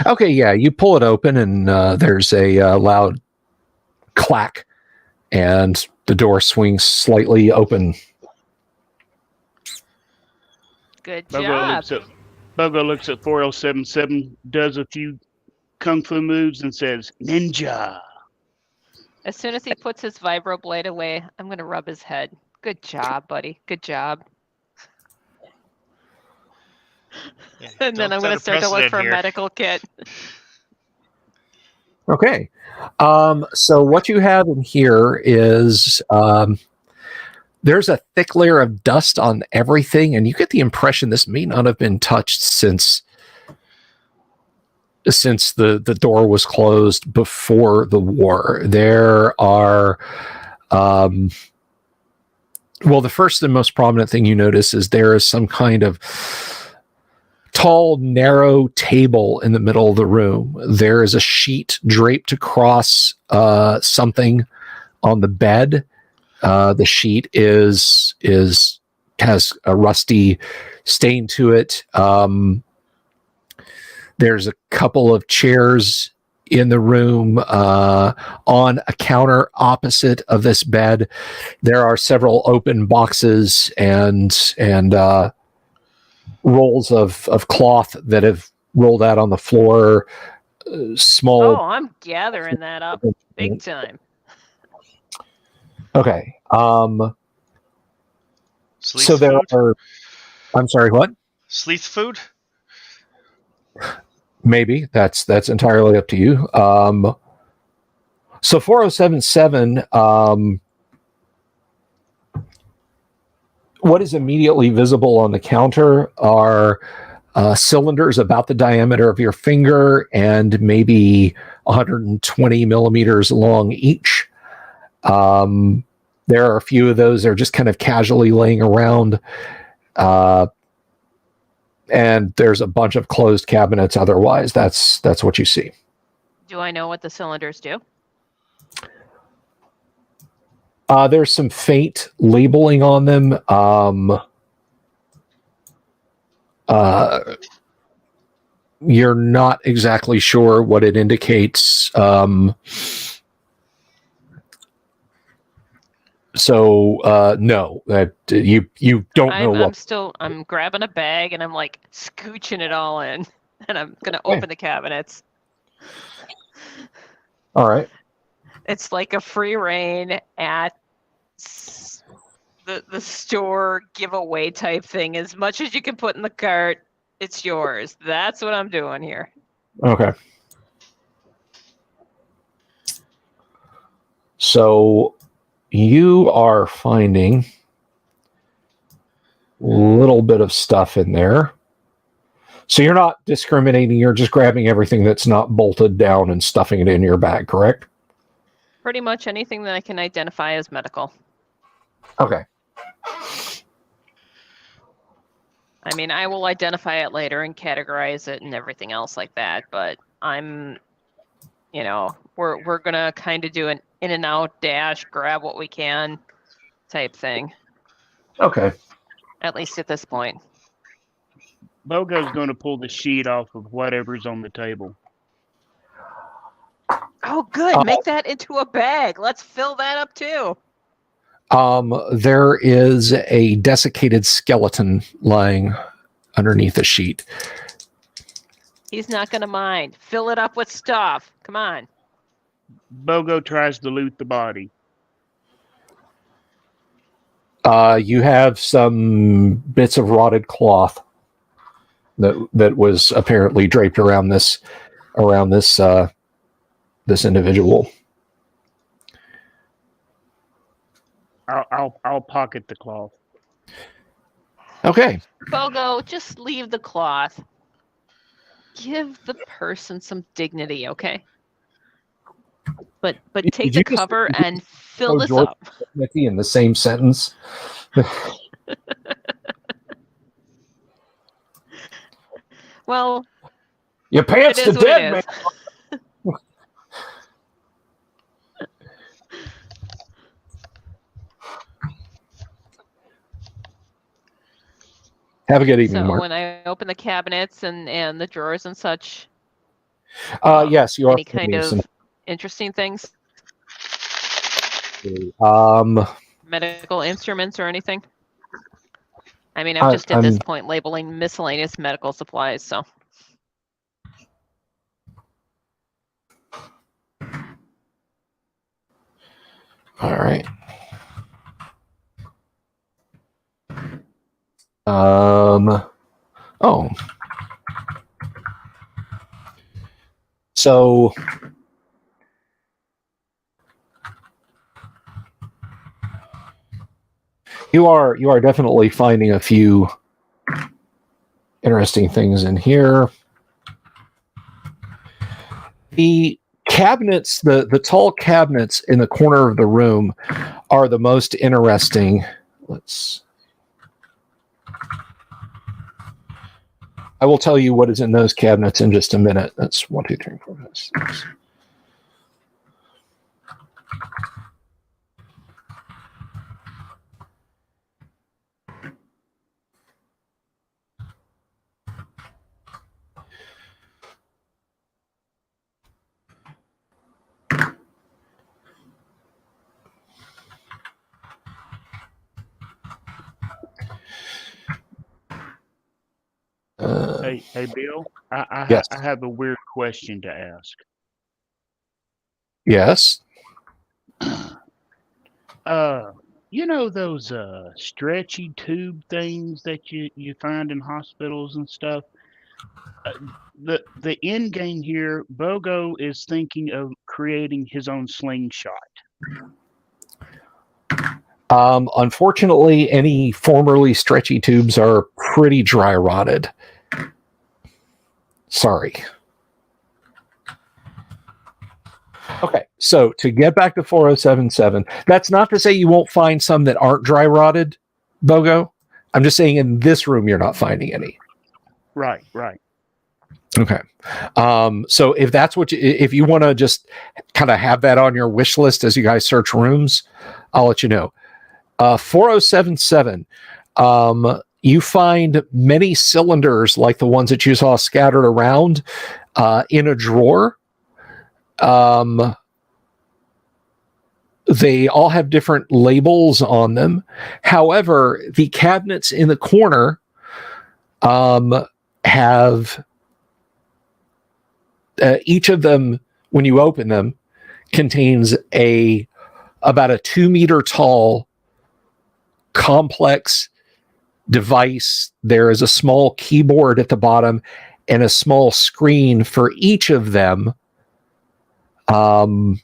Okay, yeah, you pull it open, and there's a loud clack, and the door swings slightly open. Good Bogo job. looks at 4077, does a few kung fu moves, and says, "Ninja." As soon as he puts his vibroblade away, I'm going to rub his head. Good job, buddy. Good job. Yeah, And then don't I'm going to set a start to look precedent for a here. medical kit. Okay. So what you have in here is there's a thick layer of dust on everything, and you get the impression this may not have been touched since the door was closed before the war. There are the first and most prominent thing you notice is there is some kind of tall, narrow table in the middle of the room. There is a sheet draped across something on the bed. The sheet has a rusty stain to it. There's a couple of chairs in the room. On a counter opposite of this bed, there are several open boxes and rolls of cloth that have rolled out on the floor. Small. Oh, I'm gathering that up big time. Okay. Sleeth So there food? are. I'm sorry. What? Sleeth food? Maybe that's entirely up to you. So 4077. What is immediately visible on the counter are cylinders about the diameter of your finger and maybe 120 millimeters long each. There are a few of those that are just kind of casually laying around. And there's a bunch of closed cabinets. Otherwise, that's what you see. Do I know what the cylinders do? There's some faint labeling on them. You're not exactly sure what it indicates. No, you don't know what. I'm grabbing a bag and I'm like scooching it all in, and I'm gonna open the cabinets. All right. It's like a free reign at the store giveaway type thing. As much as you can put in the cart, it's yours. That's what I'm doing here. Okay. So you are finding a little bit of stuff in there. So you're not discriminating. You're just grabbing everything that's not bolted down and stuffing it in your bag, correct? Pretty much anything that I can identify as medical. Okay. I mean, I will identify it later and categorize it and everything else like that, but we're gonna kind of do an in and out dash, grab what we can type thing. Okay. At least at this point. Bogo's going to pull the sheet off of whatever's on the table. Oh, good. Make that into a bag. Let's fill that up too. There is a desiccated skeleton lying underneath the sheet. He's not going to mind. Fill it up with stuff. Come on. Bogo tries to loot the body. You have some bits of rotted cloth that was apparently draped around this individual. I'll pocket the cloth. Okay. Bogo, just leave the cloth. Give the person some dignity, okay? But take Did you the just- cover and fill this George up. Mickey in the same sentence. Well, You pants it the is what dead it man. is. Have a good evening, So Mark. when I open the cabinets and the drawers and such, Yes, you are. any kind of interesting things, medical instruments or anything. I mean, I'm just at this point labeling miscellaneous medical supplies. So all right. Oh. So you are definitely finding a few interesting things in here. The cabinets, the tall cabinets in the corner of the room are the most interesting. I will tell you what is in those cabinets in just a minute. That's 1, 2, 3, 4, 5, 6. Hey, Bill. Yes. I have a weird question to ask. Yes. You know those stretchy tube things that you find in hospitals and stuff? The end game here, Bogo is thinking of creating his own slingshot. Unfortunately, any formerly stretchy tubes are pretty dry rotted. Sorry. Okay, so to get back to 4077, that's not to say you won't find some that aren't dry rotted, Bogo. I'm just saying in this room you're not finding any. Right. Okay. So if that's if you want to just kind of have that on your wish list as you guys search rooms, I'll let you know. 4077, you find many cylinders like the ones that you saw scattered around in a drawer. They all have different labels on them. However, the cabinets in the corner have each of them, when you open them, contains about a 2-meter tall complex device. There is a small keyboard at the bottom and a small screen for each of them. And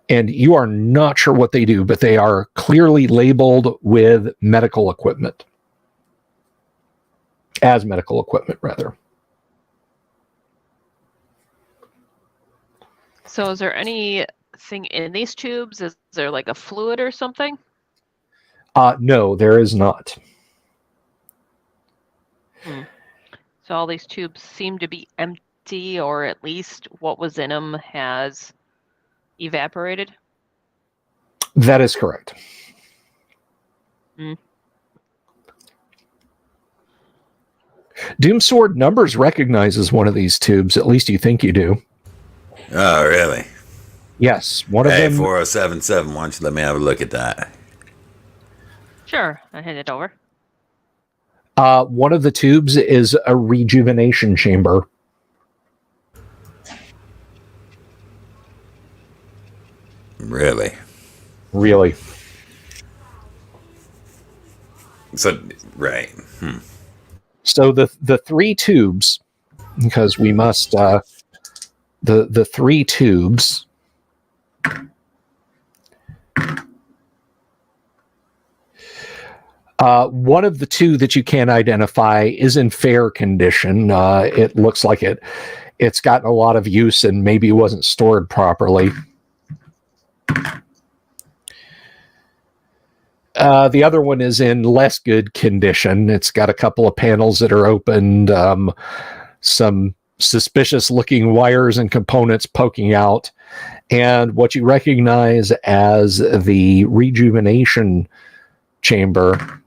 you are not sure what they do, but they are clearly labeled with medical equipment. As medical equipment, rather. So is there anything in these tubes? Is there like a fluid or something? No, there is not. So all these tubes seem to be empty, or at least what was in them has evaporated? That is correct. Doomsword Numbers recognizes one of these tubes. At least you think you do. Oh, really? Yes, one of Hey, them. 4077, why don't you let me have a look at that? Sure, I hand it over. One of the tubes is a rejuvenation chamber. Really? Really. So, right. So the 3 tubes, because we must the 3 tubes. One of the 2 that you can't identify is in fair condition. It looks like it's gotten a lot of use and maybe wasn't stored properly. The other one is in less good condition. It's got a couple of panels that are opened, some suspicious-looking wires and components poking out, and what you recognize as the rejuvenation chamber.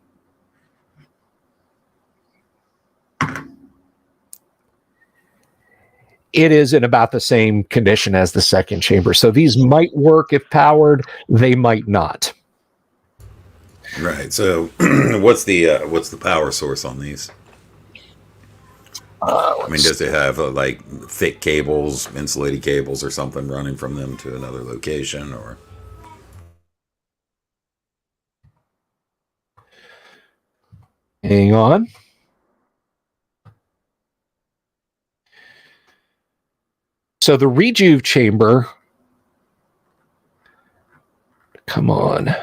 It is in about the same condition as the second chamber. So these might work if powered, they might not. Right. So, what's the power source on these? I mean, does it have like thick cables, insulated cables, or something running from them to another location, or? Hang on. So the rejuve chamber, come on.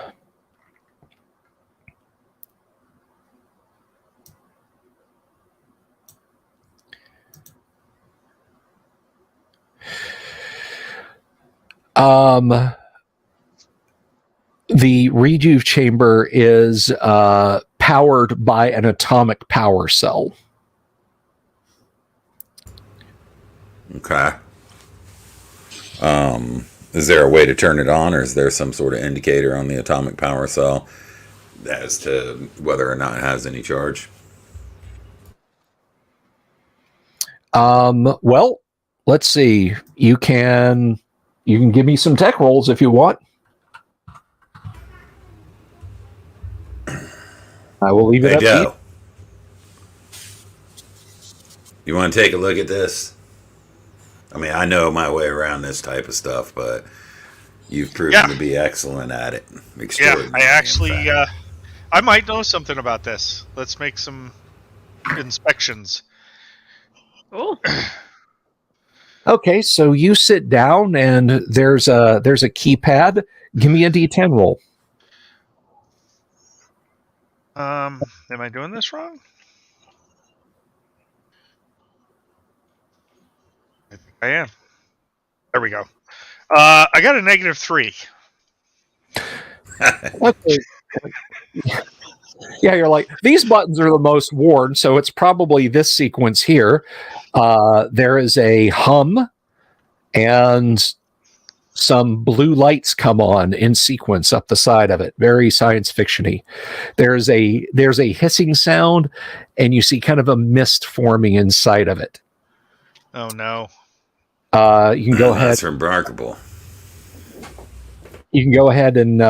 The rejuve chamber is powered by an atomic power cell. Okay. Is there a way to turn it on, or is there some sort of indicator on the atomic power cell as to whether or not it has any charge? Well, let's see. You can give me some tech rolls if you want. I will leave it up to you. You want to take a look at this? I mean, I know my way around this type of stuff, but you've proven to be excellent at it. Yeah, I actually, I might know something about this. Let's make some inspections. Oh. Okay, so you sit down, and there's a keypad. Give me a D10 roll. Am I doing this wrong? I think I am. There we go. I got a -3. Okay. Yeah, you're like, these buttons are the most worn, so it's probably this sequence here. There is a hum, and some blue lights come on in sequence up the side of it. Very science fiction-y. There's a hissing sound, and you see kind of a mist forming inside of it. Oh no. You can go ahead. That's remarkable. You can go ahead and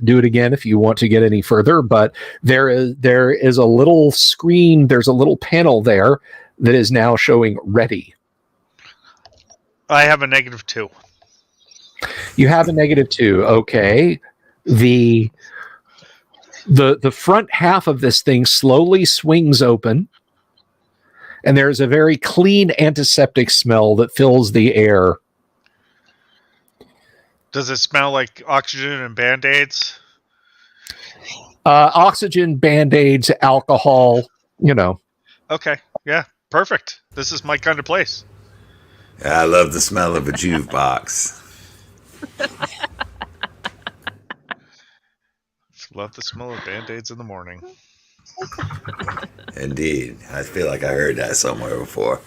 do it again if you want to get any further, but there is a little screen, there's a little panel there that is now showing ready. I have a -2. You have a -2. Okay. The front half of this thing slowly swings open, and there's a very clean antiseptic smell that fills the air. Does it smell like oxygen and Band-Aids? Oxygen, Band-Aids, alcohol, you know. Okay, yeah, perfect. This is my kind of place. I love the smell of a juve box. Love the smell of Band-Aids in the morning. Indeed. I feel like I heard that somewhere before.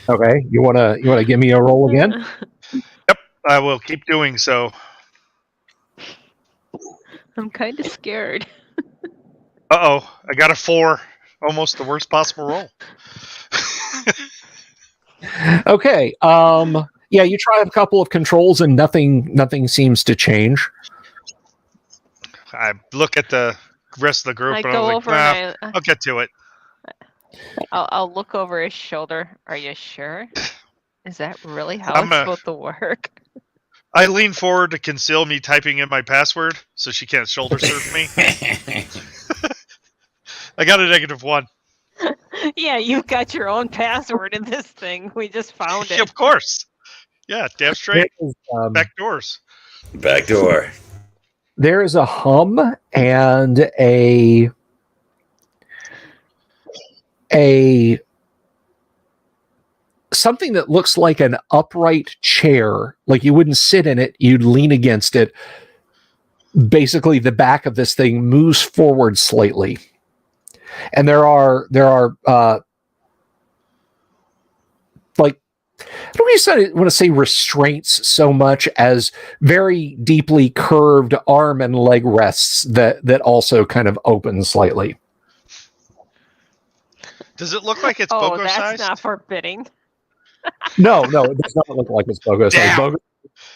Okay, you wanna give me a roll again? Yep, I will keep doing so. I'm kind of scared. Uh-oh, I got a 4. Almost the worst possible roll. Okay. Yeah, you try a couple of controls and nothing seems to change. I look at the rest of the group I and go I'm over like, and I'll get to it. I'll look over his shoulder. Are you sure? Is that really how it's supposed to work? I lean forward to conceal me typing in my password so she can't shoulder surf me. I got a -1. Yeah, you've got your own password in this thing. We just found it. Of course. Yeah, damn straight. Back doors. Back door. There is a hum and a something that looks like an upright chair. Like you wouldn't sit in it, you'd lean against it. basically the back of this thing moves forward slightly, and there are like, I don't want to say restraints so much as very deeply curved arm and leg rests that also kind of open slightly. Does it look like it's Oh, Bogo that's sized? not forbidding. No, it does not look like it's Bogo size. Damn. Bogo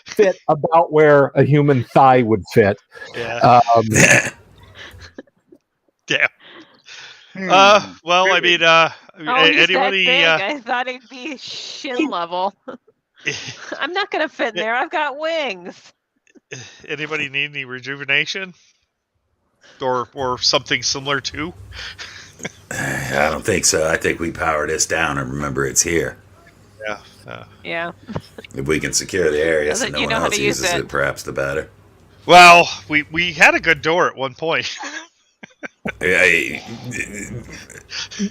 fit about where a human thigh would fit. Yeah. Hmm. Well, I mean, Oh, he's anybody? that big. I thought he'd be shin level. I'm not going to fit in there. I've got wings. Anybody need any rejuvenation, or something similar to? I don't think so. I think we power this down and remember it's here. Yeah. Yeah. If we can secure the area so Doesn't no you one know how else to use uses it? it, perhaps the better. Well, we had a good door at one point.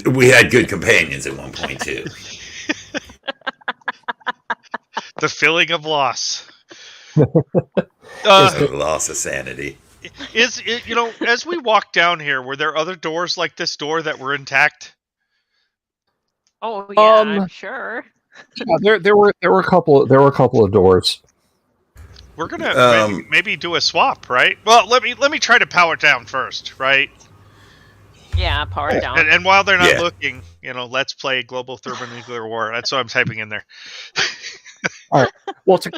We had good companions at one point too. The feeling of loss. The loss of sanity. Is it, as we walk down here, were there other doors like this door that were intact? Oh, yeah, I'm sure. Yeah, there were a couple of doors. We're gonna maybe do a swap, right? Well, let me try to power it down first, right? Yeah, power it down. And while they're not Yeah. looking, let's play global thermonuclear war. That's what I'm typing in there. All right. Well, to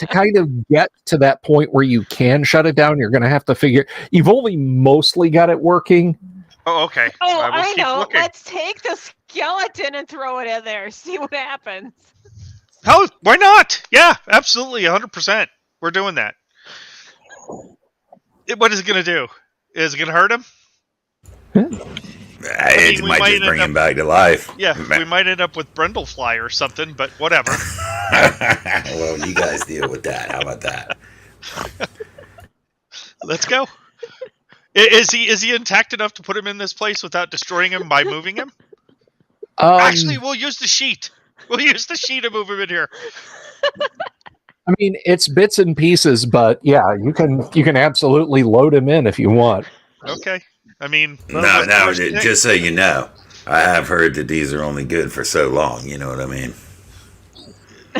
kind of get to that point where you can shut it down, you're going to have to figure. You've only mostly got it working. Oh, okay. Oh, will I keep know. looking. Let's take the skeleton and throw it in there. See what happens. How? Why not? Yeah, absolutely, 100%. We're doing that. What is it going to do? Is it going to hurt him? It we might might just bring end him back to life. Yeah, we might end up with Brindlefly or something, but whatever. Well, you guys deal with that. How about that? Let's go. Is he intact enough to put him in this place without destroying him by moving him? Actually, we'll use the sheet. We'll use the sheet to move him in here. I mean, it's bits and pieces, but yeah, you can absolutely load him in if you want. Okay. I mean, No, just so you know, I have heard that these are only good for so long. You know what I mean?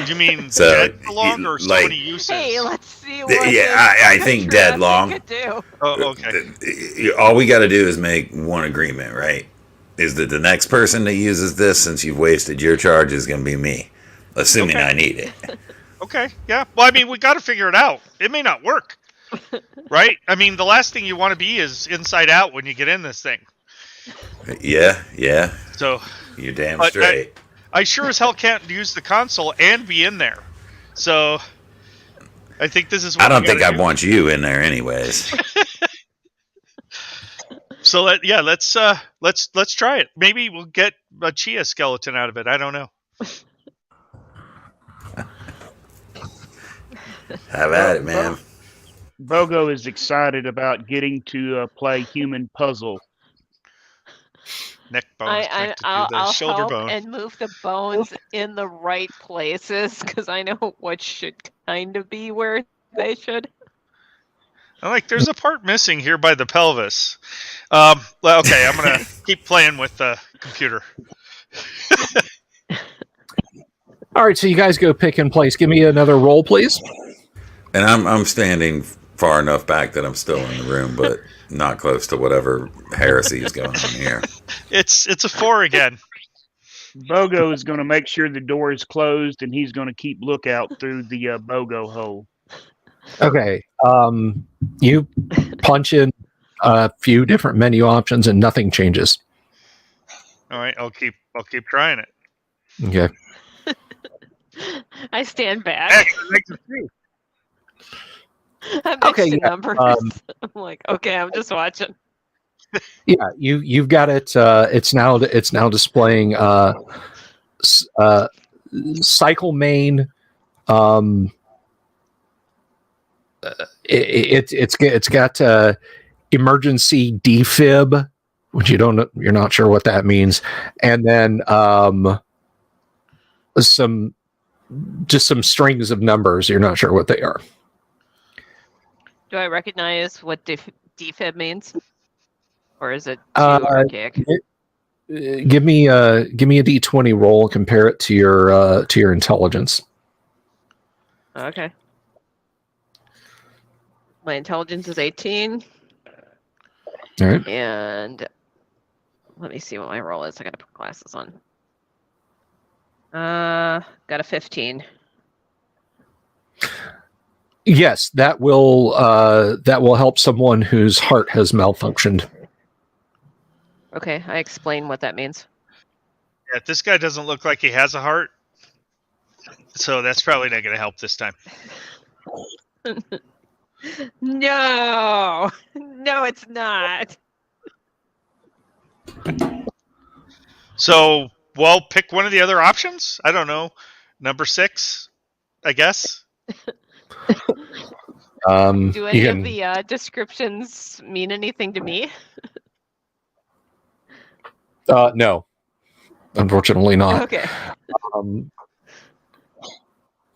You mean So, dead for long or so like- many uses? Hey, let's see what Yeah, I think this dead picture long. could do. Oh, okay. All we got to do is make one agreement, right? Is that the next person that uses this, since you've wasted your charge, is going to be me, assuming Okay. I need it. Okay, yeah. Well, I mean, we got to figure it out. It may not work, right? I mean, the last thing you want to be is inside out when you get in this thing. Yeah, So you're damn But straight. I sure as hell can't use the console and be in there. So I think this is what I don't we think gotta I'd do. want you in there anyways. So let's try it. Maybe we'll get a Chia skeleton out of it. I don't know. Have at it, man. Bogo is excited about getting to play human puzzle. Neck bone is connected to the I'll shoulder help bone. and move the bones in the right places because I know what should kind of be where they should. I'm like, there's a part missing here by the pelvis. Well, okay, I'm gonna keep playing with the computer. All right, so you guys go pick and place. Give me another roll, please. And I'm standing far enough back that I'm still in the room, but not close to whatever heresy is going on here. It's a 4 again. Bogo is going to make sure the door is closed, and he's going to keep lookout through the Bogo hole. Okay. You punch in a few different menu options and nothing changes. All right, I'll keep trying it. Okay. I stand back. Hey, makes it 3. I'm Okay, mixing yeah, numbers. I'm like, okay, I'm just watching. Yeah, you've got it. It's now displaying cycle main. It's got emergency defib, which you're not sure what that means, and then some strings of numbers. You're not sure what they are. Do I recognize what defib means? Or is it too archaic? Give me a D20 roll and compare it to your intelligence. Okay. My intelligence is 18. All right. And let me see what my roll is. I gotta put glasses on. Got a 15. Yes, that will help someone whose heart has malfunctioned. Okay, I explain what that means. Yeah, this guy doesn't look like he has a heart, so that's probably not going to help this time. No, it's not. So, well, pick one of the other options. I don't know. Number 6, I guess. Do any of the descriptions mean anything to me? No, unfortunately not. Okay.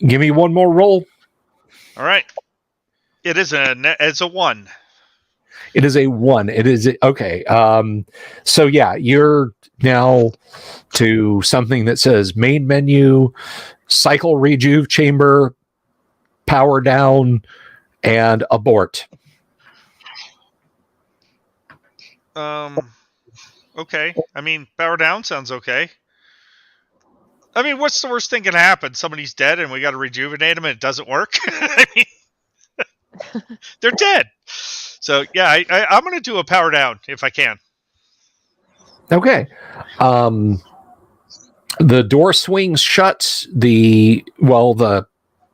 Give me one more roll. All right. It's a 1. It is a 1. It is okay. So yeah, you're now to something that says main menu, cycle rejuve chamber, power down, and abort. Okay. I mean, power down sounds okay. I mean, what's the worst thing can happen? Somebody's dead and we got to rejuvenate them and it doesn't work? I mean, they're dead. So, yeah, I'm going to do a power down if I can. Okay. The door swings shut. The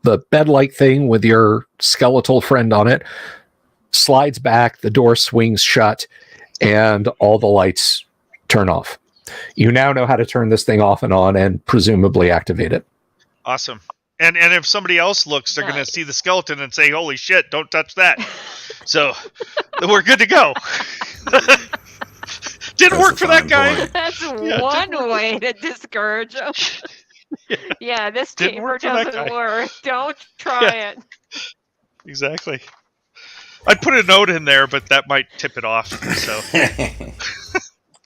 bed-like thing with your skeletal friend on it slides back. The door swings shut, and all the lights turn off. You now know how to turn this thing off and on, and presumably activate it. Awesome. And if somebody else looks, they're going to see the skeleton and say, "Holy shit! Don't touch that." So we're good to go. Didn't work for that guy. Point. That's one way to discourage them. Yeah, this chamber doesn't work. Don't try it. Exactly. I'd put a note in there, but that might tip it off. So.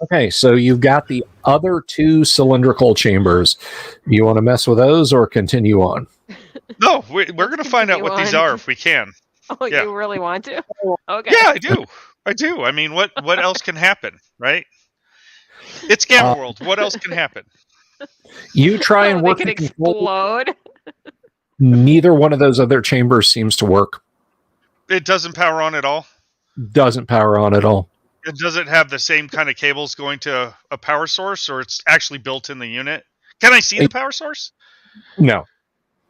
Okay, so you've got the other 2 cylindrical chambers. You want to mess with those or continue on? No, we're going to find out what these are if we can. Oh, yeah. You really want to? Okay. Yeah, I do. I mean, what else can happen, right? It's Gamma World. What else can happen? You try and work they can explode. Neither one of those other chambers seems to work. It doesn't power on at all? Doesn't power on at all. It doesn't have the same kind of cables going to a power source, or it's actually built in the unit? Can I see the power source? No.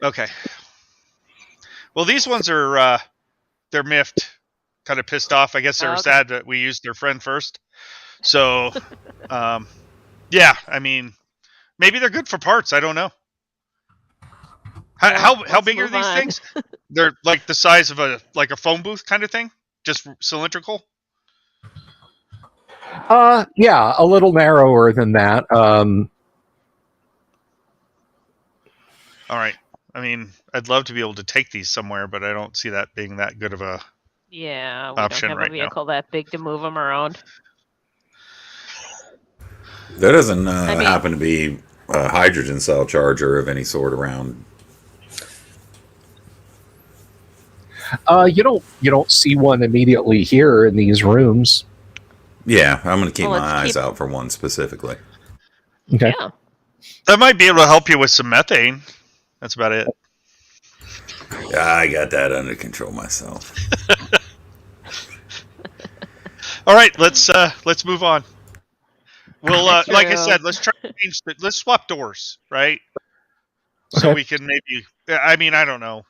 Okay. Well, these ones are, they're miffed, kind of pissed off. I guess they were sad that we used their friend first. So, yeah, I mean, maybe they're good for parts. I don't know. How big are these things? They're like the size of a phone booth kind of thing? Just cylindrical? Yeah, a little narrower than that. All right. I mean, I'd love to be able to take these somewhere, but I don't see that being that good of a option we don't have a vehicle that big to move them around. There doesn't happen to be a hydrogen cell charger of any sort around. You don't see one immediately here in these rooms. Yeah, I'm going to keep my eyes out for one specifically. Okay. Yeah. That might be able to help you with some methane. That's about it. Yeah, I got that under control myself. All right, let's move on. We'll like I said, let's try to change let's swap doors, right? So we can maybe. I mean, I don't know.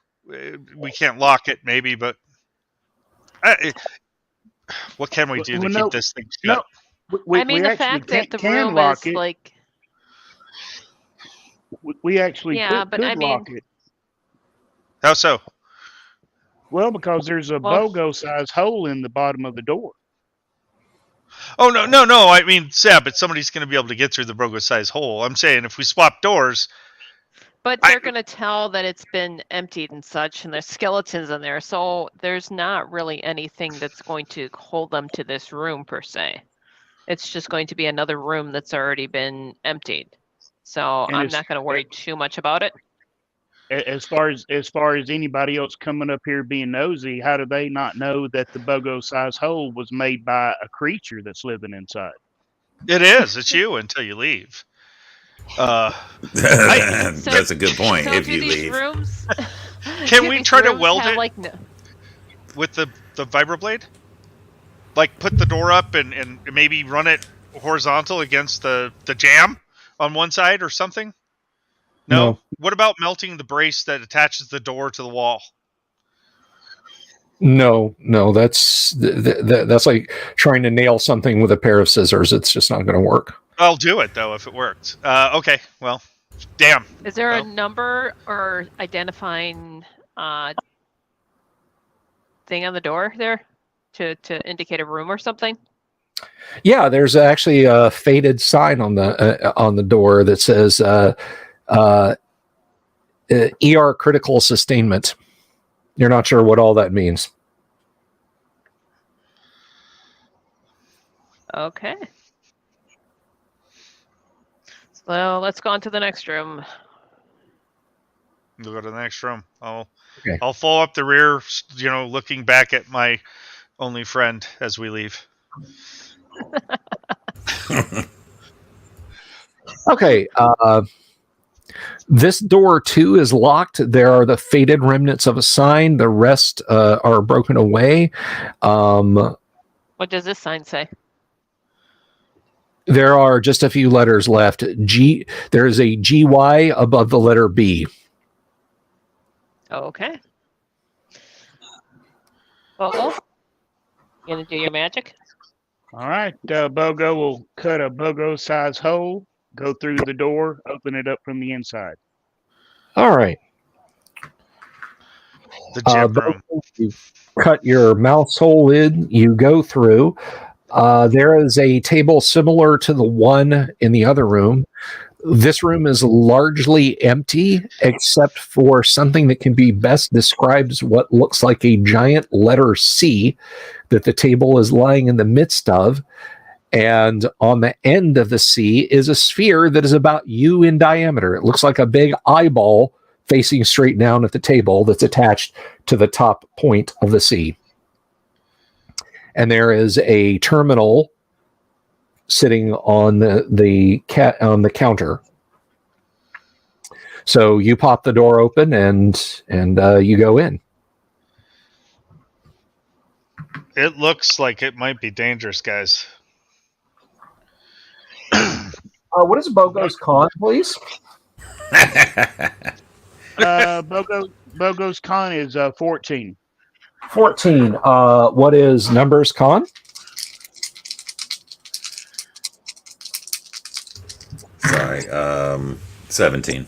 We can't lock it, maybe, but what can we do to keep this thing shut? No, the fact that the room is like. We actually could lock it. How so? Well, because there's a BOGO-sized hole in the bottom of the door. Oh, no. I mean, but somebody's going to be able to get through the BOGO-sized hole. I'm saying if we swap doors, But they're going to tell that it's been emptied and such, and there's skeletons in there. So there's not really anything that's going to hold them to this room per se. It's just going to be another room that's already been emptied. So And I'm it's- not going to worry too much about it. As far as anybody else coming up here being nosy, how do they not know that the BOGO-sized hole was made by a creature that's living inside? It is. It's you until you leave. That's a good point. So If do you these leave, rooms, Can do we these try to rooms weld have, it? like, with the vibroblade? Like put the door up and maybe run it horizontal against the jam on one side or something? No? What about melting the brace that attaches the door to the wall? No, that's like trying to nail something with a pair of scissors. It's just not going to work. I'll do it though if it works. Okay, well, damn. Is there Well. a number or identifying thing on the door there to indicate a room or something? Yeah, there's actually a faded sign on the door that says ER critical sustainment. You're not sure what all that means. Okay. Well, let's go on to the next room. We'll go to the next room. Okay. I'll follow up the rear, looking back at my only friend as we leave. Okay. This door too is locked. There are the faded remnants of a sign. The rest are broken away. What does this sign say? There are just a few letters left. There is a GY above the letter B. Okay. Bogo, you gonna do your magic? All right, BOGO will cut a BOGO-sized hole, go through the door, open it up from the inside. All right. The gym room. You cut your mouse hole in. You go through. There is a table similar to the one in the other room. This room is largely empty, except for something that can be best described as what looks like a giant letter C that the table is lying in the midst of. And on the end of the C is a sphere that is about U in diameter. It looks like a big eyeball facing straight down at the table that's attached to the top point of the C. And there is a terminal sitting on the counter. So you pop the door open and you go in. It looks like it might be dangerous, guys. What is Bogo's con, please? BOGO's con is 14. 14. What is numbers con? Sorry, 17.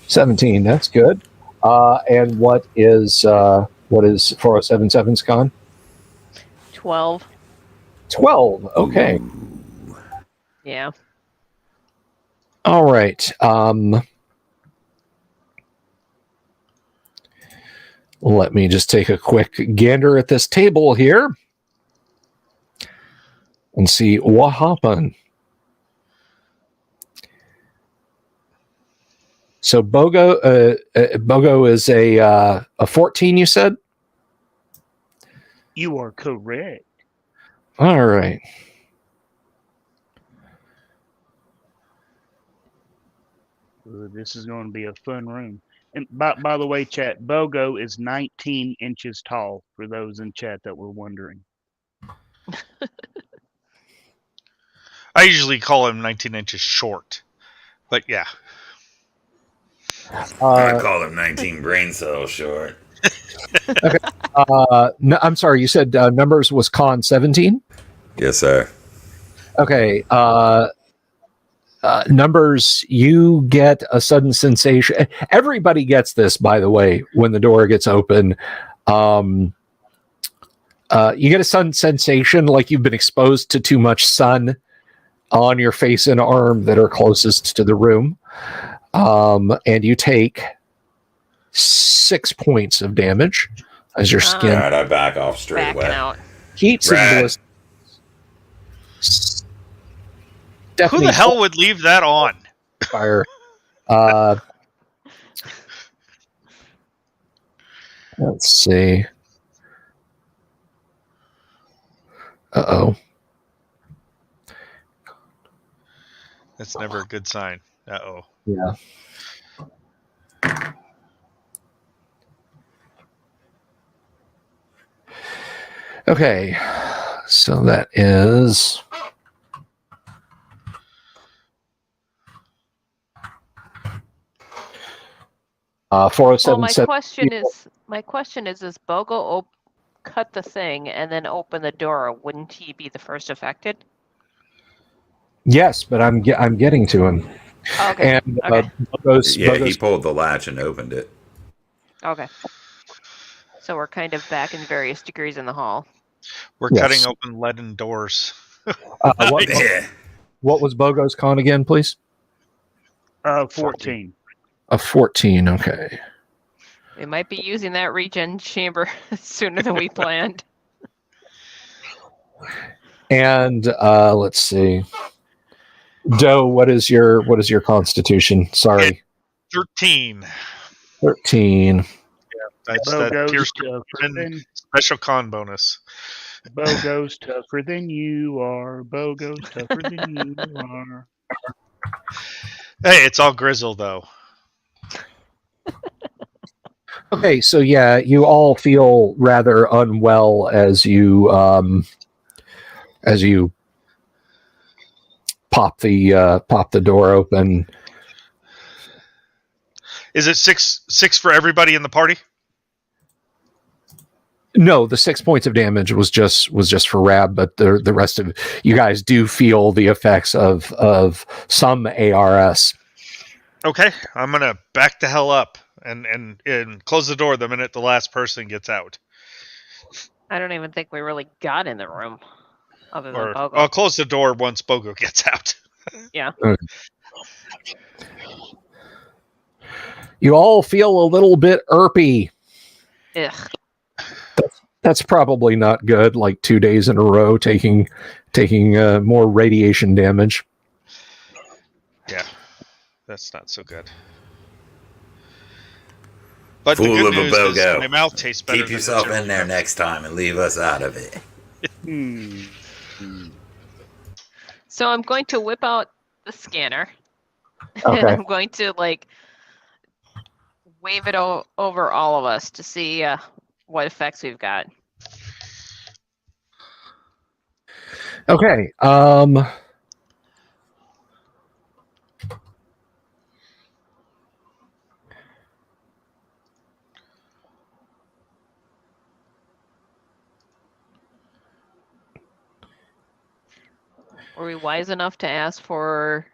17. That's good. And what is 4077's con? 12. 12. Okay. Yeah. All right. Let me just take a quick gander at this table here and see what happened. So Bogo is a 14, you said? You are correct. All right. Ooh, this is going to be a fun room. And by the way, chat, BOGO is 19 inches tall, for those in chat that were wondering. I usually call him 19 inches short. But yeah. I call him 19 brain cells short. No, I'm sorry, you said numbers was con 17? Yes, sir. Okay. Numbers, you get a sudden sensation. Everybody gets this, by the way, when the door gets open. You get a sudden sensation like you've been exposed to too much sun on your face and arm that are closest to the room. And you take 6 points of damage as your All skin right, I back off straight Backing away. out. heats and Rad. blisters. Who Deafening the hell would leave that on? fire. Let's see. Uh-oh. That's never a good sign. Uh-oh. Yeah. Okay. So that is... Well, 407. my question is Bogo cut the thing and then open the door? Wouldn't he be the first affected? Yes, but I'm getting to him. Okay. And Okay. He pulled the latch and opened it. Okay. So we're kind of back in various degrees in the hall. We're Yes. cutting open leaden doors. What was Bogo's con again, please? 14. A 14. Okay. We might be using that regen chamber sooner than we planned. And let's see. Doe, what is your constitution? Sorry. 13. 13. That's Bo that goes pierce tougher than, special con bonus. Bo goes tougher than you are. Bo goes tougher than you are. Hey, it's all grizzle though. Okay, so yeah, you all feel rather unwell as you pop the door open. Is it six for everybody in the party? No, the 6 points of damage was just for Rab, but the rest of you guys do feel the effects of some ARS. Okay, I'm gonna back the hell up and close the door the minute the last person gets out. I don't even think we really got in the room, other than Or Bogo. I'll close the door once Bogo gets out. Yeah. You all feel a little bit irpy. Ugh. That's probably not good. Like 2 days in a row, taking more radiation damage. Yeah, that's not so good. But Fool the good of a news is Bogo. my mouth tastes better. Keep than yourself it in there next time and leave us out of it. So I'm going to whip out the scanner. Okay. And I'm going to wave it over all of us to see what effects we've got. Okay. Were we wise enough to ask for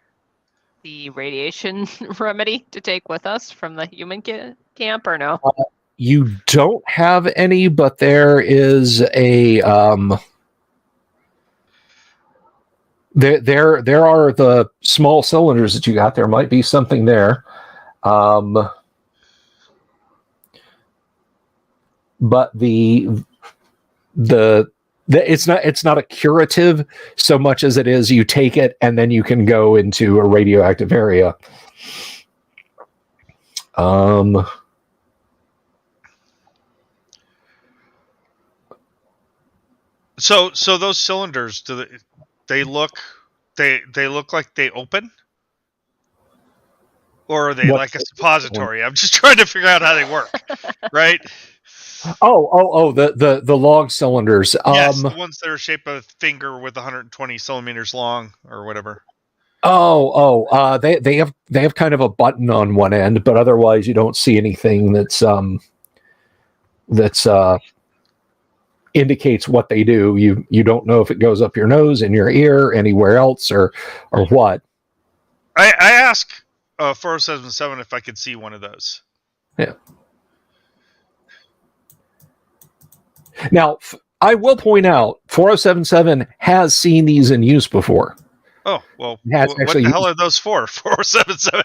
the radiation remedy to take with us from the human camp or no? You don't have any, but there is a there are the small cylinders that you got. There might be something there. But it's not a curative so much as it is you take it and then you can go into a radioactive area. So those cylinders, they look like they open? Or are they What- like a suppository? I'm just trying to figure out how they work. Right? The log cylinders. Yes, the ones that are shaped of a finger with 120 centimeters long or whatever. They have kind of a button on one end, but otherwise you don't see anything that's indicates what they do. You don't know if it goes up your nose, in your ear, anywhere else, or what. I asked 4077 if I could see one of those. Yeah. Now, I will point out, 4077 has seen these in use before. Oh, well, It has what actually the hell are those for? 4077?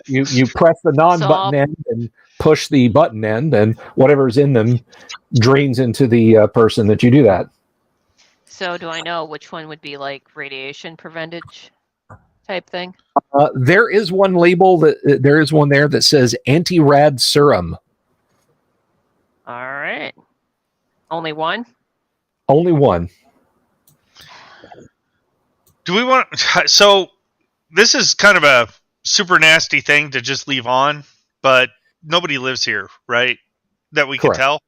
You press the non-button end and push the button end, and whatever's in them drains into the person that you do that. So do I know which one would be like radiation preventage type thing? There is one label there is one there that says anti-rad serum. All right. Only one? Only one. Do we want? So this is kind of a super nasty thing to just leave on, but nobody lives here, right? That we can Correct. tell.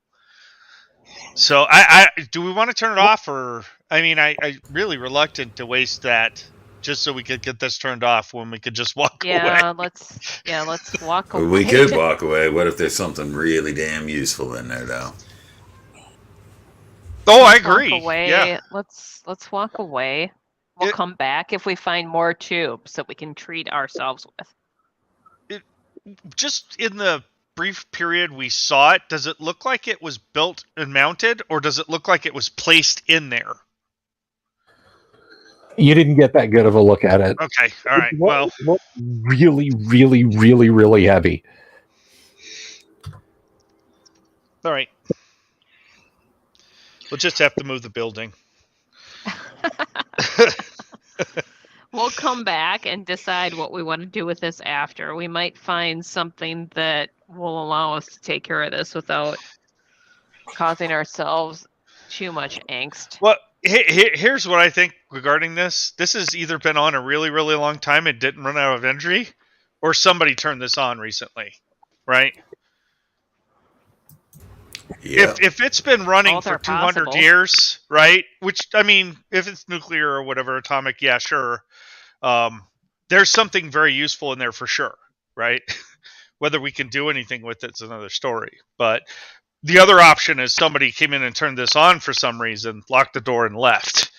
So I do we want to turn it off, or I mean, I really reluctant to waste that just so we could get this turned off when we could just walk away. Let's walk away. We could walk away. What if there's something really damn useful in there, though? Oh, I Let's walk agree. away. Yeah. Let's walk away. We'll come back if we find more tubes that we can treat ourselves with. Just in the brief period we saw it, does it look like it was built and mounted, or does it look like it was placed in there? You didn't get that good of a look at it. Okay, all right. Well, It looked really, really, really, really heavy. all right. We'll just have to move the building. We'll come back and decide what we want to do with this after. We might find something that will allow us to take care of this without causing ourselves too much angst. Well, here's what I think regarding this. This has either been on a really, really long time and didn't run out of energy, or somebody turned this on recently, right? Yeah. If it's been running Both for are 200 possible. years, right? Which, I mean, if it's nuclear or whatever, atomic, yeah, sure. There's something very useful in there for sure, right? Whether we can do anything with it's another story. But the other option is somebody came in and turned this on for some reason, locked the door, and left.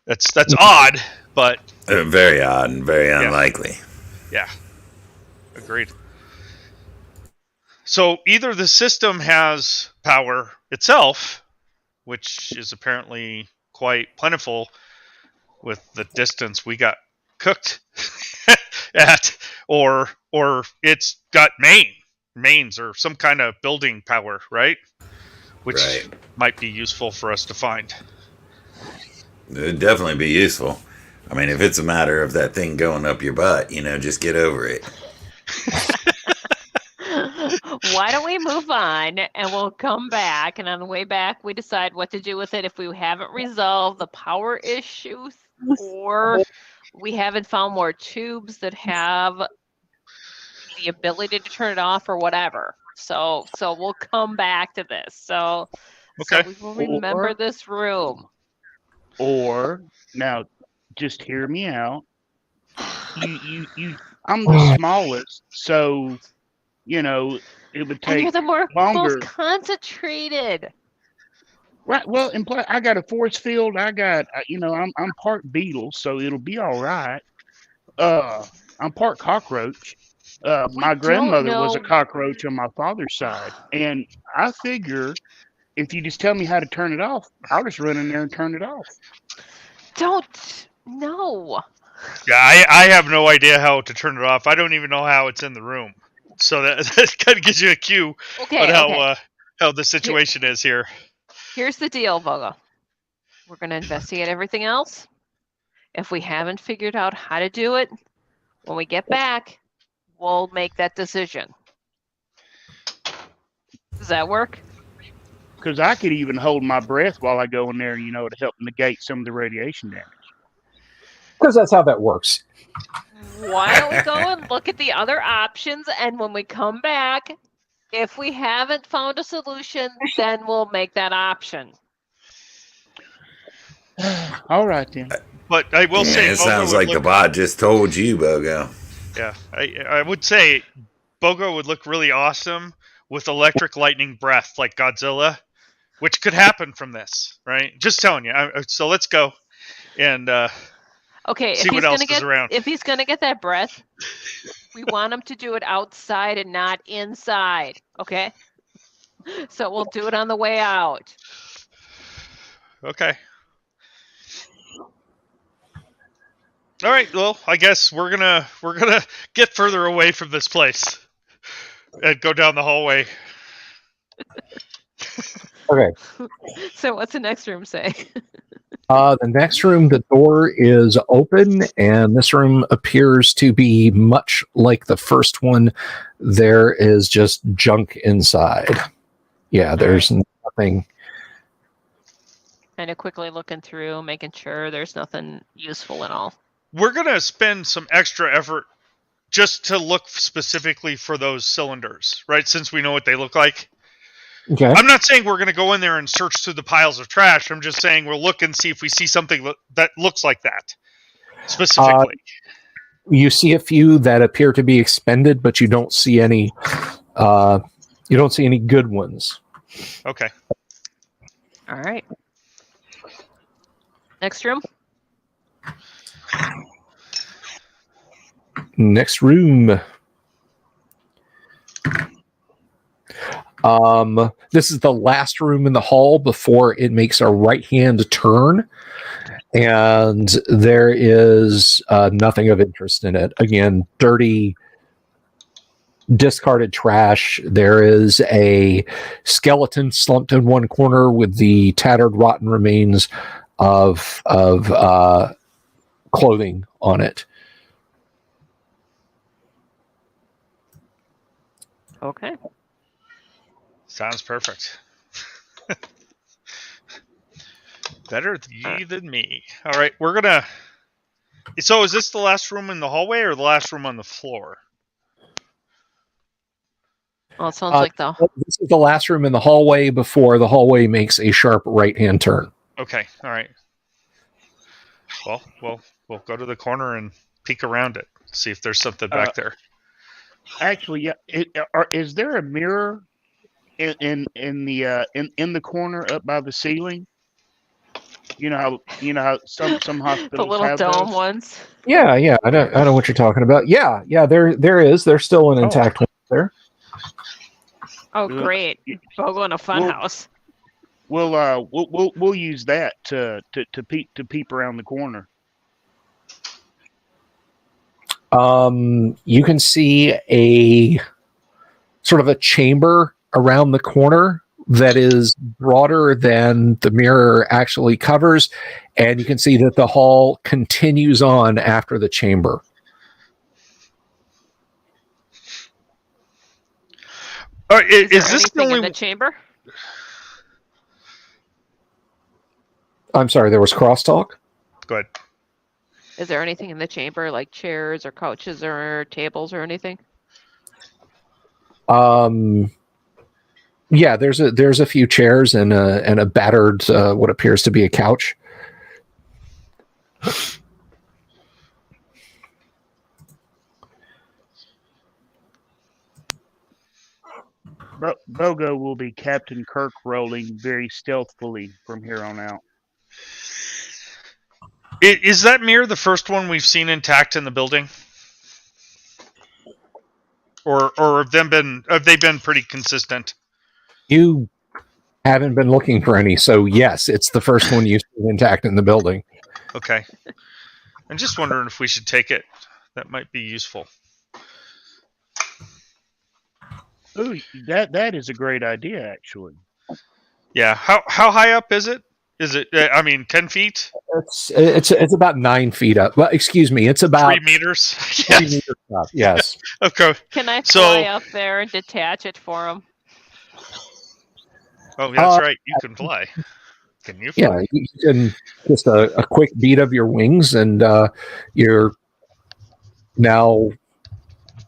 That's odd, but Very odd and very unlikely. yeah, agreed. So either the system has power itself, which is apparently quite plentiful with the distance we got cooked at, or it's got mains or some kind of building power, right? Which might be useful for us to find. It'd definitely be useful. I mean, if it's a matter of that thing going up your butt, just get over it. Why don't we move on and we'll come back, and on the way back we decide what to do with it if we haven't resolved the power issues or we haven't found more tubes that have the ability to turn it off or whatever. So we'll come back to this. So we will remember this room. Or now, just hear me out. You I'm the smallest, so it would take And you're the longer. most concentrated. Right. Well, and plus, I got a force field. I got, I'm part beetle, so it'll be all right. I'm part cockroach. My grandmother was a cockroach on my father's side, and I figure if you just tell me how to turn it off, I'll just run in there and turn it off. No. Yeah, I have no idea how to turn it off. I don't even know how it's in the room. So that kind of gives you a cue on how the situation is here. Here's the deal, Voga. We're going to investigate everything else. If we haven't figured out how to do it, when we get back, we'll make that decision. Does that work? Because I could even hold my breath while I go in there, to help negate some of the radiation damage. Because that's how that works. Why don't we go and look at the other options, and when we come back, if we haven't found a solution, then we'll make that option. All right, then. But I will say... It sounds like the bot just told you, Bogo. Yeah, I would say Bogo would look really awesome with electric lightning breath like Godzilla, which could happen from this, right? Just telling you. So let's go and... Okay, see what else is around. If he's gonna get that breath, we want him to do it outside and not inside. Okay, so we'll do it on the way out. Okay. All right. Well, I guess we're gonna get further away from this place and go down the hallway. Okay. So what's the next room say? The next room, the door is open, and this room appears to be much like the first one. There is just junk inside. Yeah, there's nothing. Kind of quickly looking through, making sure there's nothing useful at all. We're gonna spend some extra effort just to look specifically for those cylinders, right? Since we know what they look like. Okay. I'm not saying we're going to go in there and search through the piles of trash. I'm just saying we'll look and see if we see something that looks like that specifically. You see a few that appear to be expended, but you don't see any. You don't see any good ones. Okay. All right. Next room. Next room. This is the last room in the hall before it makes a right-hand turn, and there is nothing of interest in it. Again, dirty, discarded trash. There is a skeleton slumped in one corner with the tattered, rotten remains of clothing on it. Okay. Sounds perfect. Better ye than me. All right, we're gonna. So, is this the last room in the hallway or the last room on the floor? Well, it sounds like the. This is the last room in the hallway before the hallway makes a sharp right-hand turn. Okay. All right. Well, we'll go to the corner and peek around it, see if there's something back there. Actually, yeah. Is there a mirror in the corner up by the ceiling? You know how some hospitals The little have dome those? ones. Yeah. I know what you're talking about. Yeah. There is. There's still an intact one there. Oh, great! Bogo in a funhouse. We'll use that to peep around the corner. You can see a sort of a chamber around the corner that is broader than the mirror actually covers, and you can see that the hall continues on after the chamber. Is there this the anything only in the chamber? I'm sorry, there was crosstalk? Go ahead. Is there anything in the chamber, like chairs or couches or tables or anything? Yeah, there's a few chairs and a battered what appears to be a couch. Bogo will be Captain Kirk rolling very stealthily from here on out. Is that mirror the first one we've seen intact in the building? Or have they been pretty consistent? You haven't been looking for any, so yes, it's the first one you've seen intact in the building. Okay. I'm just wondering if we should take it. That might be useful. Ooh, that is a great idea, actually. Yeah. How high up is it? Is it? 10 feet? It's about 9 feet up. Well, excuse me, it's about 3 meters. 3 meters up. Yes. Okay. Can I fly up there and detach it for him? Oh, that's right. You can fly. Can you fly? Yeah, you can just a quick beat of your wings, and you're now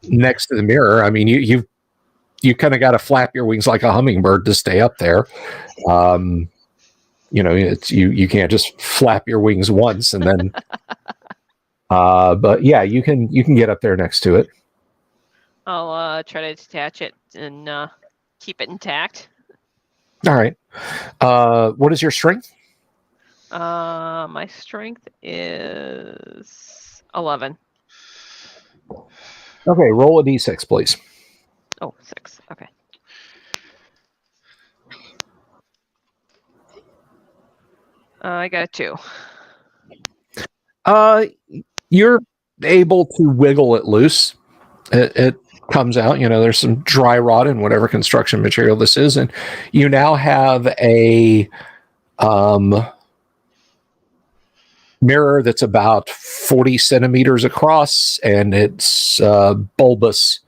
next to the mirror. I mean, you kind of got to flap your wings like a hummingbird to stay up there. It's you can't just flap your wings once and then. But yeah, you can get up there next to it. I'll try to detach it and keep it intact. All right. What is your strength? My strength is 11. Okay, roll a d6, please. Oh, 6. Okay. I got a 2. You're able to wiggle it loose. It comes out. There's some dry rot in whatever construction material this is, and you now have a mirror that's about 40 centimeters across, and it's bulbous.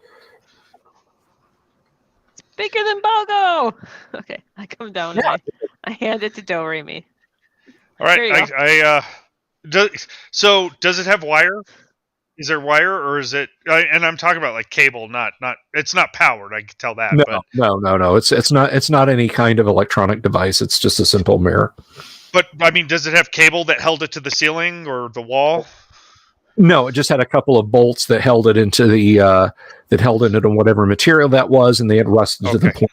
Bigger than Bogo. Okay, I come down and I hand it to Doremi. All right, so does it have wire? Is there wire, or is it? And I'm talking about like cable, not. It's not powered. I can tell that. No. It's not any kind of electronic device. It's just a simple mirror. But I mean, does it have cable that held it to the ceiling or the wall? No, it just had a couple of bolts that held it into whatever material that was, and they had rusted to the point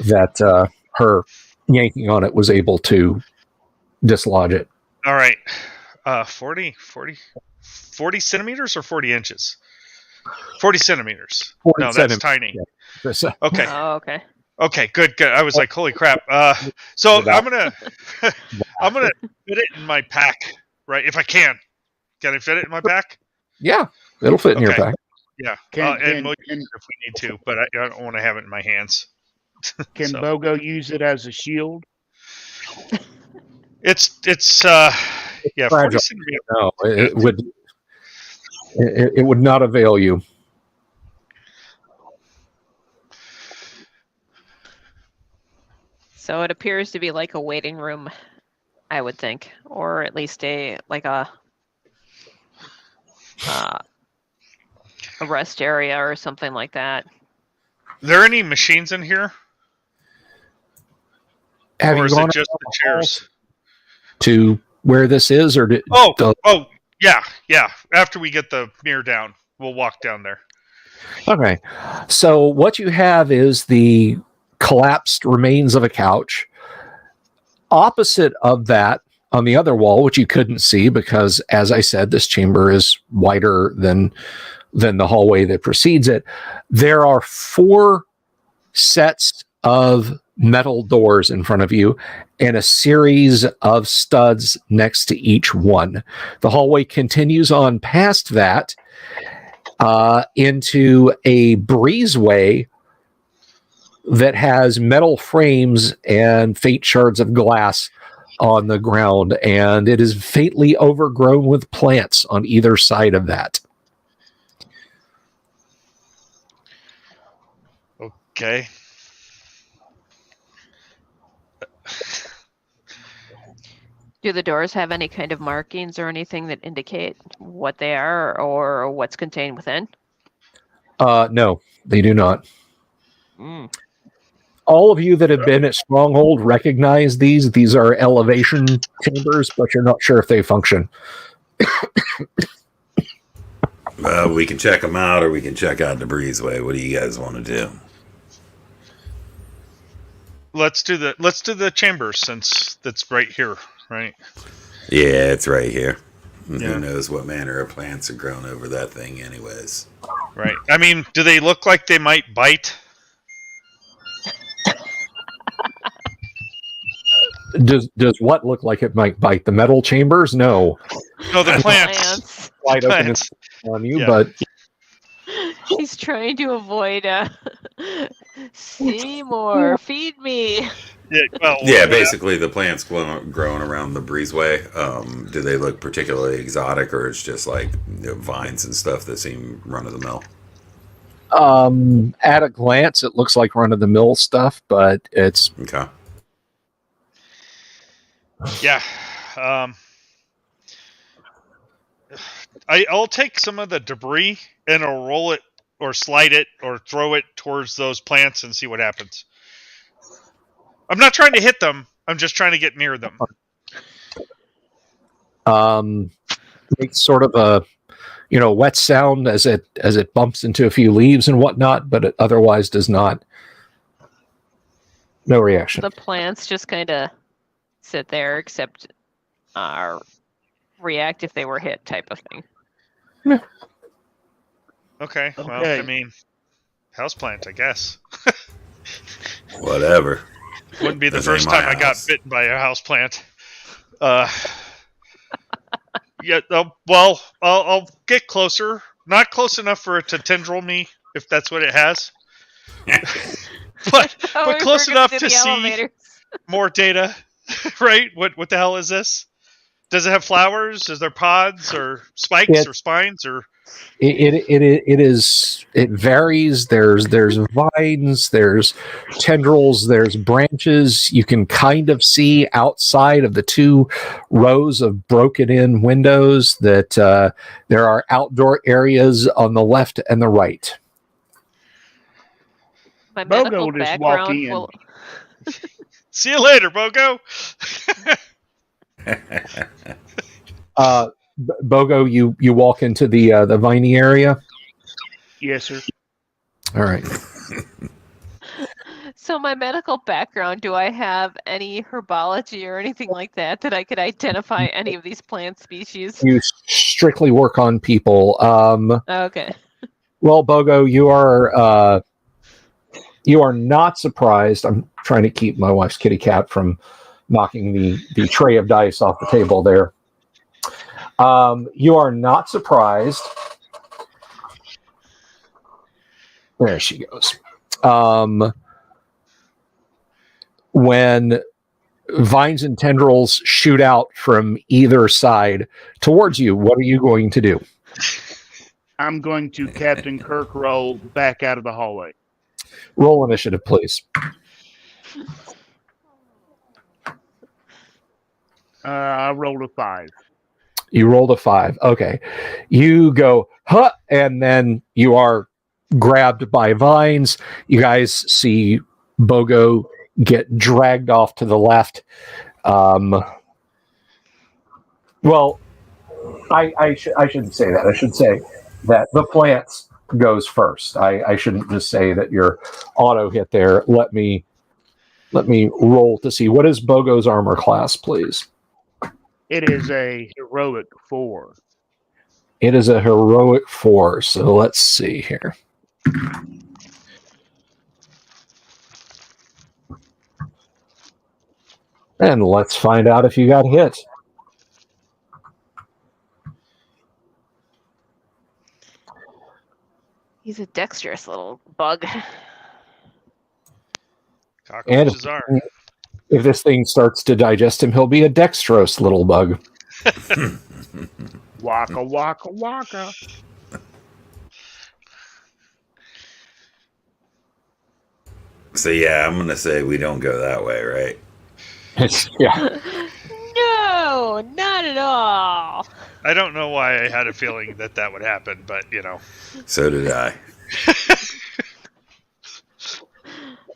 that her yanking on it was able to dislodge it. All right, 40 centimeters or 40 inches? 40 centimeters. 40 no, that's tiny. Yeah. Okay. Oh, okay. Okay, good. I was like, holy crap. So I'm gonna fit it in my pack, right? If I can. Can I fit it in my pack? Yeah, it'll fit in your pack. Yeah, and we'll use it if we need to, but I don't want to have it in my hands. Can Bogo use it as a shield? It's 40 centimeters. No, it would not avail you. So it appears to be like a waiting room, I would think, or at least a rest area or something like that. Are there any machines in here? Or is it just the chairs? To where this is, or yeah. After we get the mirror down, we'll walk down there. Okay. So what you have is the collapsed remains of a couch. Opposite of that, on the other wall, which you couldn't see because, as I said, this chamber is wider than the hallway that precedes it, there are 4 sets of metal doors in front of you and a series of studs next to each one. The hallway continues on past that into a breezeway that has metal frames and faint shards of glass on the ground, and it is faintly overgrown with plants on either side of that. Okay. Do the doors have any kind of markings or anything that indicate what they are or what's contained within? No, they do not. Mm. All of you that have been at Stronghold recognize these. These are elevation chambers, but you're not sure if they function. We can check them out, or we can check out the breezeway. What do you guys want to do? Let's do the chambers, since that's right here, right? Yeah, it's right here. Yeah. Who knows what manner of plants are grown over that thing anyways. Right. I mean, do they look like they might bite? Does what look like it might bite? The metal chambers? No. No, the plants. Wide open on you, but he's trying to avoid Seymour, feed me. Yeah, basically the plants growing around the breezeway. Do they look particularly exotic, or it's just like vines and stuff that seem run of the mill? At a glance, it looks like run of the mill stuff, but it's okay. Yeah. I'll take some of the debris and I'll roll it or slide it or throw it towards those plants and see what happens. I'm not trying to hit them. I'm just trying to get near them. Makes sort of a wet sound as it bumps into a few leaves and whatnot, but it otherwise does not. No reaction. The plants just kind of sit there, except react if they were hit, type of thing. Yeah. Okay. Well, I mean, houseplant, I guess. Whatever. Wouldn't be the first time I got bitten by a houseplant. Yeah. Well, I'll get closer. Not close enough for it to tendril me, if that's what it has. but close enough to see more data. Right? What the hell is this? Does it have flowers? Is there pods or spikes or spines or? It varies. There's vines, there's tendrils, there's branches. You can kind of see outside of the 2 rows of broken in windows that there are outdoor areas on the left and the right. My Bogo medical will just walk background in. will. See you later, Bogo. Bogo, you walk into the viney area. Yes, sir. All right. So my medical background, do I have any herbology or anything like that I could identify any of these plant species? You strictly work on people. Okay. Well, Bogo, you are not surprised. I'm trying to keep my wife's kitty cat from knocking the tray of dice off the table there. You are not surprised. There she goes. When vines and tendrils shoot out from either side towards you, what are you going to do? I'm going to Captain Kirk roll back out of the hallway. Roll initiative, please. I rolled a 5. You rolled a 5. Okay. You go, huh, and then you are grabbed by vines. You guys see Bogo get dragged off to the left. Well, I shouldn't say that. I should say that the plants goes first. I shouldn't just say that your auto hit there. Let me roll to see. What is Bogo's armor class, please? It is a heroic 4. It is a heroic 4. So let's see here. And let's find out if you got hit. He's a dexterous little bug. Cockroaches are. If this thing starts to digest him, he'll be a dexterous little bug. Waka, waka, waka. So yeah, I'm gonna say we don't go that way, right? Yeah. No, not at all. I don't know why I had a feeling that would happen, but you know. So did I.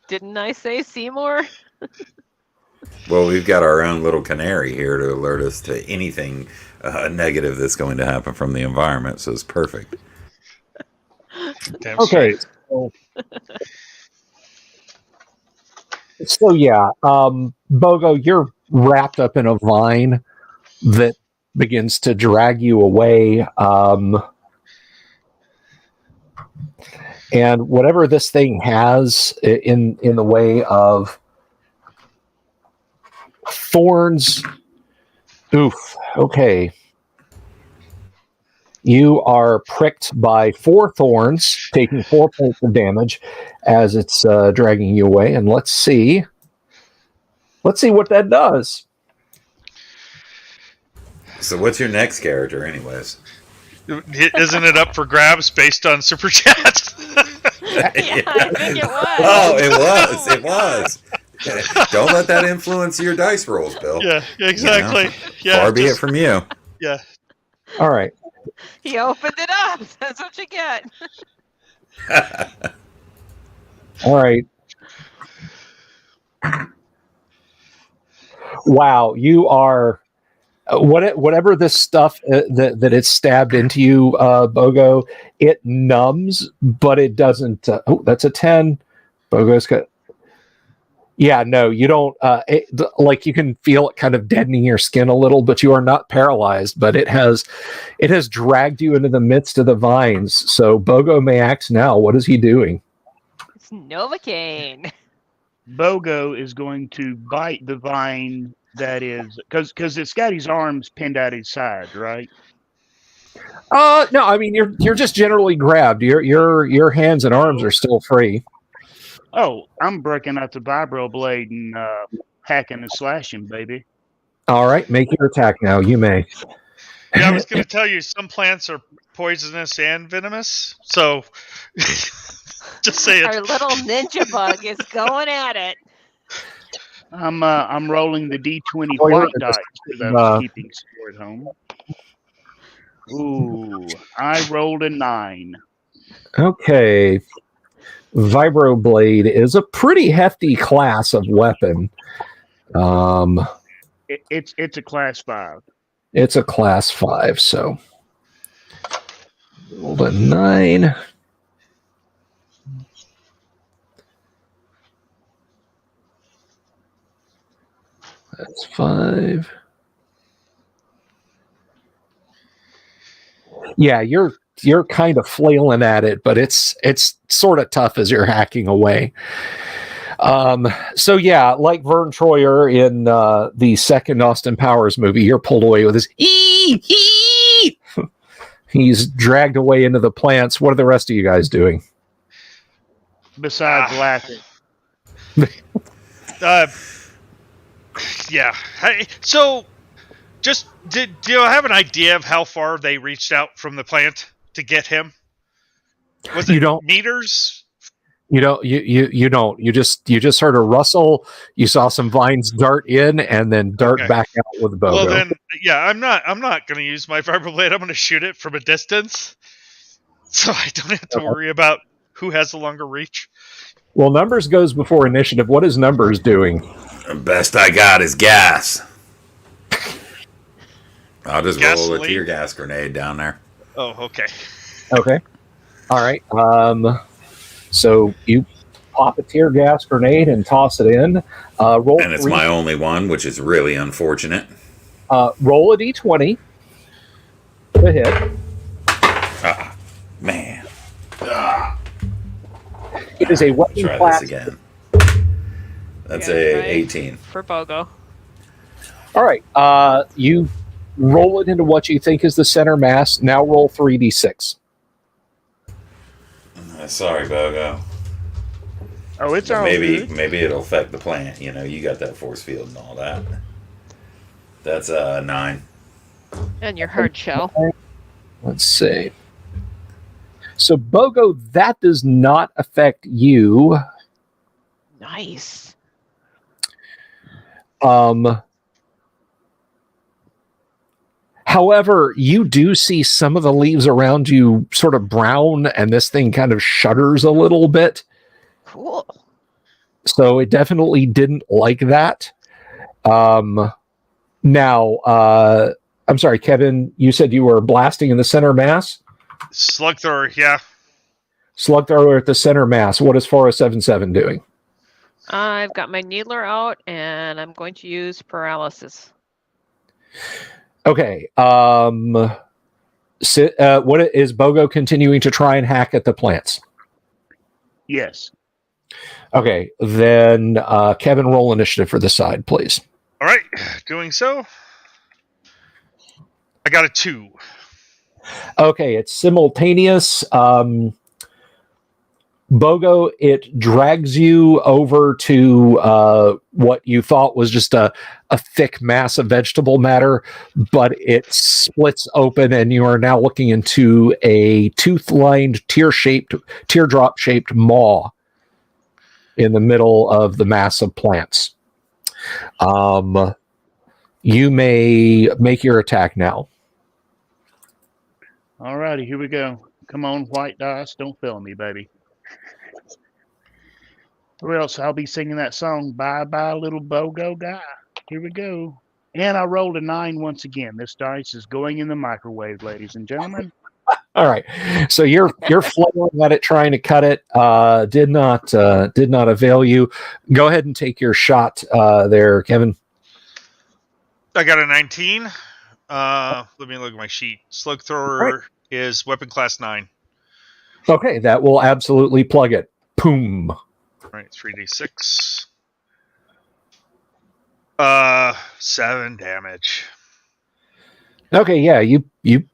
Didn't I say Seymour? Well, we've got our own little canary here to alert us to anything negative that's going to happen from the environment, so it's perfect. Damn Okay. So yeah, Bogo, you're wrapped up in a vine that begins to drag you away. And whatever this thing has in the way of thorns, oof, okay. You are pricked by 4 thorns, taking 4 points of damage as it's dragging you away. And let's see what that does. So what's your next character, anyways? Isn't it up for grabs based on Super Chat? Yeah, I think it was. Oh, it was. Don't let that influence your dice rolls, Bill. Yeah, exactly. You know? Yeah, Far be it from you. Yeah. All right. He opened it up. That's what you get. All right. Wow, you are whatever this stuff that it's stabbed into you, Bogo. It numbs, but it doesn't. Oh, that's a 10. Bogo's got. Yeah, no, you don't. Like you can feel it kind of deadening your skin a little, but you are not paralyzed. But it has dragged you into the midst of the vines. So Bogo may act now. What is he doing? It's Novocaine. Bogo is going to bite the vine that is because it's got his arms pinned at his side, right? No, I mean you're just generally grabbed. Your hands and arms are still free. Oh, I'm breaking out the vibro blade and hacking and slashing, baby. All right, make your attack now. You may. Yeah, I was going to tell you some plants are poisonous and venomous, so just say Our it. little ninja bug is going at it. I'm rolling the D20 Oh, you're white right. dice for those keeping score at home. Ooh, I rolled a 9. Okay. Vibroblade is a pretty hefty class of weapon. It's a class 5. It's a class 5, so rolled a 9. That's 5. Yeah, you're kind of flailing at it, but it's sort of tough as you're hacking away. So yeah, like Vern Troyer in the second Austin Powers movie, you're pulled away with his ee. He's dragged away into the plants. What are the rest of you guys doing? Besides laughing. Yeah. Hey, so, just do you have an idea of how far they reached out from the plant to get him? Was it You don't. meters? You don't. You don't. You just heard a rustle. You saw some vines dart in and then dart Okay. back out with Bogo. Well then, yeah, I'm not going to use my vibroblade. I'm going to shoot it from a distance, so I don't have to worry about who has the longer reach. Well, numbers goes before initiative. What is numbers doing? The best I got is gas. I'll just roll a Gasoline? tear gas grenade down there. Oh, okay. Okay. All right. So you pop a tear gas grenade and toss it in. Roll. And it's my only one, which is really unfortunate. Roll a d20 to hit. Man. It is a weapon Try class. this again. That's Yeah, a right. 18. For Bogo. All right. You roll it into what you think is the center mass. Now roll 3d6. Sorry, Bogo. Oh, it's all Maybe good. maybe it'll affect the plant. You know, you got that force field and all that. That's 9. And your hard shell. Let's see. So, Bogo, that does not affect you. Nice. However, you do see some of the leaves around you sort of brown, and this thing kind of shudders a little bit. Cool. So it definitely didn't like that. Now, I'm sorry, Kevin, you said you were blasting in the center mass? Slug thrower, yeah. Slug thrower at the center mass. What is 4077 doing? I've got my needler out, and I'm going to use paralysis. Okay. What is Bogo continuing to try and hack at the plants? Yes. Okay, then Kevin, roll initiative for the side, please. All right, doing so. I got a 2. Okay, it's simultaneous. Bogo, it drags you over to what you thought was just a thick mass of vegetable matter, but it splits open, and you are now looking into a tooth-lined, teardrop-shaped maw in the middle of the mass of plants. You may make your attack now. All righty, here we go. Come on, white dice. Don't fail me, baby. Or else I'll be singing that song, Bye Bye Little Bogo Guy. Here we go. And I rolled a 9 once again. This dice is going in the microwave, ladies and gentlemen. All right, so you're flailing at it, trying to cut it. Did not avail you. Go ahead and take your shot there, Kevin. I got a 19. Let me look at my sheet. Slug thrower is weapon class 9. Okay, that will absolutely plug it. Boom. All right, 3d6. 7 damage. Okay, yeah, you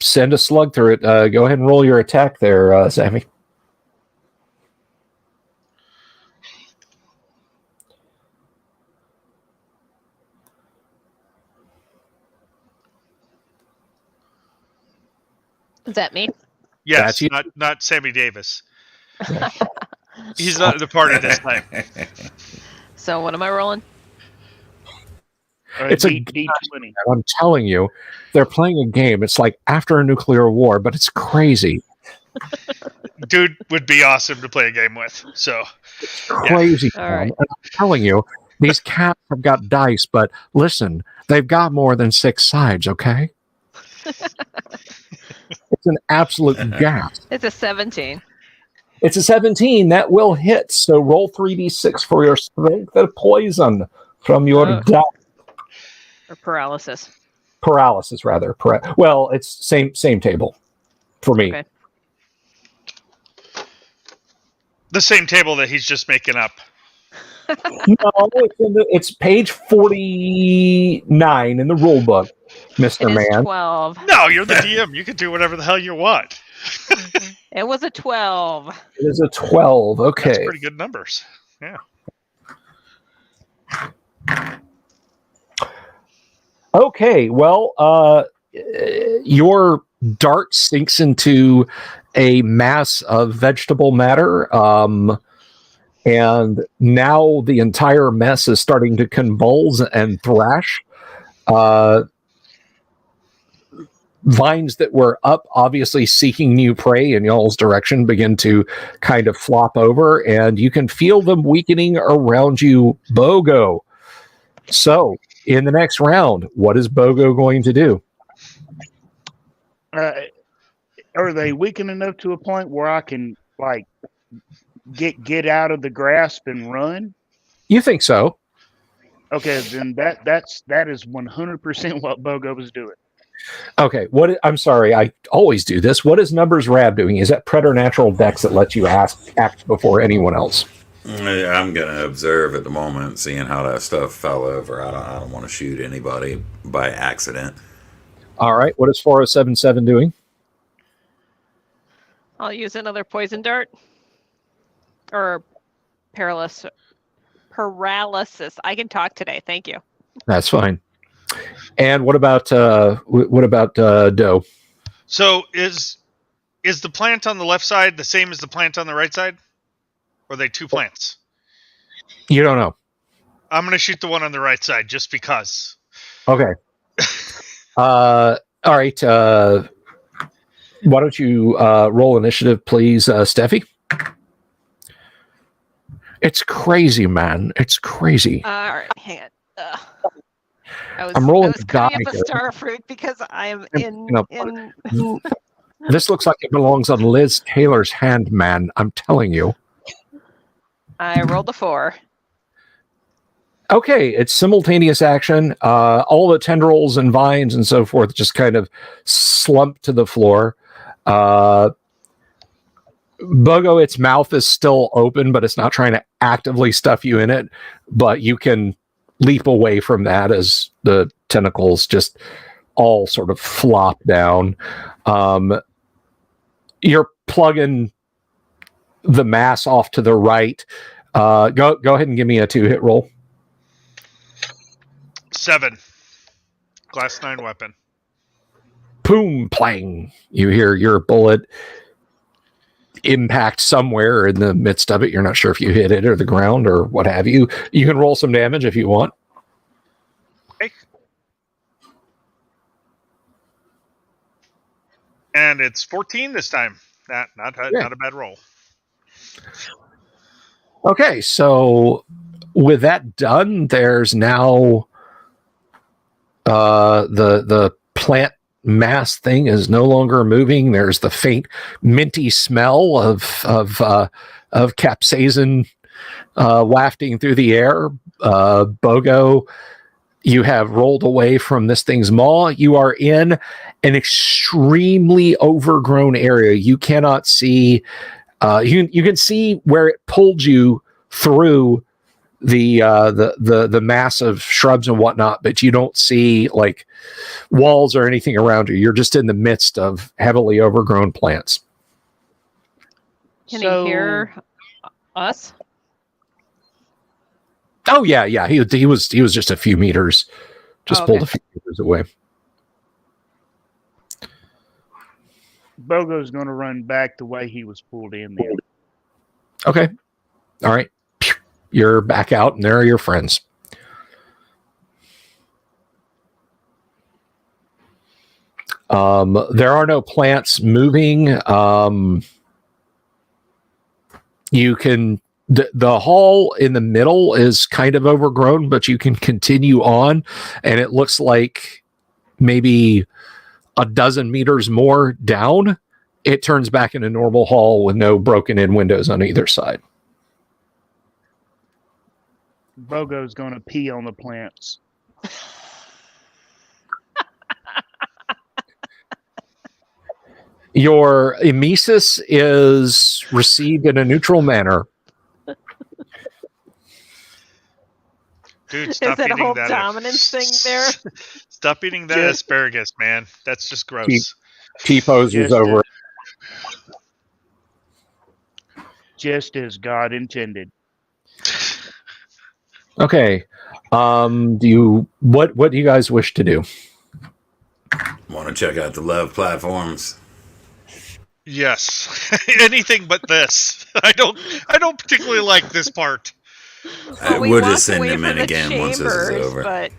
send a slug through it. Go ahead and roll your attack there, Sammy. Is that me? Yes, That's you. not Sammy Davis. He's not the part of this time. So what am I rolling? It's a D20. I'm telling you, they're playing a game. It's like after a nuclear war, but it's crazy. Dude would be awesome to play a game with. So Crazy. All right. And I'm telling you, these cats have got dice, but listen, they've got more than 6 sides, okay? It's an absolute gas. It's a 17. It's a 17. That will hit. So roll 3d6 for your strength of poison from your die. Or paralysis. Paralysis, rather. Well, it's same table for me. Okay. the same table that he's just making up. No, it's page 49 in the rule book, Mr. It is Man. 12. No, you're the DM. You can do whatever the hell you want. It was a 12. It is a 12. Okay. That's pretty good numbers. Yeah. Okay, well, your dart sinks into a mass of vegetable matter, and now the entire mess is starting to convulse and thrash. Vines that were up, obviously seeking new prey in y'all's direction, begin to kind of flop over, and you can feel them weakening around you, Bogo. So, in the next round, what is Bogo going to do? Are they weakened enough to a point where I can like get out of the grasp and run? You think so? Okay, then that is 100% what Bogo was doing. Okay, I'm sorry, I always do this. What is Numbers Rab doing? Is that preternatural dex that lets you act before anyone else? I'm going to observe at the moment, seeing how that stuff fell over. I don't want to shoot anybody by accident. All right, what is 4077 doing? I'll use another poison dart. Or paralysis. I can talk today. Thank you. That's fine. And what about Doe? So is the plant on the left side the same as the plant on the right side? Or are they two plants? You don't know. I'm going to shoot the one on the right side just because. Okay. All right. Why don't you roll initiative, please, Steffi? It's crazy, man. It's crazy. All right, hang on. I'm rolling I was die cutting up here. a star fruit because I am in. This looks like it belongs on Liz Taylor's hand, man. I'm telling you. I rolled a 4. Okay, it's simultaneous action. All the tendrils and vines and so forth just kind of slump to the floor. Bogo, its mouth is still open, but it's not trying to actively stuff you in it. But you can leap away from that as the tentacles just all sort of flop down. You're plugging the mass off to the right. Go ahead and give me a 2-hit roll. 7. Class 9 weapon. Boom, plang. You hear your bullet impact somewhere in the midst of it. You're not sure if you hit it or the ground or what have you. You can roll some damage if you want. Okay. And it's 14 this time. Not a bad roll. Okay, so with that done, there's now the plant mass thing is no longer moving. There's the faint minty smell of capsaicin wafting through the air. Bogo, you have rolled away from this thing's maw. You are in an extremely overgrown area. You cannot see. You can see where it pulled you through the mass of shrubs and whatnot, but you don't see like walls or anything around you. You're just in the midst of heavily overgrown plants. Can he hear us? Oh yeah. He was just a few meters, pulled a few meters away. Bogo's going to run back the way he was pulled in there. Okay. All right. You're back out, and there are your friends. There are no plants moving. You can... The hall in the middle is kind of overgrown, but you can continue on, and it looks like maybe a dozen meters more down, it turns back into a normal hall with no broken-in windows on either side. Bogo's going to pee on the plants. Your emesis is received in a neutral manner. Dude, Is stop that a eating whole that. dominance thing there? Stop eating that asparagus, man. That's just gross. T-poses over. Just as God intended. Okay. What do you guys wish to do? Want to check out the love platforms? Yes. Anything but this. I don't particularly like this part. I We would walked ascend away him from in the again once this is chambers, over. But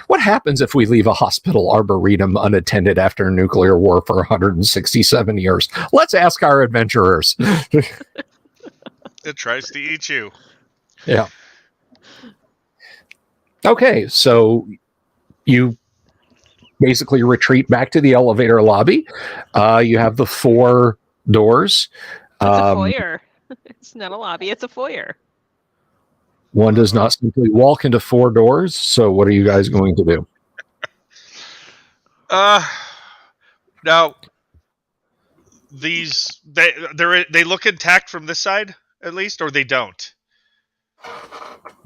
What happens if we leave a hospital arboretum unattended after a nuclear war for 167 years? Let's ask our adventurers. It tries to eat you. Yeah. Okay, so you basically retreat back to the elevator lobby. You have the 4 doors. it's a foyer. It's not a lobby, it's a foyer. One does not simply walk into 4 doors. So what are you guys going to do? Now these they look intact from this side at least, or they don't.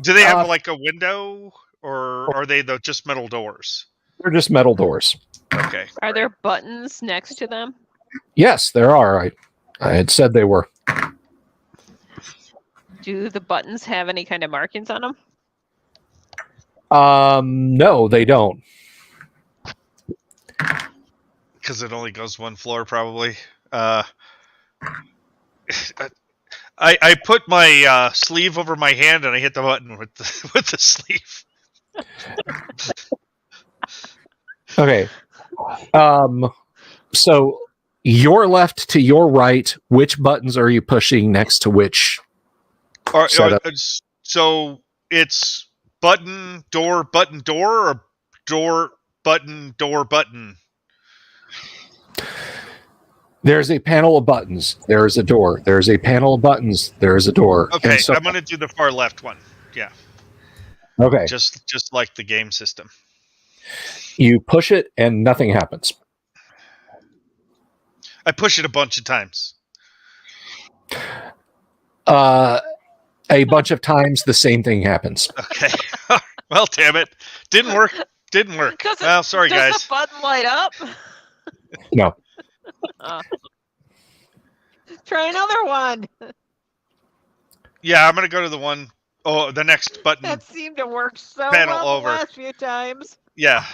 Do they have like a window, or are they just metal doors? They're just metal doors. Okay. Are there buttons next to them? Yes, there are. I had said they were. Do the buttons have any kind of markings on them? No, they don't. Because it only goes 1 floor, probably. I put my sleeve over my hand and I hit the button with the sleeve. Okay. So your left to your right, which buttons are you pushing next to which setup? So it's button, door, or door, button. There's a panel of buttons. There is a door. There's a panel of buttons. There is a door. Okay, And so, I'm going to do the far left one. Yeah. okay. Just like the game system. You push it and nothing happens. I push it a bunch of times. A bunch of times the same thing happens. Okay. Well, damn it. Didn't work. Well, sorry, guys. Does the button light up? No. Try another one. Yeah, I'm going to go to the next button. That seemed to work so Panel well over. the last few times. Yeah.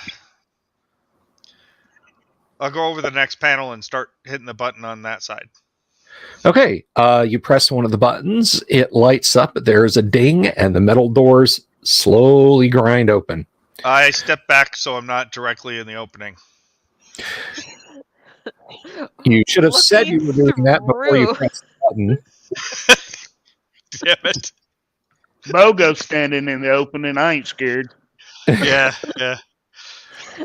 I'll go over the next panel and start hitting the button on that side. Okay. You press one of the buttons. It lights up. There's a ding, and the metal doors slowly grind open. I step back so I'm not directly in the opening. You should have said you were doing that before you through. pressed the button. Damn it. Bogo's standing in the opening. I ain't scared. Yeah.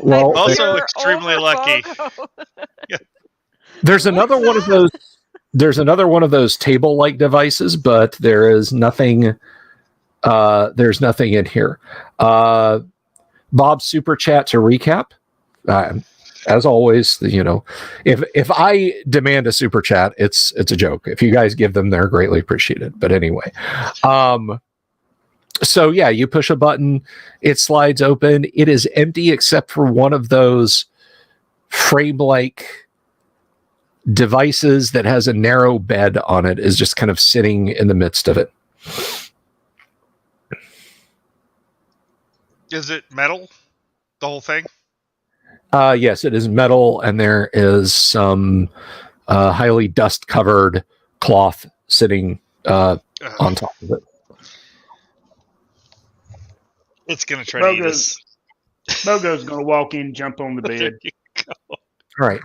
Well, Also You're extremely over, lucky. Bogo. there's another one of those. There's another one of those table-like devices, but there is nothing. There's nothing in here. Bob's super chat to recap. as always, if I demand a super chat, it's a joke. If you guys give them, they're greatly appreciated. But anyway, so yeah, you push a button, it slides open. It is empty except for one of those frame-like devices that has a narrow bed on it, is just kind of sitting in the midst of it. Is it metal? The whole thing? Yes, it is metal, and there is some highly dust-covered cloth sitting on top of it. It's going to try to eat us. Bogo's going to walk in, jump on the bed. There you go. All right.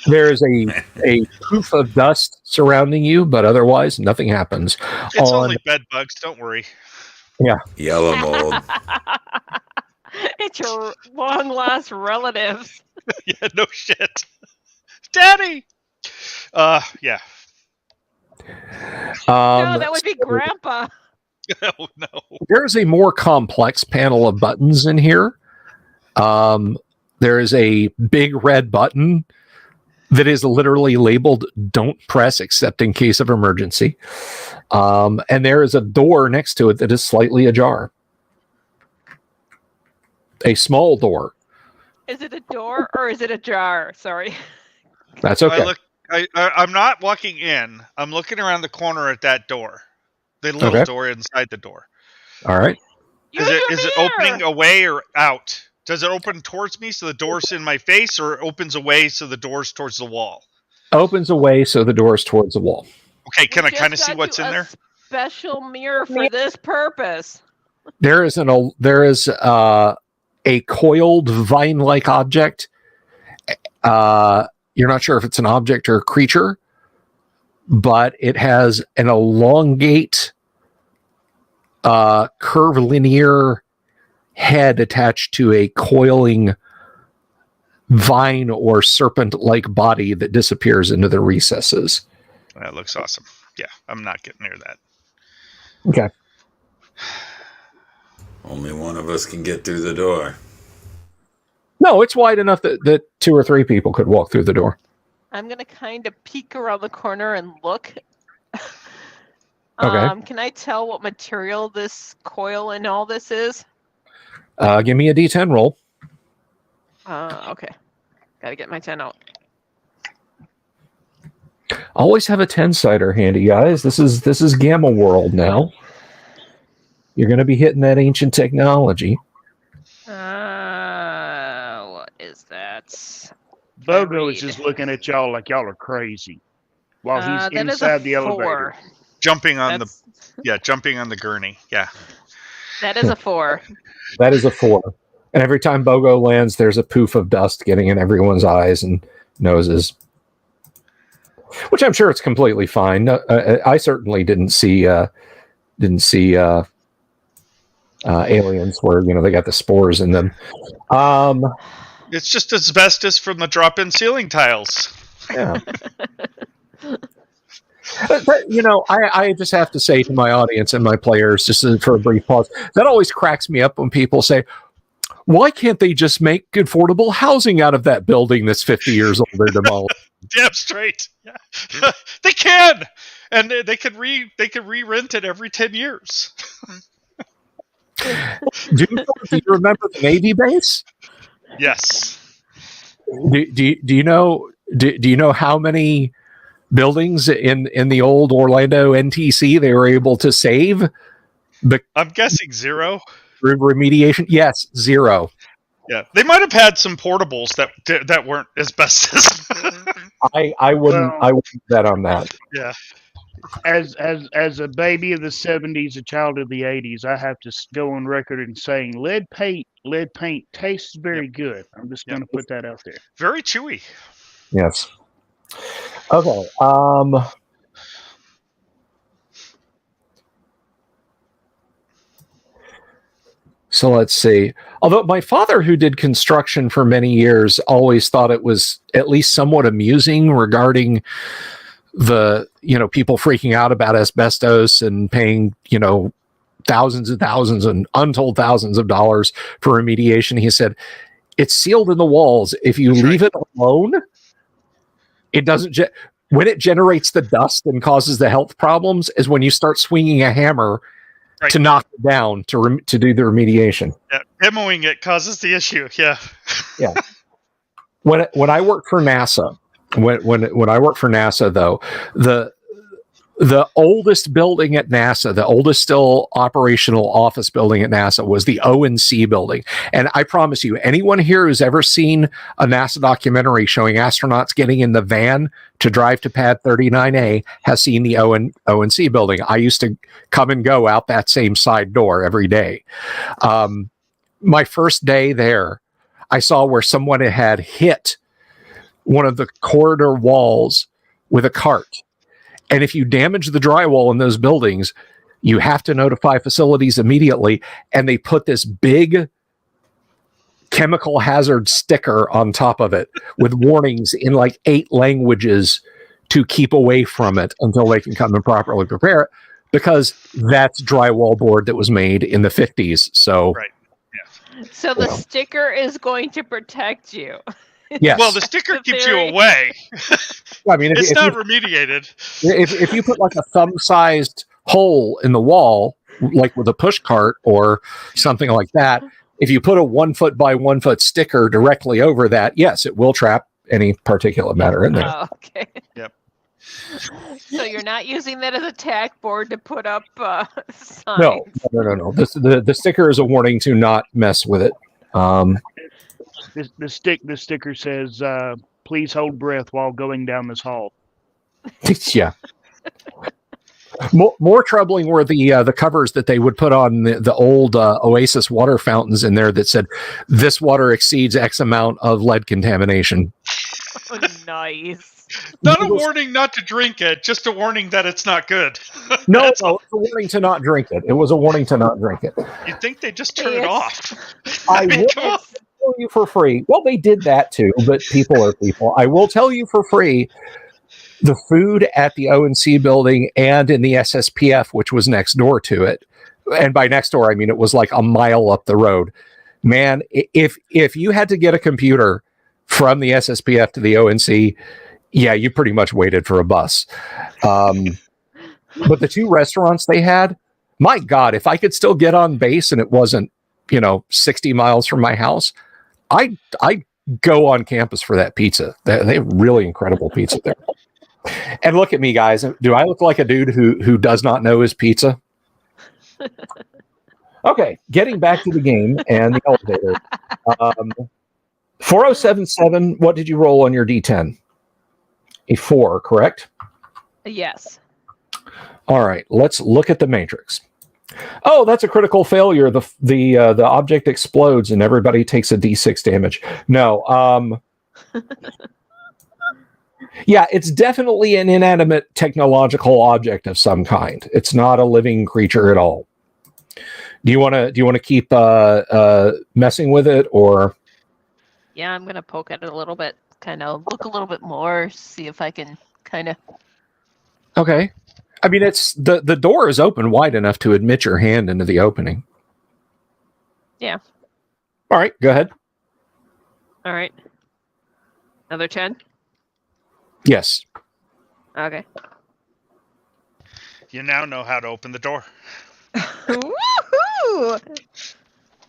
There is a poof of dust surrounding you, but otherwise nothing happens. It's only bed bugs. Don't worry. Yeah. Yellow mold. It's your long-lost relatives. Yeah, no shit. Daddy! Yeah. No, that would be Grandpa. Oh, no. There's a more complex panel of buttons in here. There is a big red button that is literally labeled "Don't press except in case of emergency." And there is a door next to it that is slightly ajar. A small door. Is it a door or is it a jar? Sorry. That's okay. I'm not walking in. I'm looking around the corner at that door. The little door inside the door. All right. Is it opening away or out? Does it open towards me so the door's in my face, or it opens away so the door's towards the wall? Opens away so the door's towards the wall. Okay, can I kind of see what's in there? Special mirror for this purpose. There is a coiled vine-like object. You're not sure if it's an object or a creature, but it has an elongate, curvilinear head attached to a coiling vine or serpent-like body that disappears into the recesses. That looks awesome. Yeah, I'm not getting near that. Okay. Only one of us can get through the door. No, it's wide enough that 2 or 3 people could walk through the door. I'm going to kind of peek around the corner and look. Okay. Can I tell what material this coil and all this is? Give me a D10 roll. Okay. Got to get my 10 out. Always have a 10-sider handy, guys. This is Gamma World now. You're going to be hitting that ancient technology. What is that? Bogo is just looking at y'all like y'all are crazy while he's inside the elevator. Jumping on the gurney. Yeah. That is a 4. That is a 4. And every time Bogo lands, there's a poof of dust getting in everyone's eyes and noses. Which I'm sure it's completely fine. I certainly didn't see aliens where they got the spores in them. It's just asbestos from the drop-in ceiling tiles. Yeah. But, I just have to say to my audience and my players, just for a brief pause, that always cracks me up when people say, why can't they just make affordable housing out of that building that's 50 years old they're demolished? Damn straight. Yeah. They can, and they could re-rent it every 10 years. Do you remember the Navy base? Yes. Do you know how many buildings in the old Orlando NTC they were able to save? I'm guessing 0. Remediation? Yes, 0. Yeah, they might have had some portables that weren't asbestos. I wouldn't bet on that. Yeah. As a baby of the 70s, a child of the 80s, I have to go on record in saying lead paint tastes very good. I'm just going to put that out there. Very chewy. Yes. Okay. So let's see. Although my father, who did construction for many years, always thought it was at least somewhat amusing regarding the, people freaking out about asbestos and paying, thousands and thousands and untold thousands of dollars for remediation. He said, It's sealed in the walls. If you leave it alone, it doesn't. When it generates the dust and causes the health problems, is when you start swinging a hammer to knock it down to do the remediation. Yeah, demoing it causes the issue. Yeah. Yeah. When I worked for NASA, when I worked for NASA, though, the oldest building at NASA, the oldest still operational office building at NASA was the O&C building. And I promise you, anyone here who's ever seen a NASA documentary showing astronauts getting in the van to drive to pad 39A has seen the O&C building. I used to come and go out that same side door every day. My first day there, I saw where someone had hit one of the corridor walls with a cart. And if you damage the drywall in those buildings, you have to notify facilities immediately. And they put this big chemical hazard sticker on top of it with warnings in like 8 languages to keep away from it until they can come and properly prepare it, because that's drywall board that was made in the 50s. So, right. Yeah. So the sticker is going to protect you. Yes. Well, the sticker keeps you away. I mean, it's not remediated. If you put like a thumb-sized hole in the wall, like with a push cart or something like that, if you put a 1 foot by 1 foot sticker directly over that, yes, it will trap any particulate matter in there. Oh, okay. Yep. So you're not using that as a tack board to put up signs? No. The sticker is a warning to not mess with it. The sticker says, "Please hold breath while going down this hall." Yeah. More troubling were the covers that they would put on the old Oasis water fountains in there that said, "This water exceeds X amount of lead contamination." Oh, nice. Not a warning not to drink it, just a warning that it's not good. No, it's a warning to not drink it. It was a warning to not drink it. You'd think they'd just turn it off. I will tell you for free. Well, they did that too, but people are people. I will tell you for free, the food at the O&C building and in the SSPF, which was next door to it, and by next door, I mean it was like a mile up the road. Man, if you had to get a computer from the SSPF to the O&C, yeah, you pretty much waited for a bus. But the 2 restaurants they had, my God, if I could still get on base and it wasn't, 60 miles from my house, I'd go on campus for that pizza. They have really incredible pizza there. And look at me, guys. Do I look like a dude who does not know his pizza? Okay, getting back to the game and the elevator. 4077, what did you roll on your D10? A 4, correct? Yes. All right, let's look at the matrix. Oh, that's a critical failure. The object explodes and everybody takes a D6 damage. No. Yeah, it's definitely an inanimate technological object of some kind. It's not a living creature at all. Do you want to keep messing with it, or? Yeah, I'm gonna poke at it a little bit. Kind of look a little bit more, see if I can kind of. Okay. I mean, it's the door is open wide enough to admit your hand into the opening. Yeah. All right, go ahead. All right. Another 10? Yes. Okay. You now know how to open the door. Woohoo!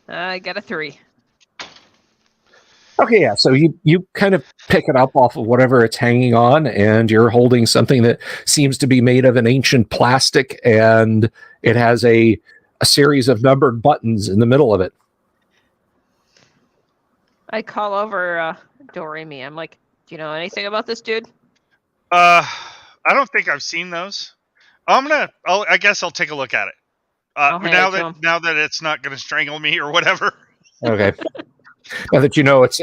I got a 3. Okay, yeah. So you kind of pick it up off of whatever it's hanging on, and you're holding something that seems to be made of an ancient plastic, and it has a series of numbered buttons in the middle of it. I call over Doremi. I'm like, do you know anything about this dude? I don't think I've seen those. I guess I'll take a look at it. Now that it's not going to strangle me or whatever. Okay. Now that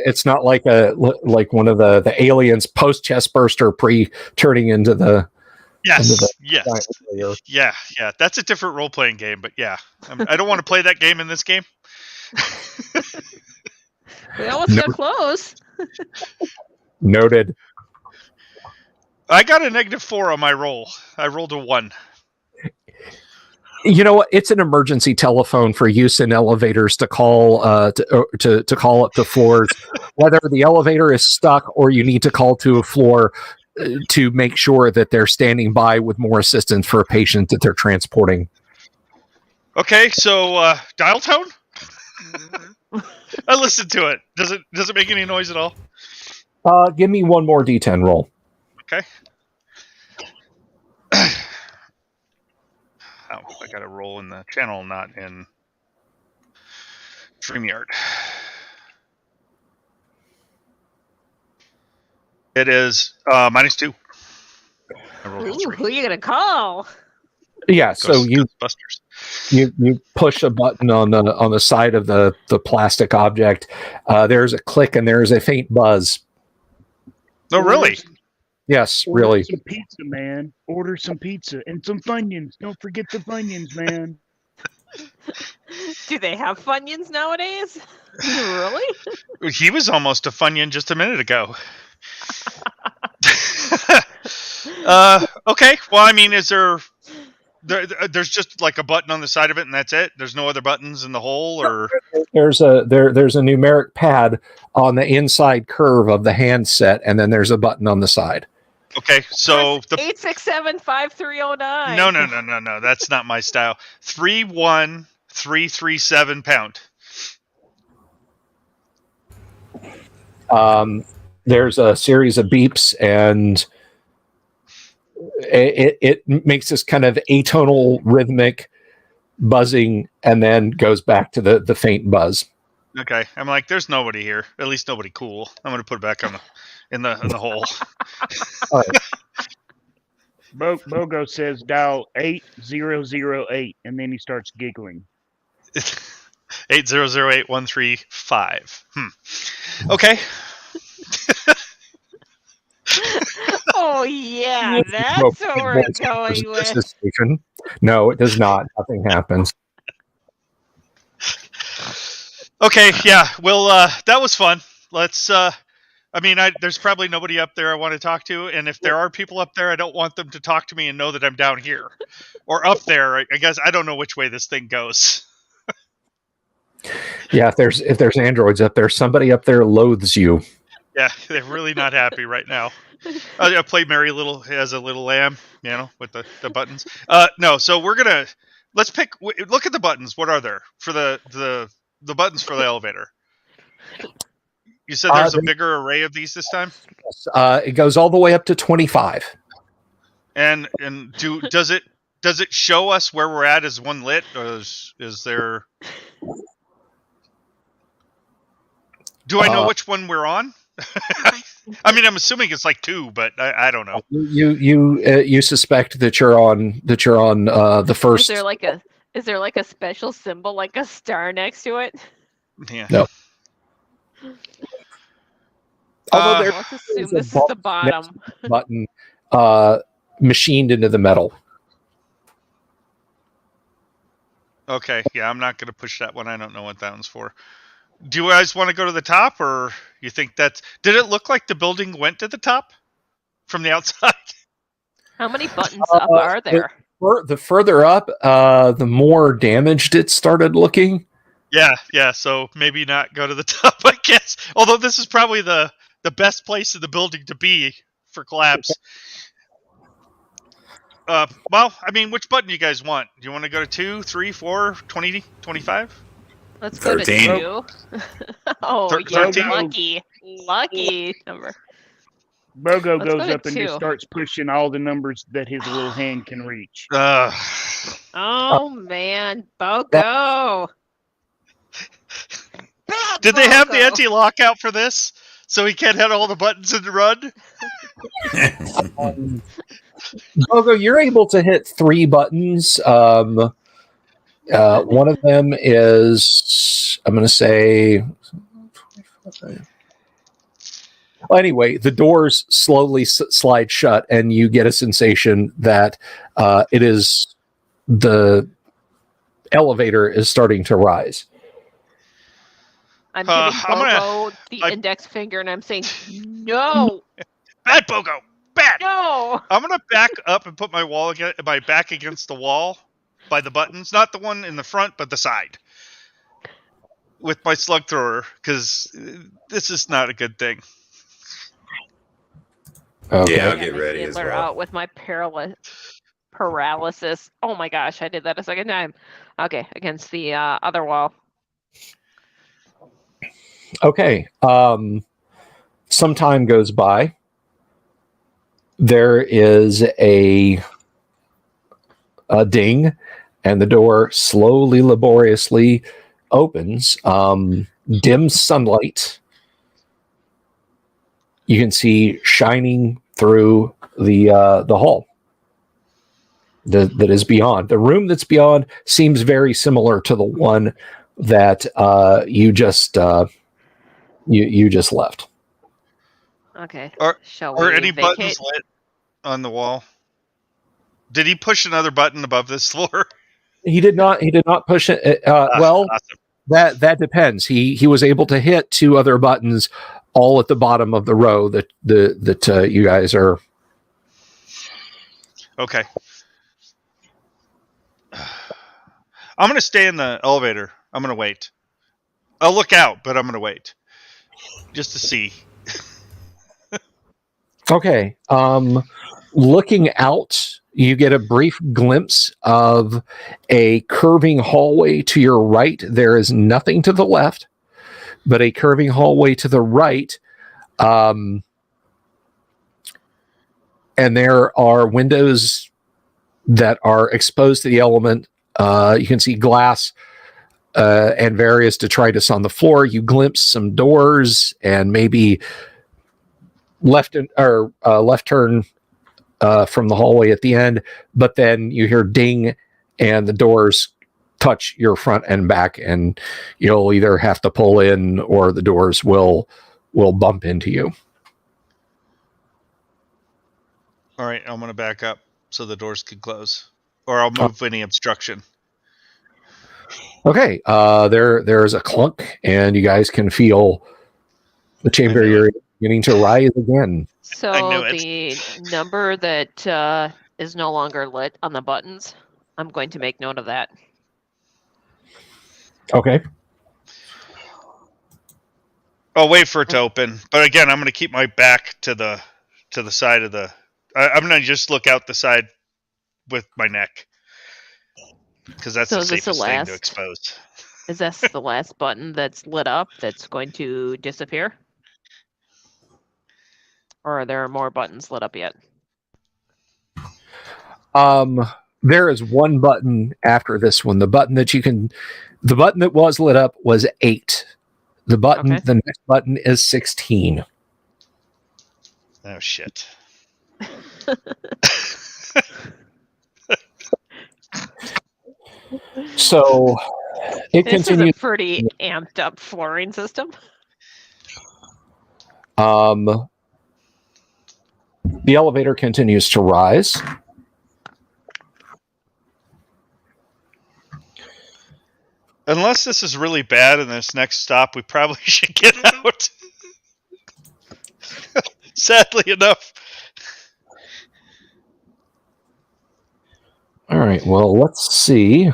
it's not like one of the aliens post chest burster pre turning into the yes. Yeah. That's a different role playing game, but yeah, I don't want to play that game in this game. We almost got close. Noted. I got a -4 on my roll. I rolled a 1. You know what? It's an emergency telephone for use in elevators to call to call up to floors, whether the elevator is stuck or you need to call to a floor to make sure that they're standing by with more assistance for a patient that they're transporting. Okay, so dial tone. I listened to it. Does it make any noise at all? Give me one more D10 roll. Okay. Oh, I got to roll in the channel, not in StreamYard. It is -2. I rolled a Ooh, 3. who are you gonna call? Yeah, so Ghostbusters. you push a button on the side of the plastic object. There's a click and there's a faint buzz. Oh, really? Yes, Order really. some pizza, man. Order some pizza and some Funyuns. Don't forget the Funyuns, man. Do they have Funyuns nowadays? Really? He was almost a Funyun just a minute ago. Okay. Well, I mean, is there's just like a button on the side of it and that's it? There's no other buttons in the hole, or There's a numeric pad on the inside curve of the handset, and then there's a button on the side. okay, so the 867-5309. no, that's not my style. 31337 pound. There's a series of beeps, and it makes this kind of atonal rhythmic buzzing, and then goes back to the faint buzz. Okay, I'm like, there's nobody here. At least nobody cool. I'm gonna put it back on in the hole. All right. Bogo says dial 8008, and then he starts giggling. 8008135. Okay. Oh yeah, that's what we're going with. No, it does not. Nothing happens. Okay, yeah. Well, that was fun. Let's. I mean, there's probably nobody up there I want to talk to, and if there are people up there, I don't want them to talk to me and know that I'm down here or up there. I guess I don't know which way this thing goes. Yeah, if there's androids up there, somebody up there loathes you. Yeah, they're really not happy right now. I play Mary Little as a little lamb, with the buttons. No, so let's pick. Look at the buttons. What are there for the buttons for the elevator? You said there's a bigger array of these this time. It goes all the way up to 25. And does it show us where we're at as one lit, or is there? Do I know which one we're on? I mean, I'm assuming it's like 2, but I don't know. You suspect that you're on the first. Is there like a special symbol, like a star next to it? Yeah. No. Although Let's assume this is the bottom button machined into the metal. Okay, yeah, I'm not going to push that one. I don't know what that one's for. Do you guys want to go to the top, or you think that's... Did it look like the building went to the top from the outside? How many buttons up are there? The further up, the more damaged it started looking. Yeah, so maybe not go to the top, I guess. Although this is probably the best place in the building to be for collapse. Well, I mean, which button do you guys want? Do you want to go to 2, 3, 4, 20, 25? Let's go 13. to 2. Oh, 13? you're lucky number. Bogo Let's goes go to up and 2. just starts pushing all the numbers that his little hand can reach. Oh man, Bogo! Did they have the Bogo. anti-lock out for this? So he can't hit all the buttons and run? Bogo, you're able to hit 3 buttons. One of them is, I'm going to say... Well, anyway, the doors slowly slide shut, and you get a sensation that it is the elevator is starting to rise. I'm giving Bogo the index finger, and I'm saying, no! Bad Bogo! Bad! No! I'm going to back up and put my back against the wall by the buttons, not the one in the front, but the side, with my slug thrower, because this is not a good thing. Okay. Yeah, I'll I get my ready as Fiddler well. out with my paralysis. Oh my gosh, I did that a second time. Okay, against the other wall. Okay. Some time goes by. There is a ding, and the door slowly, laboriously opens. Dim sunlight you can see shining through the hall that is beyond. The room that's beyond seems very similar to the one that you just left. Okay. Are we any vacate? buttons lit on the wall? Did he push another button above this floor? He did not push it. Well, awesome. that depends. He was able to hit 2 other buttons all at the bottom of the row that you guys are. Okay. I'm going to stay in the elevator. I'm going to wait. I'll look out, but I'm going to wait. Just to see. Okay. Looking out, you get a brief glimpse of a curving hallway to your right. There is nothing to the left, but a curving hallway to the right. And there are windows that are exposed to the element. You can see glass and various detritus on the floor. You glimpse some doors and maybe left turn from the hallway at the end, but then you hear ding and the doors touch your front and back, and you'll either have to pull in or the doors will bump into you. All right, I'm going to back up so the doors can close, or I'll move any obstruction. Okay, there is a clunk, and you guys can feel the chamber you're beginning to rise again. So the number that is no longer lit on the buttons, I'm going to make note of that. Okay. I'll wait for it to open, but again, I'm going to keep my back to the side of the. I'm going to just look out the side with my neck, because that's the safest thing to expose. Is this the last button that's lit up that's going to disappear? Or are there more buttons lit up yet? There is one button after this one. The button that was lit up was 8. The next button is 16. Oh shit. So this continues. Is a pretty amped up flooring system. The elevator continues to rise. Unless this is really bad in this next stop, we probably should get out. Sadly enough. All right, well, let's see.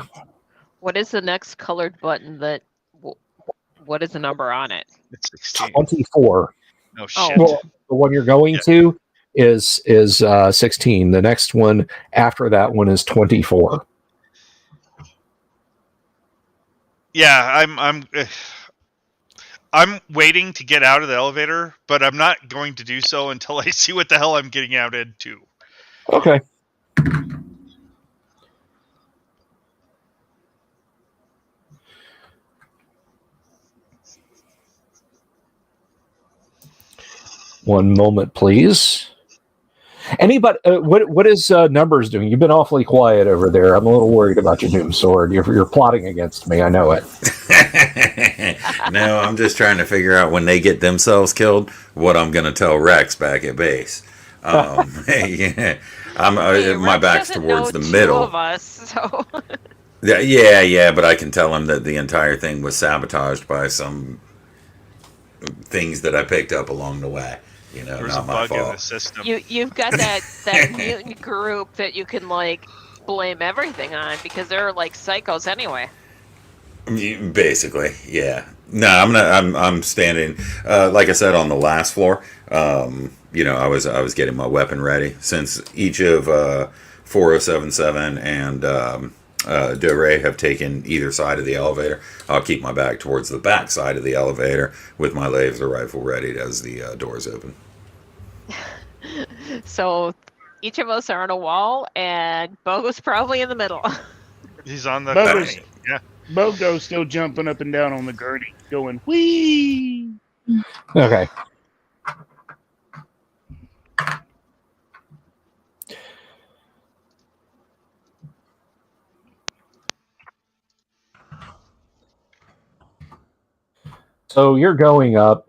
What is the next colored button what is the number on it? It's 16. 24. Oh, shit. Well, the one you're going to is 16. The next one after that one is 24. Yeah, I'm waiting to get out of the elevator, but I'm not going to do so until I see what the hell I'm getting out into. Okay. One moment, please. Anybody? What is Numbers doing? You've been awfully quiet over there. I'm a little worried about your doom sword. You're plotting against me. I know it. No, I'm just trying to figure out when they get themselves killed, what I'm going to tell Rex back at base. Yeah, my back's towards the middle. 2 of us, so. Yeah, but I can tell him that the entire thing was sabotaged by some things that I picked up along the way. You know, There's not a my bug fault. in the system. You've got that mutant group that you can just blame everything on because they're like psychos anyway. Basically, yeah. No, I'm standing. Like I said, on the last floor. I was getting my weapon ready since each of 4077 and Dore have taken either side of the elevator. I'll keep my back towards the back side of the elevator with my laser rifle ready as the doors open. So each of us are on a wall, and Bogo's probably in the middle. He's on the Bogo's, yeah. Bogo's still jumping up and down on the gurney, going, whee! Okay. So you're going up.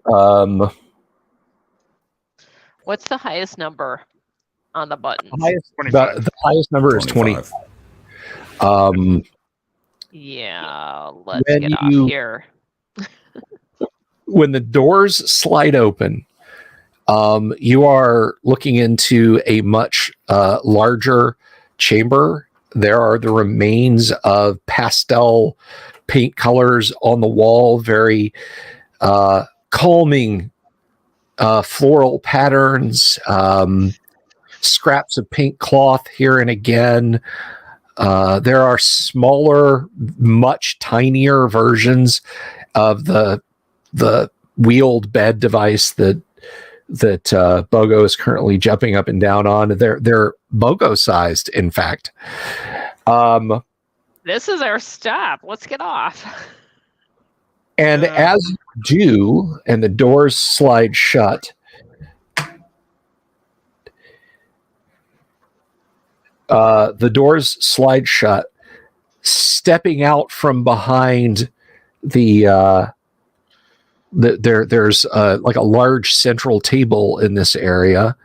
What's the highest number on the buttons? The highest number is 25. Yeah, let's get off here. When the doors slide open, you are looking into a much larger chamber. There are the remains of pastel paint colors on the wall, very calming floral patterns, scraps of pink cloth here and again. There are smaller, much tinier versions of the wheeled bed device that Bogo is currently jumping up and down on. They're Bogo sized, in fact. This is our stop. Let's get off. And as you do, and the doors slide shut, stepping out from behind there's like a large central table in this area,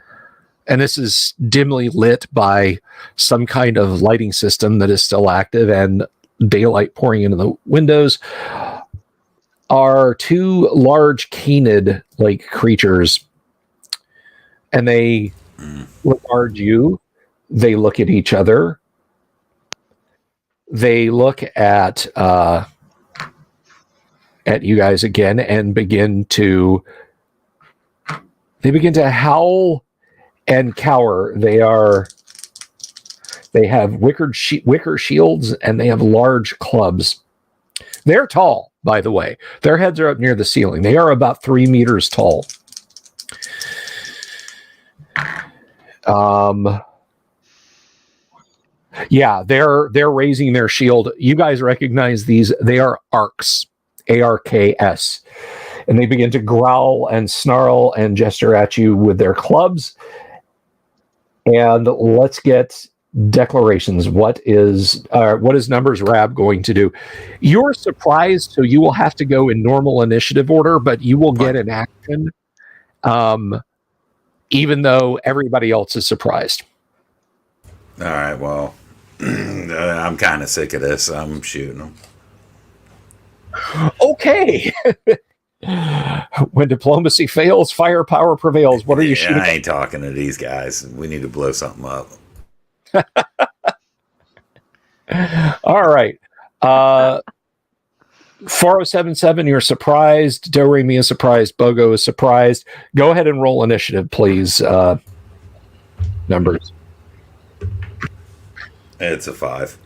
and this is dimly lit by some kind of lighting system that is still active and daylight pouring into the windows, are two large canid-like creatures, and they regard you. They look at each other. They look at you guys again and begin to howl and cower. They have wicker shields, and they have large clubs. They're tall, by the way. Their heads are up near the ceiling. They are about 3 meters tall. Yeah, they're raising their shield. You guys recognize these. They are arcs, ARKS. And they begin to growl and snarl and gesture at you with their clubs. And let's get declarations. What is Numbers Rab going to do? You're surprised, so you will have to go in normal initiative order, but you will get an action, even though everybody else is surprised. All right, well, I'm kind of sick of this. I'm shooting them. Okay. When diplomacy fails, firepower prevails. What are you shooting? I ain't talking to these guys. We need to blow something up. All right. 4077, you're surprised. Doremi is surprised. Bogo is surprised. Go ahead and roll initiative, please. Numbers. It's a 5.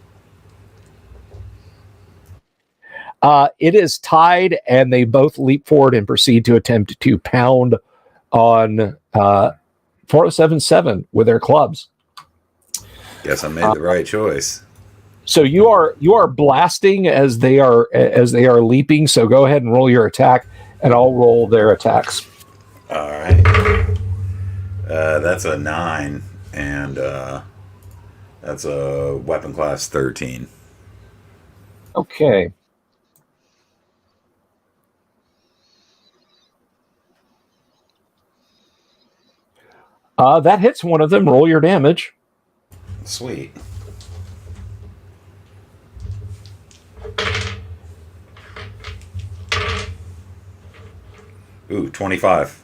It is tied, and they both leap forward and proceed to attempt to pound on 4077 with their clubs. Guess I made the right choice. So you are blasting as they are leaping. So go ahead and roll your attack, and I'll roll their attacks. All right. That's a 9, and that's a weapon class 13. Okay. That hits one of them. Roll your damage. Sweet. Ooh, 25.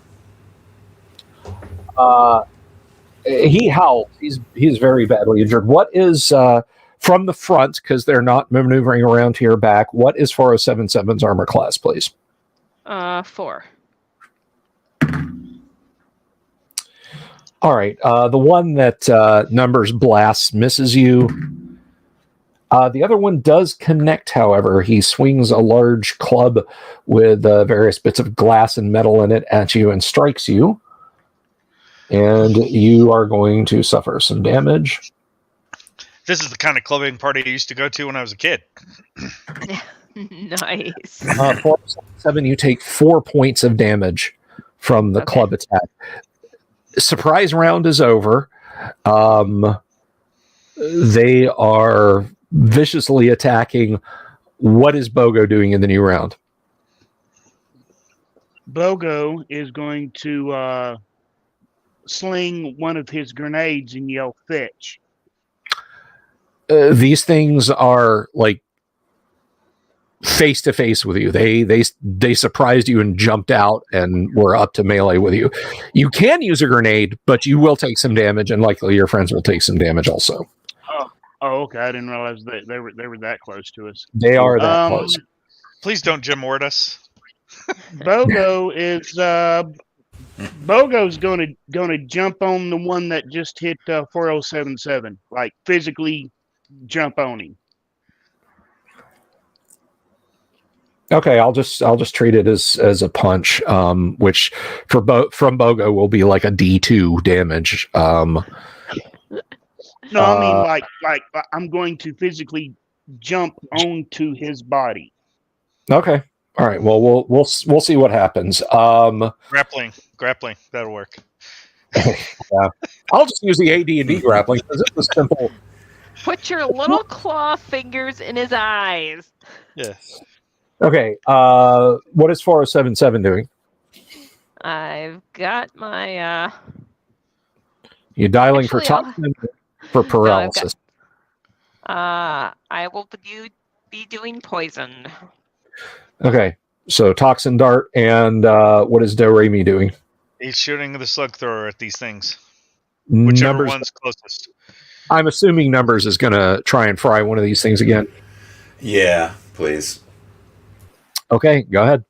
He howls. He's very badly injured. What is from the front, because they're not maneuvering around to your back, what is 4077's armor class, please? 4. All right. The one that numbers blasts misses you. The other one does connect, however. He swings a large club with various bits of glass and metal in it at you and strikes you. And you are going to suffer some damage. This is the kind of clubbing party I used to go to when I was a kid. Nice. 477, you take 4 points of damage from the club attack. Surprise round is over. They are viciously attacking. What is Bogo doing in the new round? Bogo is going to sling one of his grenades and yell fetch. These things are like face to face with you. They surprised you and jumped out and were up to melee with you. You can use a grenade, but you will take some damage, and likely your friends will take some damage also. Oh, okay. I didn't realize that they were that close to us. They are that close. Please don't Jim Ward us. Bogo is Bogo's gonna jump on the one that just hit 4077, like physically jump on him. Okay, I'll just treat it as a punch, which from Bogo will be like a D2 damage. No, I mean like I'm going to physically jump onto his body. Okay, all right. Well, we'll see what happens. Grappling, that'll work. Yeah, I'll just use the AD&D grappling because it was simple. Put your little claw fingers in his eyes. Yeah. Okay, what is 4077 doing? I've got my You dialing for Actually, toxin for paralysis? I will be doing poison. Okay, so toxin dart, and what is Do-Re-Mi doing? He's shooting the slug thrower at these things. Whichever one's closest. I'm assuming Numbers is going to try and fry one of these things again. Yeah, please. Okay, go ahead.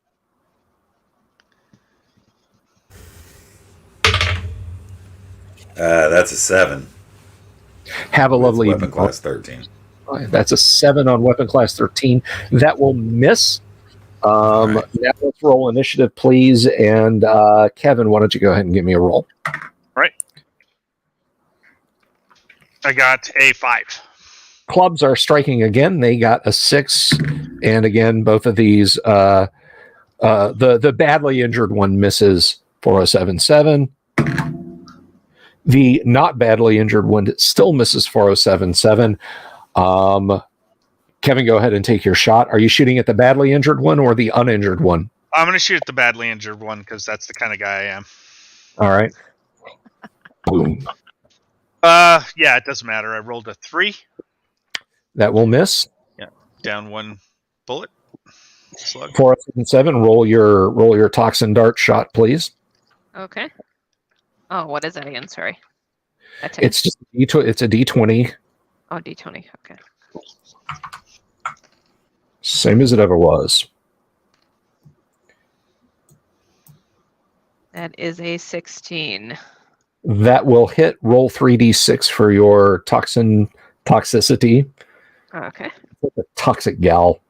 That's a 7. Have a lovely weapon class 13. That's a 7 on weapon class 13. That will miss. Now let's roll initiative, please. And Kevin, why don't you go ahead and give me a roll? Right. I got a 5. Clubs are striking again. They got a 6. And again, both of these, the badly injured one misses 4077. The not badly injured one still misses 4077. Kevin, go ahead and take your shot. Are you shooting at the badly injured one or the uninjured one? I'm going to shoot at the badly injured one because that's the kind of guy I am. All right. Boom. Yeah, it doesn't matter. I rolled a 3. That will miss. Yeah, down 1 bullet. Slug. 477. Roll your toxin dart shot, please. Okay. Oh, what is that again? Sorry. It's just it's a D20. Oh, D20. Okay. Same as it ever was. That is a 16. That will hit. Roll 3d6 for your toxicity. Okay. A toxic gal.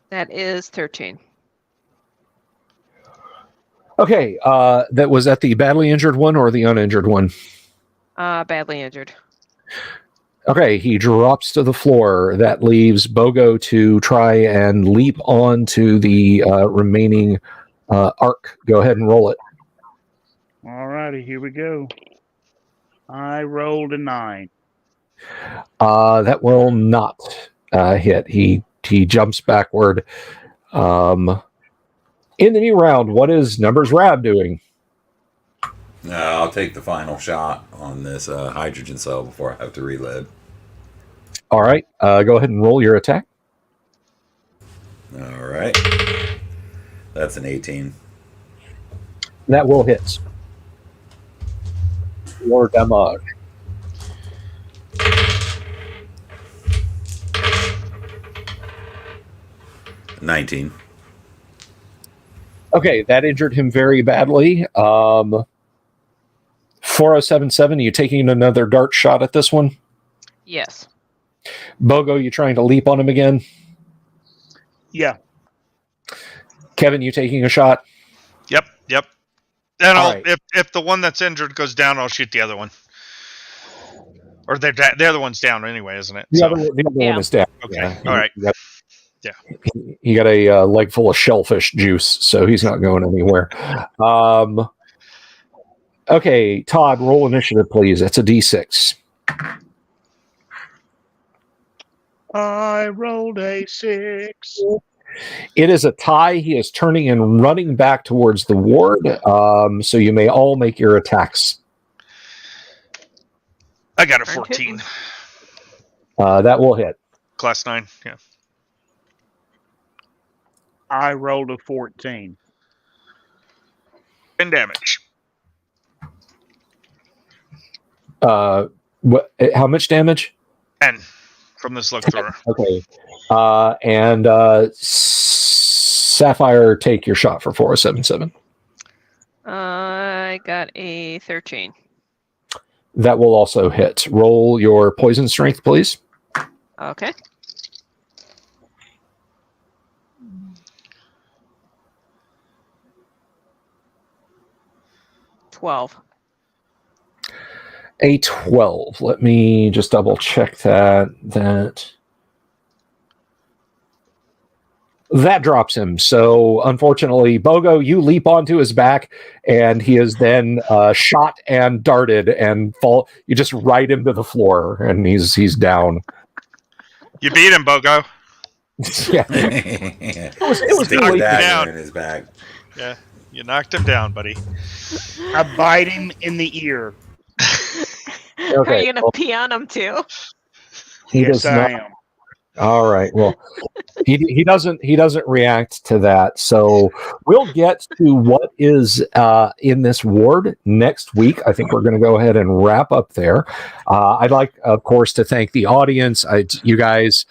That is 13. Okay, that was at the badly injured one or the uninjured one? Badly injured. Okay, he drops to the floor. That leaves Bogo to try and leap onto the remaining arc. Go ahead and roll it. All righty, here we go. I rolled a 9. That will not hit. He jumps backward. In the new round, what is Numbers Rab doing? No, I'll take the final shot on this hydrogen cell before I have to reload. All right. Go ahead and roll your attack. All right. That's an 18. That will hit. Your damage. $19. Okay, that injured him very badly. 4077, you taking another dart shot at this one? Yes. Bogo, you trying to leap on him again? Yeah. Kevin, you taking a shot? Yep. And All I'll, right. if the one that's injured goes down, I'll shoot the other one. Or the other one's down anyway, isn't it? The other one is down. Okay. Yeah. All right. He got a leg full of shellfish juice, so he's not going anywhere. Okay, Todd, roll initiative, please. That's a D6. I rolled a 6. It is a tie. He is turning and running back towards the ward, so you may all make your attacks. I got a 14. That will hit. Class 9, yeah. I rolled a 14. 10 damage. How much damage? 10 from the slug thrower. Okay. And Sapphire, take your shot for 4077. I got a 13. That will also hit. Roll your poison strength, please. Okay. A 12. Let me just double check that drops him. So unfortunately, Bogo, you leap onto his back, and he is then shot and darted and fall. You just ride him to the floor, and he's down. You beat him, Bogo. Yeah, it was Stick too a late. dagger in his back. Yeah, you knocked him down, buddy. I bite him in the ear. Are you gonna pee on him too? He Yes, does I not. am. All right. Well, he doesn't react to that. So we'll get to what is in this ward next week. I think we're going to go ahead and wrap up there. I'd like, of course, to thank the audience. You guys,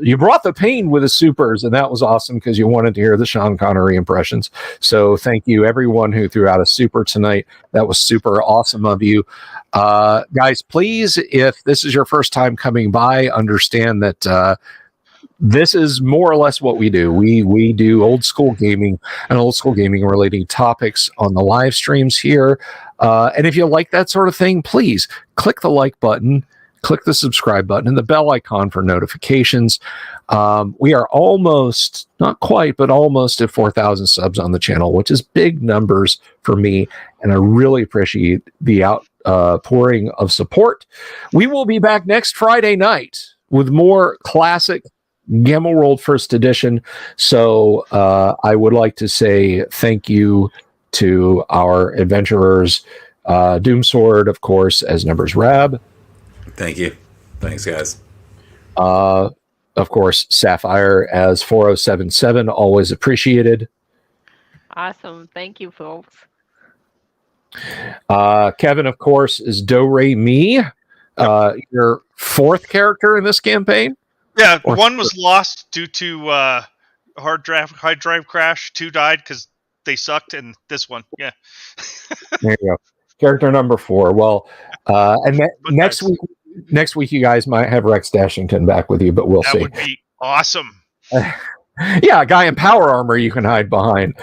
you brought the pain with the supers, and that was awesome because you wanted to hear the Sean Connery impressions. So thank you, everyone who threw out a super tonight. That was super awesome of you. Guys, please, if this is your first time coming by, understand that this is more or less what we do. We do old school gaming and old school gaming related topics on the live streams here. And if you like that sort of thing, please click the like button, click the subscribe button, and the bell icon for notifications. We are almost, not quite, but almost at 4,000 subs on the channel, which is big numbers for me. And I really appreciate the outpouring of support. We will be back next Friday night with more classic Gamma World First Edition. So I would like to say thank you to our adventurers, Doomsword, of course, as Numbers Rab. Thank you. Thanks, guys. Of course, Sapphire as 4077, always appreciated. Awesome. Thank you, folks. Kevin, of course, is Do Re Mi, your fourth character in this campaign. Yeah, one was lost due to hard drive crash. 2 died because they sucked, and this one, yeah. There you go. Character number 4. Well, and next week, you guys might have Rex Dashington back with you, but we'll see. That would be awesome. Yeah, a guy in power armor you can hide behind.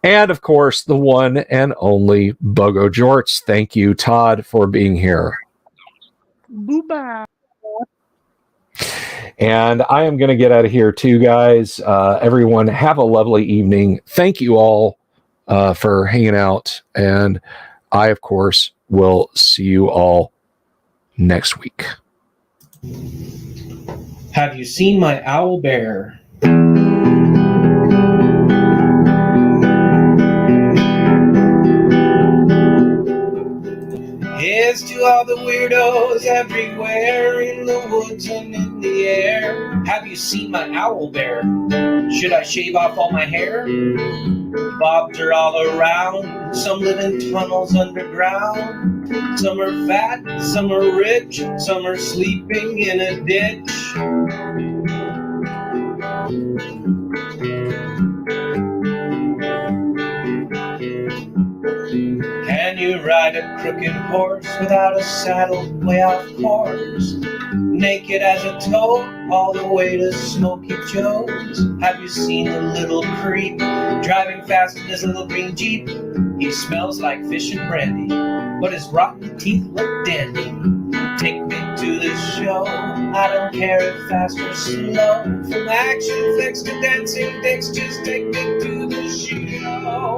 And of course, the one and only Bogo Jorts. Thank you, Todd, for being here. Bye-bye. And I am going to get out of here too, guys. Everyone, have a lovely evening. Thank you all for hanging out. And I, of course, will see you all next week. Have you seen my owl bear? Here's to you all the weirdos everywhere in the woods and in the air. Have you seen my owl bear? Should I shave off all my hair? Bobs are all around. Some live in tunnels underground. Some are fat, some are rich, some are sleeping in a ditch. Can you ride a crooked horse without a saddle way off course? Naked as a toad, all the way to Smoky Joe's. Have you seen the little creep driving fast in his little green Jeep? He smells like fish and brandy, but his rotten teeth look dandy. Take me to the show, I don't care if fast or slow. From action flicks to dancing dicks, just take me to the show.